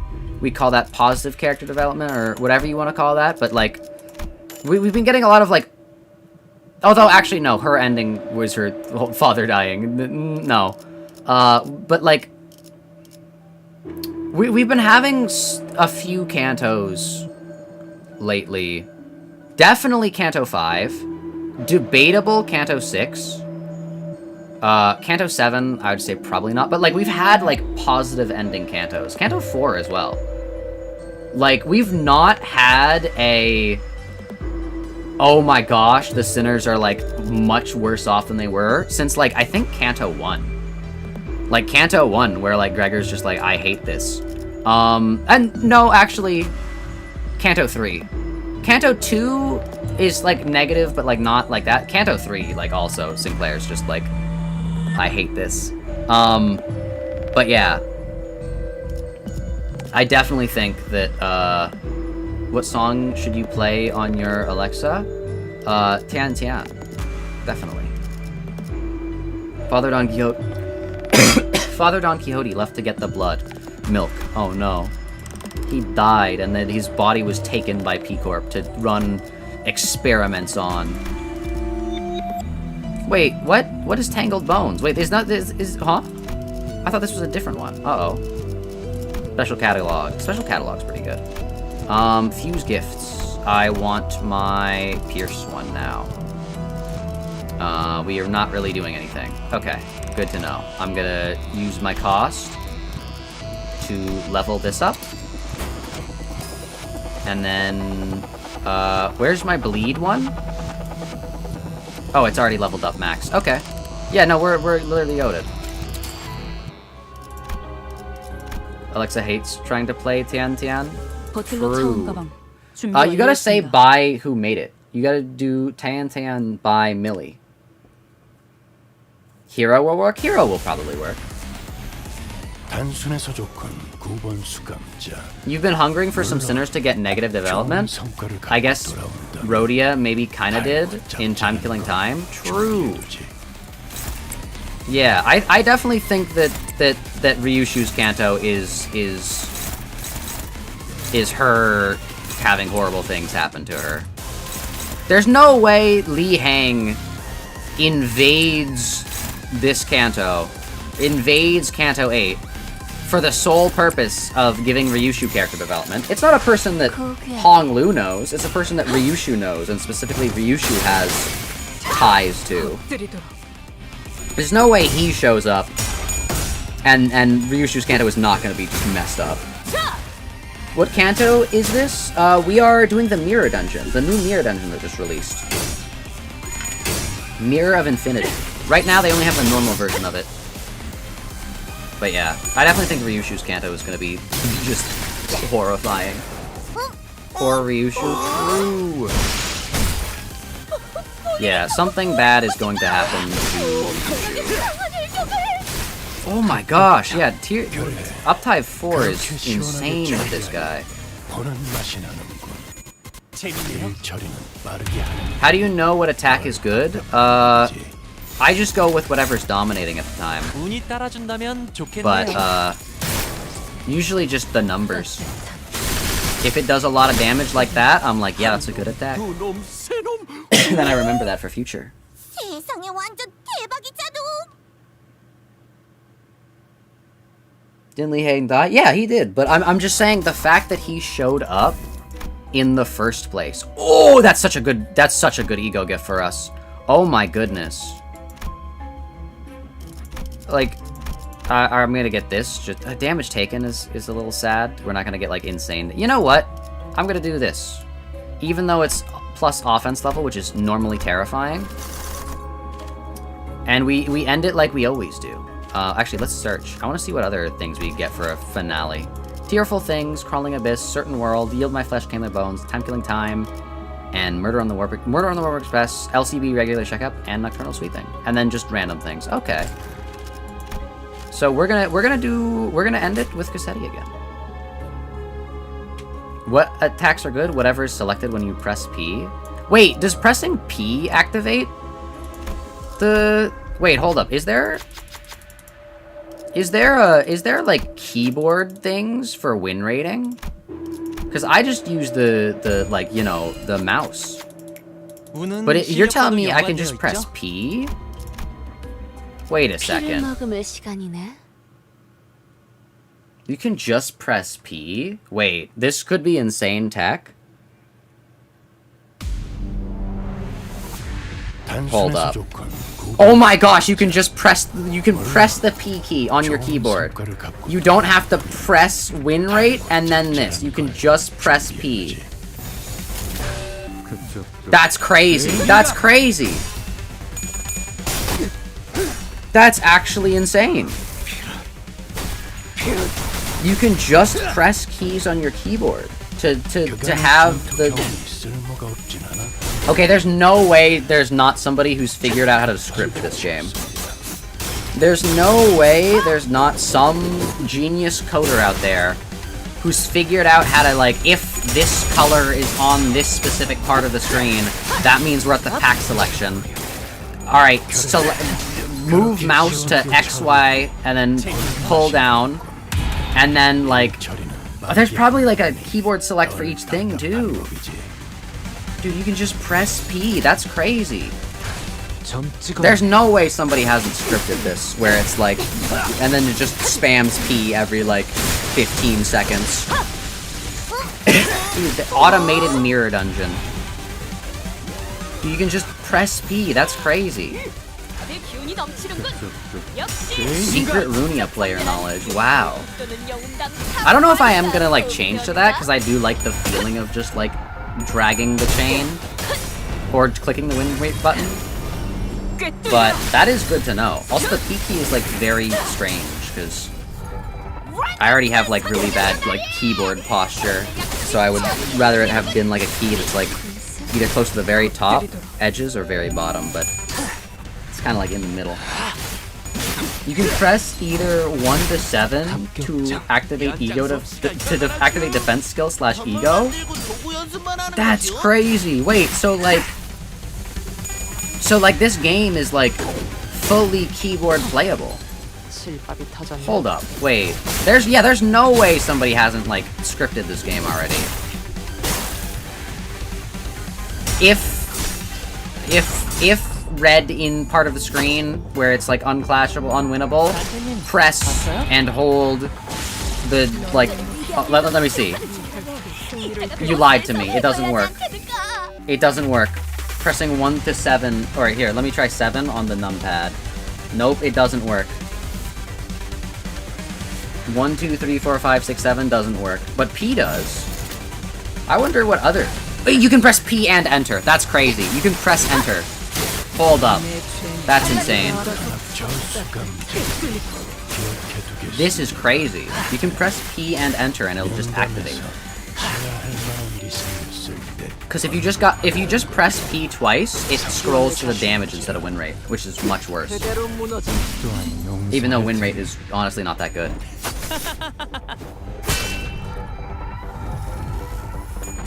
call that positive character development or whatever you want to call that, but, like, we've been getting a lot of, like, although, actually, no, her ending was her father dying. No. But, like, we've been having a few Cantos lately. Definitely Canto 5. Debatable Canto 6. Canto 7, I would say probably not. But, like, we've had, like, positive ending Cantos. Canto 4 as well. Like, we've not had a... oh my gosh, the sinners are, like, much worse off than they were since, like, I think Canto 1. Like, Canto 1, where, like, Gregor's just like, I hate this. And no, actually, Canto 3. Canto 2 is, like, negative, but, like, not like that. Canto 3, like, also, Sinclair's just like, I hate this. But yeah. I definitely think that, what song should you play on your Alexa? Tian Tian. Definitely. Father Don Quixote... Father Don Quixote left to get the blood. Milk. Oh no. He died, and then his body was taken by P-Corp to run experiments on. Wait, what? What is Tangled Bones? Wait, huh? I thought this was a different one. Uh-oh. Special catalog. Special catalog's pretty good. Fuse gifts. I want my Pierce one now. We are not really doing anything. Okay, good to know. I'm gonna use my cost to level this up. And then, where's my bleed one? Oh, it's already leveled up max. Okay. Yeah, no, we're literally goated. Alexa hates trying to play Tian Tian. True. You gotta say by who made it. You gotta do Tian Tian by Mili. Hero will work? Hero will probably work. You've been hungering for some sinners to get negative development? I guess Rhodia maybe kinda did in Time Killing Time. True. Yeah, I definitely think that Ryushu's Canto is her having horrible things happen to her. There's no way Lei Heng invades this Canto, invades Canto 8, for the sole purpose of giving Ryushu character development. It's not a person that Honglu knows, it's a person that Ryushu knows, and specifically Ryushu has ties to. There's no way he shows up, and Ryushu's Canto is not going to be messed up. What Canto is this? We are doing the Mirror Dungeon, the new Mirror Dungeon that just released. Mirror of Infinity. Right now, they only have the normal version of it. But yeah, I definitely think Ryushu's Canto is going to be just horrifying. Poor Ryushu. True. Yeah, something bad is going to happen to Ryushu. Oh my gosh, yeah, Uptide 4 is insane with this guy. How do you know what attack is good? I just go with whatever's dominating at the time. 운이 따라준다면 좋겠네요. But usually just the numbers. If it does a lot of damage like that, I'm like, yeah, that's a good attack. Then I remember that for future. 세상에 완전 대박이잖아. Didn't Lei Heng die? Yeah, he did. But I'm just saying the fact that he showed up in the first place. Oh, that's such a good ego gift for us. Oh my goodness. Like, I'm gonna get this. Just damage taken is a little sad. We're not gonna get like insane. You know what? I'm gonna do this. Even though it's plus offense level, which is normally terrifying. And we end it like we always do. Actually, let's search. I want to see what other things we get for a finale. Tearful Things, Crawling Abyss, Certain World, Yield My Flesh, Tame My Bones, Time Killing Time, and Murder on the Warp Express, LCB Regular Checkup, and Nocturnal Sweeping. And then just random things. Okay. So we're gonna end it with Cassetti again. What attacks are good? Whatever is selected when you press P. Wait, does pressing P activate the... Wait, hold up. Is there like keyboard things for win rating? Because I just use the like, you know, the mouse. But you're telling me I can just press P? Wait a second. You can just press P? Wait, this could be insane tech. Hold up. Oh my gosh, you can just press the P key on your keyboard. You don't have to press win rate and then this. You can just press P. That's crazy. That's crazy. That's actually insane. You can just press keys on your keyboard to have the... Okay, there's no way there's not somebody who's figured out how to script this game. There's no way there's not some genius coder out there who's figured out how to, like, if this color is on this specific part of the screen, that means we're at the pack selection. Alright, so move mouse to X, Y, and then pull down. And then, like, there's probably, like, a keyboard select for each thing, too. Dude, you can just press P. That's crazy. There's no way somebody hasn't scripted this, where it's like, and then it just spams P every, like, 15 seconds. Dude, the automated mirror dungeon. You can just press P. That's crazy. Secret Runia player knowledge. Wow. I don't know if I am gonna, like, change to that, because I do like the feeling of just, like, dragging the chain or clicking the win rate button, but that is good to know. Also, the P key is like very strange because I already have like really bad like keyboard posture, so I would rather it have been like a key that's like either close to the very top edges or very bottom, but it's kind of like in the middle. You can press either 1 to 7 to activate ego to activate defense skill / ego. That's crazy. Wait, so like this game is like fully keyboard playable. Hold up, wait. There's no way somebody hasn't like scripted this game already. If red in part of the screen where it's like unclashable, unwinnable, press and hold the like. Let me see. You lied to me. It doesn't work. It doesn't work. Pressing 1 to 7, or here, let me try 7 on the numpad. Nope, it doesn't work. 1, 2, 3, 4, 5, 6, 7 doesn't work, but P does. I wonder what other. You can press P and enter. That's crazy. You can press enter. Hold up. That's insane. This is crazy. You can press P and enter and it'll just activate. Because if you just press P twice, it scrolls to the damage instead of win rate, which is much worse. Even though win rate is honestly not that good.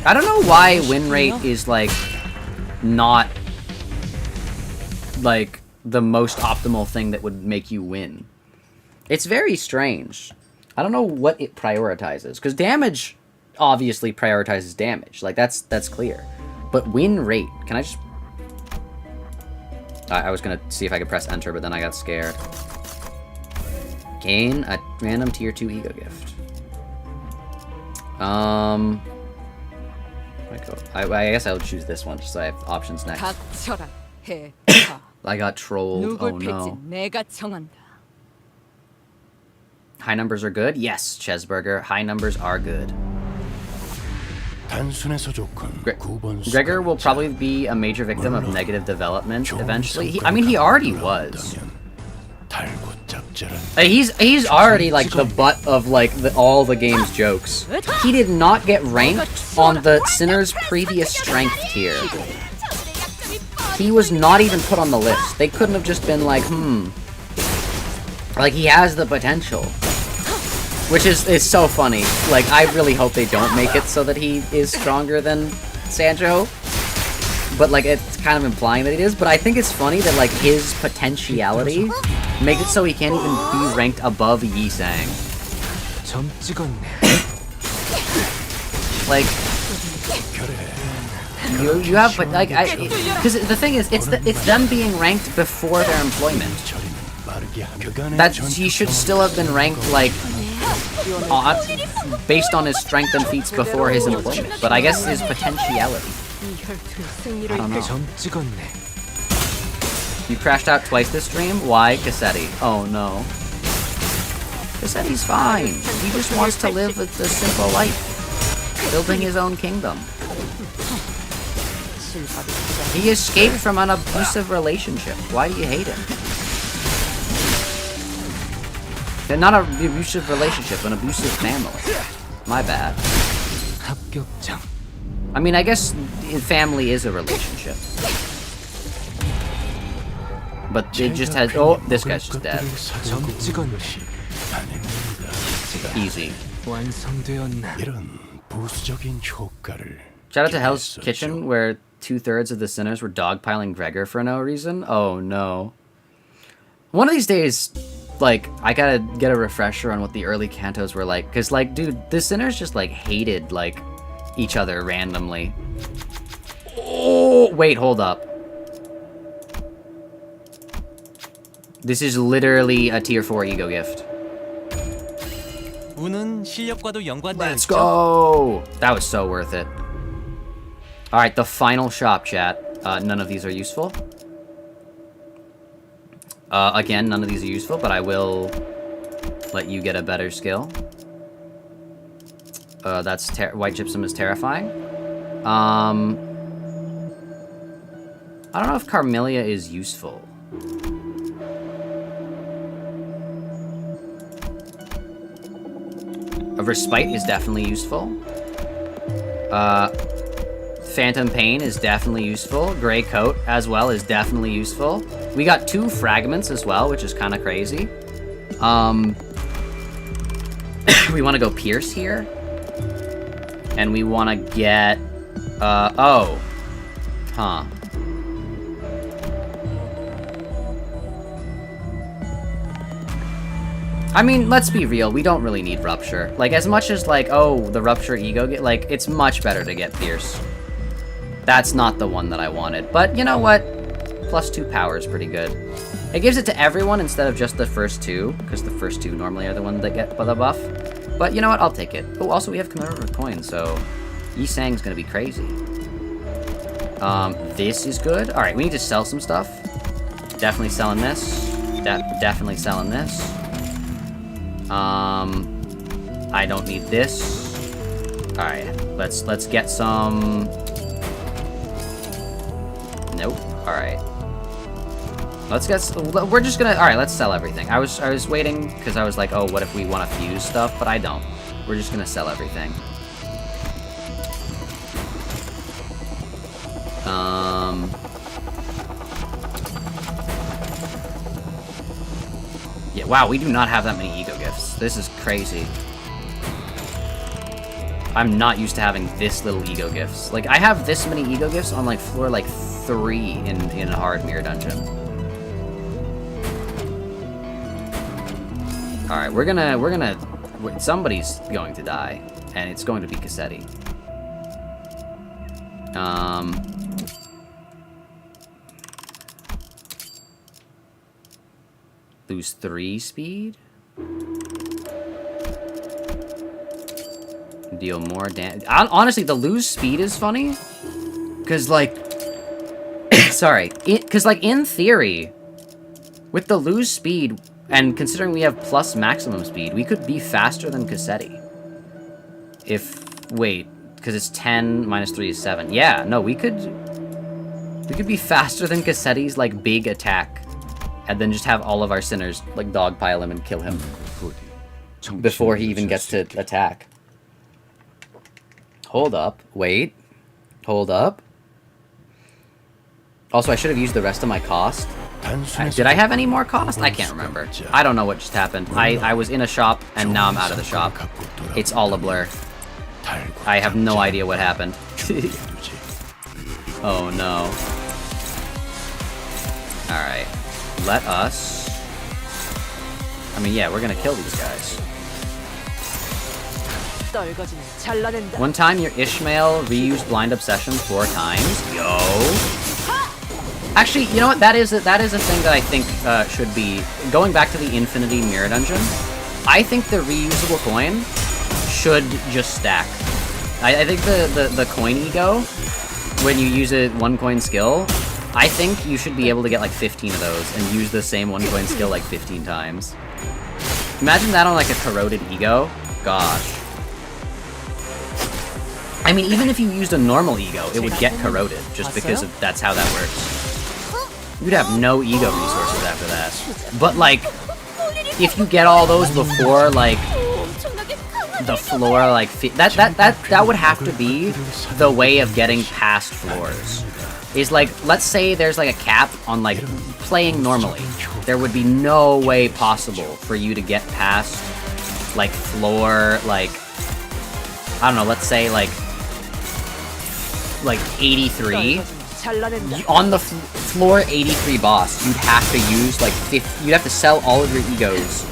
I don't know why win rate is like not like the most optimal thing that would make you win. It's very strange. I don't know what it prioritizes, because damage obviously prioritizes damage. Like, that's clear. But win rate, can I just... I was gonna see if I could press enter, but then I got scared. Gain a random tier 2 ego gift. I guess I'll choose this one, just so I have options next. 닥쳐라 해. I got trolled. Oh 누굴 no. 팰지 내가 정한다. High numbers are good? Yes, Chesburger. High numbers are good. 단순해서 좋군. Gregor will probably be a major victim of negative development eventually. I mean, he already was. He's already like the butt of like all the game's jokes. He did not get ranked on the Sinner's previous strength tier. He was not even put on the list. They couldn't have just been like, like, he has the potential. Which is so funny. Like, I really hope they don't make it so that he is stronger than Sancho. But, like, it's kind of implying that it is. But I think it's funny that, like, his potentiality makes it so he can't even be ranked above Yi Sang. 점 찍었네. Like, you have, but like, because the thing is, it's them being ranked before their employment. That he should still have been ranked like based on his strength and feats before his employment. But I guess his potentiality. I don't know. 점 찍었네. You crashed out twice this stream? Why, Cassetti? Oh no. Cassetti's fine. He just wants to live a simple life, building his own kingdom. He escaped from an abusive relationship. Why do you hate him? Not an abusive relationship, an abusive family. My bad. 합격장. I mean, I guess family is a relationship. But it just has... Oh, this guy's just dead. 점 찍었네. Easy. 완성되었나. 이런 부수적인 효과를. Shout out to Hell's Kitchen, where 2/3 of the sinners were dogpiling Gregor for no reason. Oh no. One of these days, like, I gotta get a refresher on what the early Cantos were like. Because, like, dude, the sinners just, like, hated, like, each other randomly. Oh, wait, hold up. This is literally a tier 4 ego gift. 운은 실력과도 연관되어 Let's 있죠. go! That was so worth it. Alright, the final shop, chat. None of these are useful. Again, none of these are useful, but I will let you get a better skill. That's White Gypsum is terrifying. I don't know if Carmelia is useful. A Respite is definitely useful. Phantom Pain is definitely useful. Grey Coat as well is definitely useful. We got 2 fragments as well, which is kind of crazy. We want to go Pierce here. And we want to get... oh. Huh. I mean, let's be real, we don't really need Rupture. Like, as much as, like, oh, the Rupture ego, like, it's much better to get Pierce. That's not the one that I wanted. But, you know what? +2 power is pretty good. It gives it to everyone instead of just the first 2, because the first 2 normally are the ones that get the buff. But, you know what? I'll take it. Oh, also, we have commemorative coins, so Yi Sang's gonna be crazy. This is good. Alright, we need to sell some stuff. Definitely selling this. Definitely selling this. I don't need this. Alright, let's get some... Nope. Alright. Let's get... We're just gonna... Alright, let's sell everything. I was waiting, because I was like, oh, what if we want to fuse stuff? But I don't. We're just gonna sell everything. Yeah, wow, we do not have that many ego gifts. This is crazy. I'm not used to having this little ego gifts. Like, I have this many ego gifts on, like, floor, like, 3 in a hard mirror dungeon. Alright, somebody's going to die, and it's going to be Cassetti. Lose 3 speed? Deal more damage. Honestly, the lose speed is funny. Because, like... sorry. Because, like, in theory, with the lose speed, and considering we have plus maximum speed, we could be faster than Cassetti. If... wait. Because it's 10 minus 3 is 7. Yeah, no, we could be faster than Cassetti's, like, big attack. And then just have all of our sinners, like, dogpile him and kill him. Before he even gets to attack. Hold up. Wait. Hold up. Also, I should have used the rest of my cost. Did I have any more cost? I can't remember. I don't know what just happened. I was in a shop, and now I'm out of the shop. It's all a blur. I have no idea what happened. Oh, no. Alright. Let us... I mean, yeah, we're gonna kill these guys. One time, your Ishmael reused Blind Obsession 4 times. Yo! Actually, you know what? That is a thing that I think should be... Going back to the Infinity Mirror Dungeon, I think the reusable coin should just stack. I think the coin ego, when you use a 1-coin skill, I think you should be able to get like 15 of those and use the same 1-coin skill like 15 times. Imagine that on like a corroded ego. Gosh. I mean, even if you used a normal ego, it would get corroded, just because that's how that works. You'd have no ego resources after that. But like, if you get all those before like the floor, like that would have to be the way of getting past floors. Is like, let's say there's like a cap on like playing normally. There would be no way possible for you to get past like floor, like, I don't know, let's say like 83. On the floor 83 boss, you'd have to use like you'd have to sell all of your egos,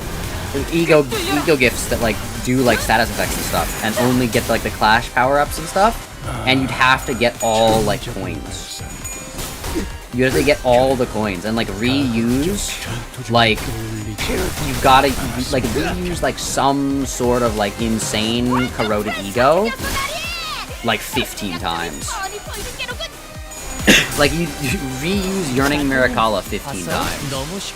ego gifts that like do like status effects and stuff, and only get like the clash power-ups and stuff, and you'd have to get all like coins. You have to get all the coins and like reuse, like you gotta like reuse like some sort of like insane corroded ego like 15 times. Like you reuse Yearning Miracala 15 times.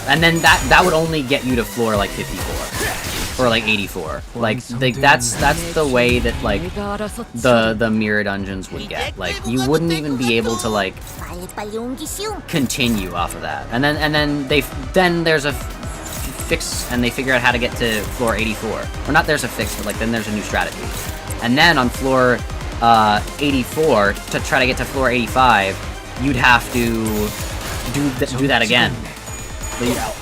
And then that would only get you to floor like 54 or like 84. Like that's the way that like the mirror dungeons would get. Like you wouldn't even be able to like continue off of that. And then there's a fix, and they figure out how to get to floor 84. Or not there's a fix, but like then there's a new strategy. And then on floor 84 to try to get to floor 85, you'd have to do that again.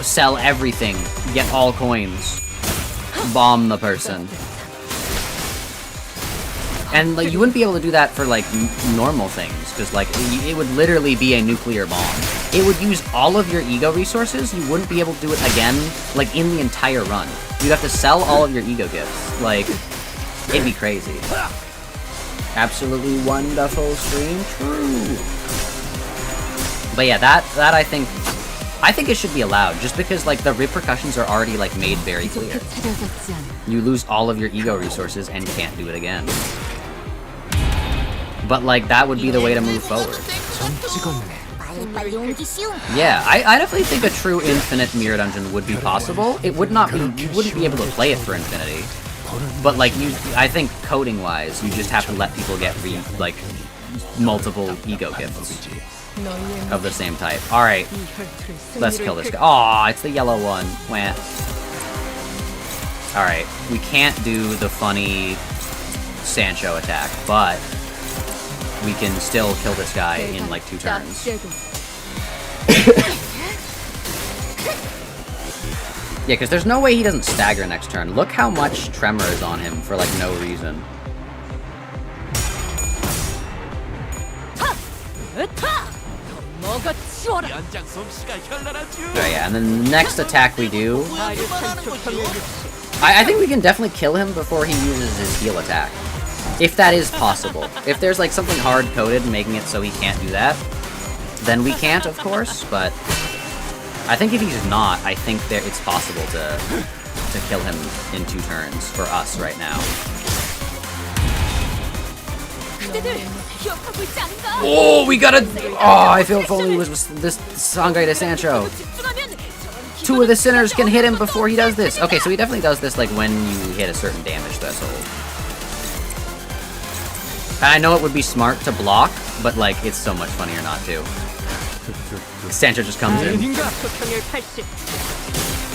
Sell everything, get all coins, bomb the person. And like you wouldn't be able to do that for like normal things, because like it would literally be a nuclear bomb. It would use all of your ego resources. You wouldn't be able to do it again, like in the entire run. You'd have to sell all of your ego gifts. Like, it'd be crazy. Absolutely wonderful stream, true. But yeah, that I think it should be allowed, just because like the repercussions are already like made very clear. You lose all of your ego resources and can't do it again. But like that would be the way to move forward. Yeah, I definitely think a true infinite mirror dungeon would be possible. It would not be, you wouldn't be able to play it for infinity. But like I think coding wise, you just have to let people get like multiple ego gifts of the same type. Alright, let's kill this guy. Aw, it's the yellow one. Wah. Alright, we can't do the funny Sancho attack, but we can still kill this guy in like 2 turns. Yeah, because there's no way he doesn't stagger next turn. Look how much tremor is on him for like no reason. 치워라. 연장 솜씨가 현란하죠. Oh yeah, and then the next attack we do, 나를 펼쳐 평의 I think we can definitely kill him before he uses his heal attack. If that is possible. If there's like something hard-coded making it so he can't do that, then we can't, of course, but I think if he's not, I think it's possible to kill him in 2 turns for us right now. 그대들 기억하고 있지 않은가? Oh, we gotta... Oh, I feel if only it was this Sangai de Sancho. 집중하면 2 of the sinners can hit him before he does this. Okay, so he definitely does this like when you hit a certain damage threshold. And I know it would be smart to block, but like it's so much funnier not to. Sancho just comes in. 평의 80.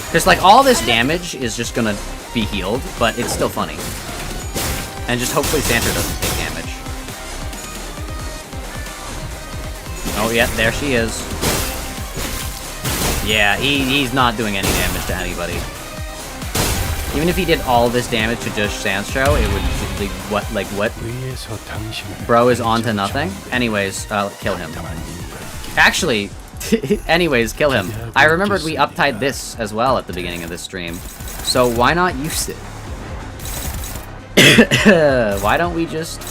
Because like all this damage is just gonna be healed, but it's still funny. And just hopefully Sancho doesn't take damage. Oh yeah, there she is. Yeah, he's not doing any damage to anybody. Even if he did all this damage to just Sancho, it would be what? 위에서 당신을 Bro is on to nothing? Anyways, kill him. Actually, anyways, kill him. I remembered we uptied this as well at the beginning of this stream. So why not use it? Why don't we just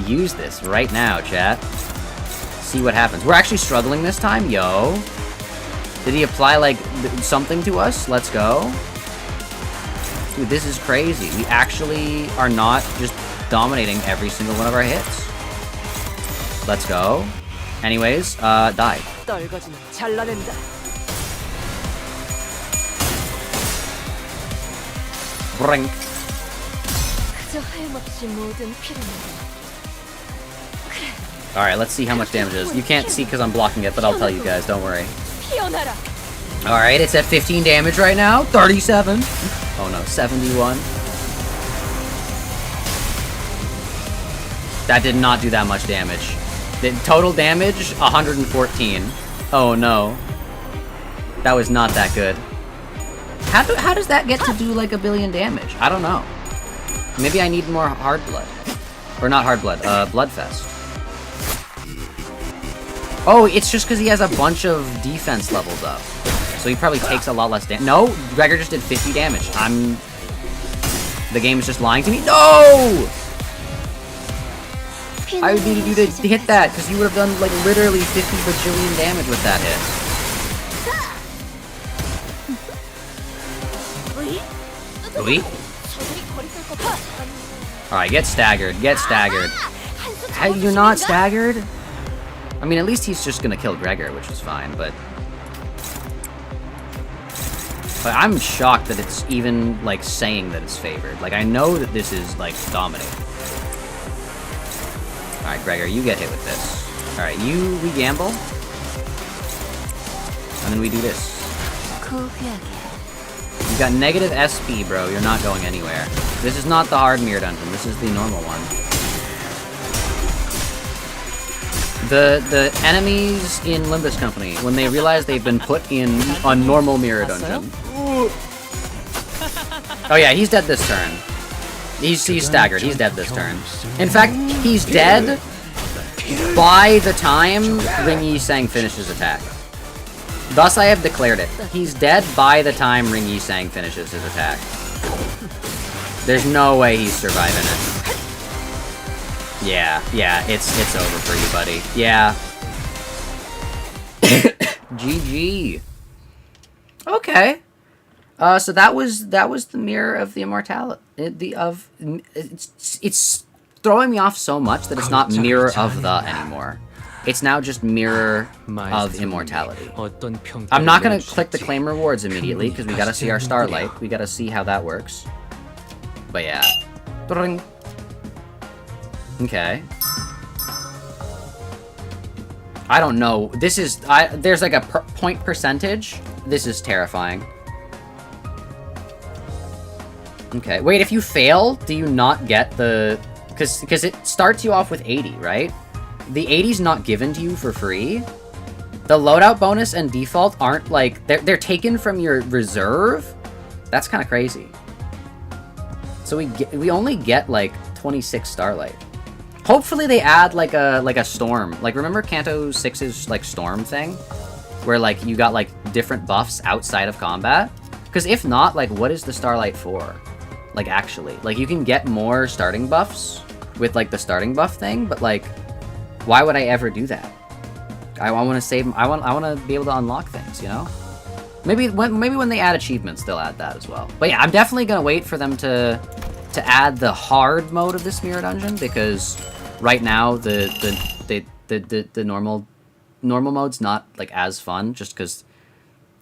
use this right now, chat? See what happens. We're actually struggling this time, yo. Did he apply, like, something to us? Let's go. Dude, this is crazy. We actually are not just dominating every single one of our hits. Let's go. Anyways, die. 떨거지는 잘라낸다. Brink. 그저 하염없이 모든 피를 Alright, let's see how much damage it is. You can't see because I'm blocking it, but I'll tell you guys, don't worry. 피어나라. Alright, it's at 15 damage right now. 37. Oh no, 71. That did not do that much damage. The total damage, 114. Oh no. That was not that good. How does that get to do like 1 billion damage? I don't know. Maybe I need more hard blood. Or not hard blood, Bloodfest. Oh, it's just because he has a bunch of defense levels up. So he probably takes a lot less damage. No, Gregor just did 50 damage. The game is just lying to me. No! I would need you to hit that, because you would have done, like, literally 50 bajillion damage with that hit. Wait. Alright, get staggered. Get staggered. Hey, you're not staggered? I mean, at least he's just gonna kill Gregor, which is fine, but I'm shocked that it's even, like, saying that it's favored. Like, I know that this is, like, dominating. Alright, Gregor, you get hit with this. Alright, we gamble. And then we do this. You got negative SP, bro. You're not going anywhere. This is not the hard mirror dungeon. This is the normal one. The enemies in Limbus Company, when they realize they've been put in a normal mirror dungeon. Oh yeah, he's dead this turn. He's staggered. He's dead this turn. In fact, he's dead by the time Ring Yi Sang finishes attack. Thus I have declared it. He's dead by the time Ring Yi Sang finishes his attack. There's no way he's surviving it. Yeah, it's over for you, buddy. Yeah. GG. Okay. So that was the mirror of the immortality. It's throwing me off so much that it's not mirror of the anymore. It's now just mirror of immortality. I'm not gonna click the claim rewards immediately because we gotta see our starlight. We gotta see how that works. But yeah. Okay. I don't know. This is there's like a point percentage. This is terrifying. Okay. Wait, if you fail, do you not get the... Because it starts you off with 80, right? The 80's not given to you for free. The loadout bonus and default aren't like... They're taken from your reserve? That's kind of crazy. So we only get like 26 starlight. Hopefully they add like a storm. Like remember Canto 6's like storm thing? Where like you got like different buffs outside of combat? Because if not, like what is the Starlight for? Like actually. Like you can get more starting buffs with like the starting buff thing, but like why would I ever do that? I want to save I want to be able to unlock things, you know? Maybe when they add achievements they'll add that as well. But yeah, I'm definitely going to wait for them to add the hard mode of this mirror dungeon, because right now the normal mode's not like as fun, just because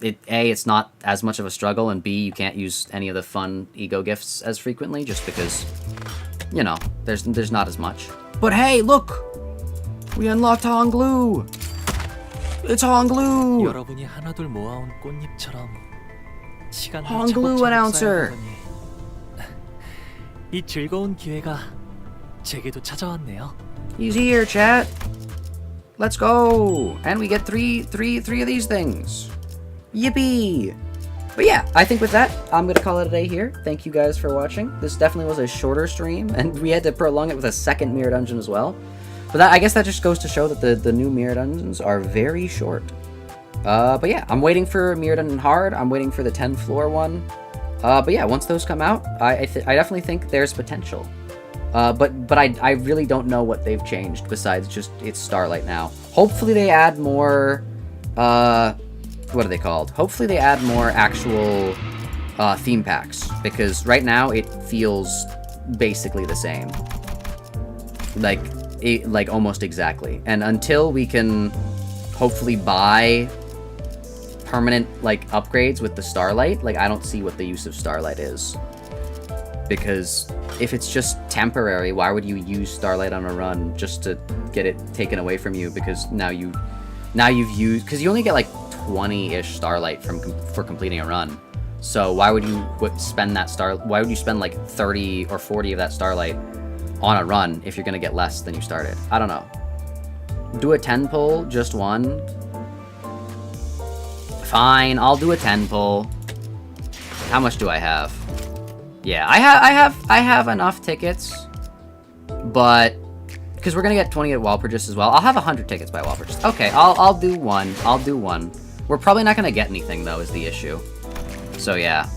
it's not as much of a struggle, and B, you can't use any of the fun ego gifts as frequently, just because, you know, there's not as much. But hey, look, we unlocked Honglu. It's Honglu. 여러분이 하나둘 모아온 꽃잎처럼 시간도 Honglu 차곡차곡 announcer. 쌓여가더니 이 즐거운 기회가 제게도 찾아왔네요. He's here, chat. Let's go. And we get three of these things. Yippee. But yeah, I think with that, I'm going to call it a day here. Thank you guys for watching. This definitely was a shorter stream, and we had to prolong it with a second mirror dungeon as well. But I guess that just goes to show that the new mirror dungeons are very short. But yeah, I'm waiting for Mirror Dungeon Hard. I'm waiting for the 10th floor one. But yeah, once those come out, I definitely think there's potential. But I really don't know what they've changed besides just it's Starlight now. Hopefully they add more, what are they called? Hopefully they add more actual theme packs, because right now it feels basically the same. Like almost exactly. And until we can hopefully buy permanent like upgrades with the Starlight, like I don't see what the use of Starlight is. Because if it's just temporary, why would you use Starlight on a run just to get it taken away from you? Because now you've used, because you only get like 20-ish Starlight for completing a run. So why would you spend that why would you spend like 30 or 40 of that Starlight on a run if you're gonna get less than you started? I don't know. Do a 10 pull, just one. Fine, I'll do a 10 pull. How much do I have? Yeah, I have enough tickets, but because we're gonna get 20 at Wall Purchase as well. I'll have 100 tickets by Wall Purchase. Okay, I'll do one. I'll do one. We're probably not gonna get anything though, is the issue. So yeah.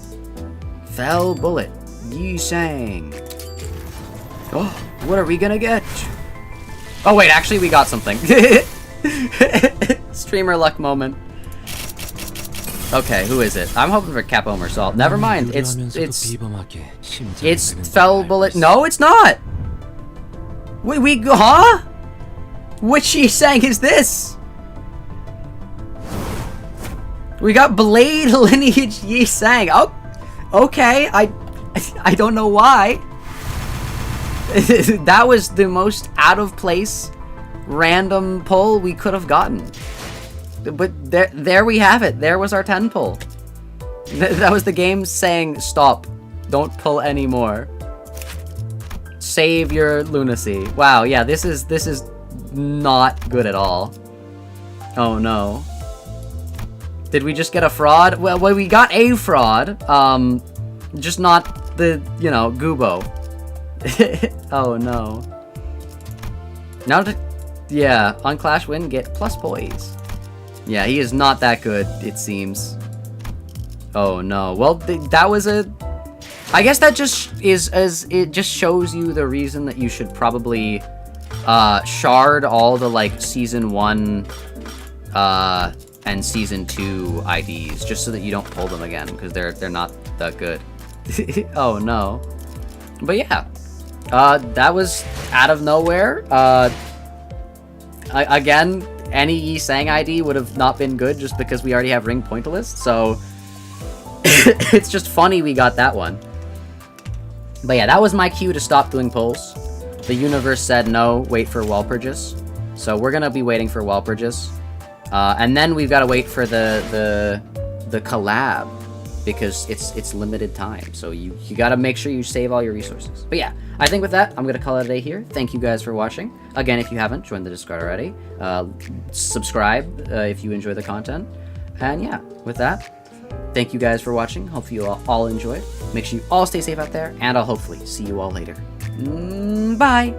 Fell Bullet. Yi Sang. Oh, what are we gonna get? Oh wait, actually we got something. Streamer luck moment. Okay, who is it? I'm hoping for Capom or Salt. Never mind. It's Fell Bullet. No, it's not. Huh? Which Yi Sang is this? We got Blade Lineage Yi Sang. Oh, okay. I don't know why. That was the most out of place random pull we could have gotten. But there we have it. There was our 10 pull. That was the game saying, stop. Don't pull anymore. Save your lunacy. Wow, yeah, this is not good at all. Oh no. Did we just get a fraud? Well, we got a fraud. Just not the, you know, Goobo. Oh no. Now to, yeah, on Clash Win, get plus poise. Yeah, he is not that good, it seems. Oh no. Well, that was a... I guess that just it just shows you the reason that you should probably shard all the like season 1 and season 2 IDs, just so that you don't pull them again, because they're not that good. Oh no. But yeah. That was out of nowhere. Again, any Yi Sang ID would have not been good just because we already have Ring Pointillist, so it's just funny we got that one. But yeah, that was my cue to stop doing pulls. The universe said no, wait for Wall Purchase. So we're gonna be waiting for Wall Purchase. And then we've got to wait for the collab, because it's limited time. So you got to make sure you save all your resources. But yeah, I think with that, I'm going to call it a day here. Thank you guys for watching. Again, if you haven't, join the Discord already. Subscribe if you enjoy the content. And yeah, with that, thank you guys for watching. Hopefully you all enjoyed. Make sure you all stay safe out there, and I'll hopefully see you all later. Bye!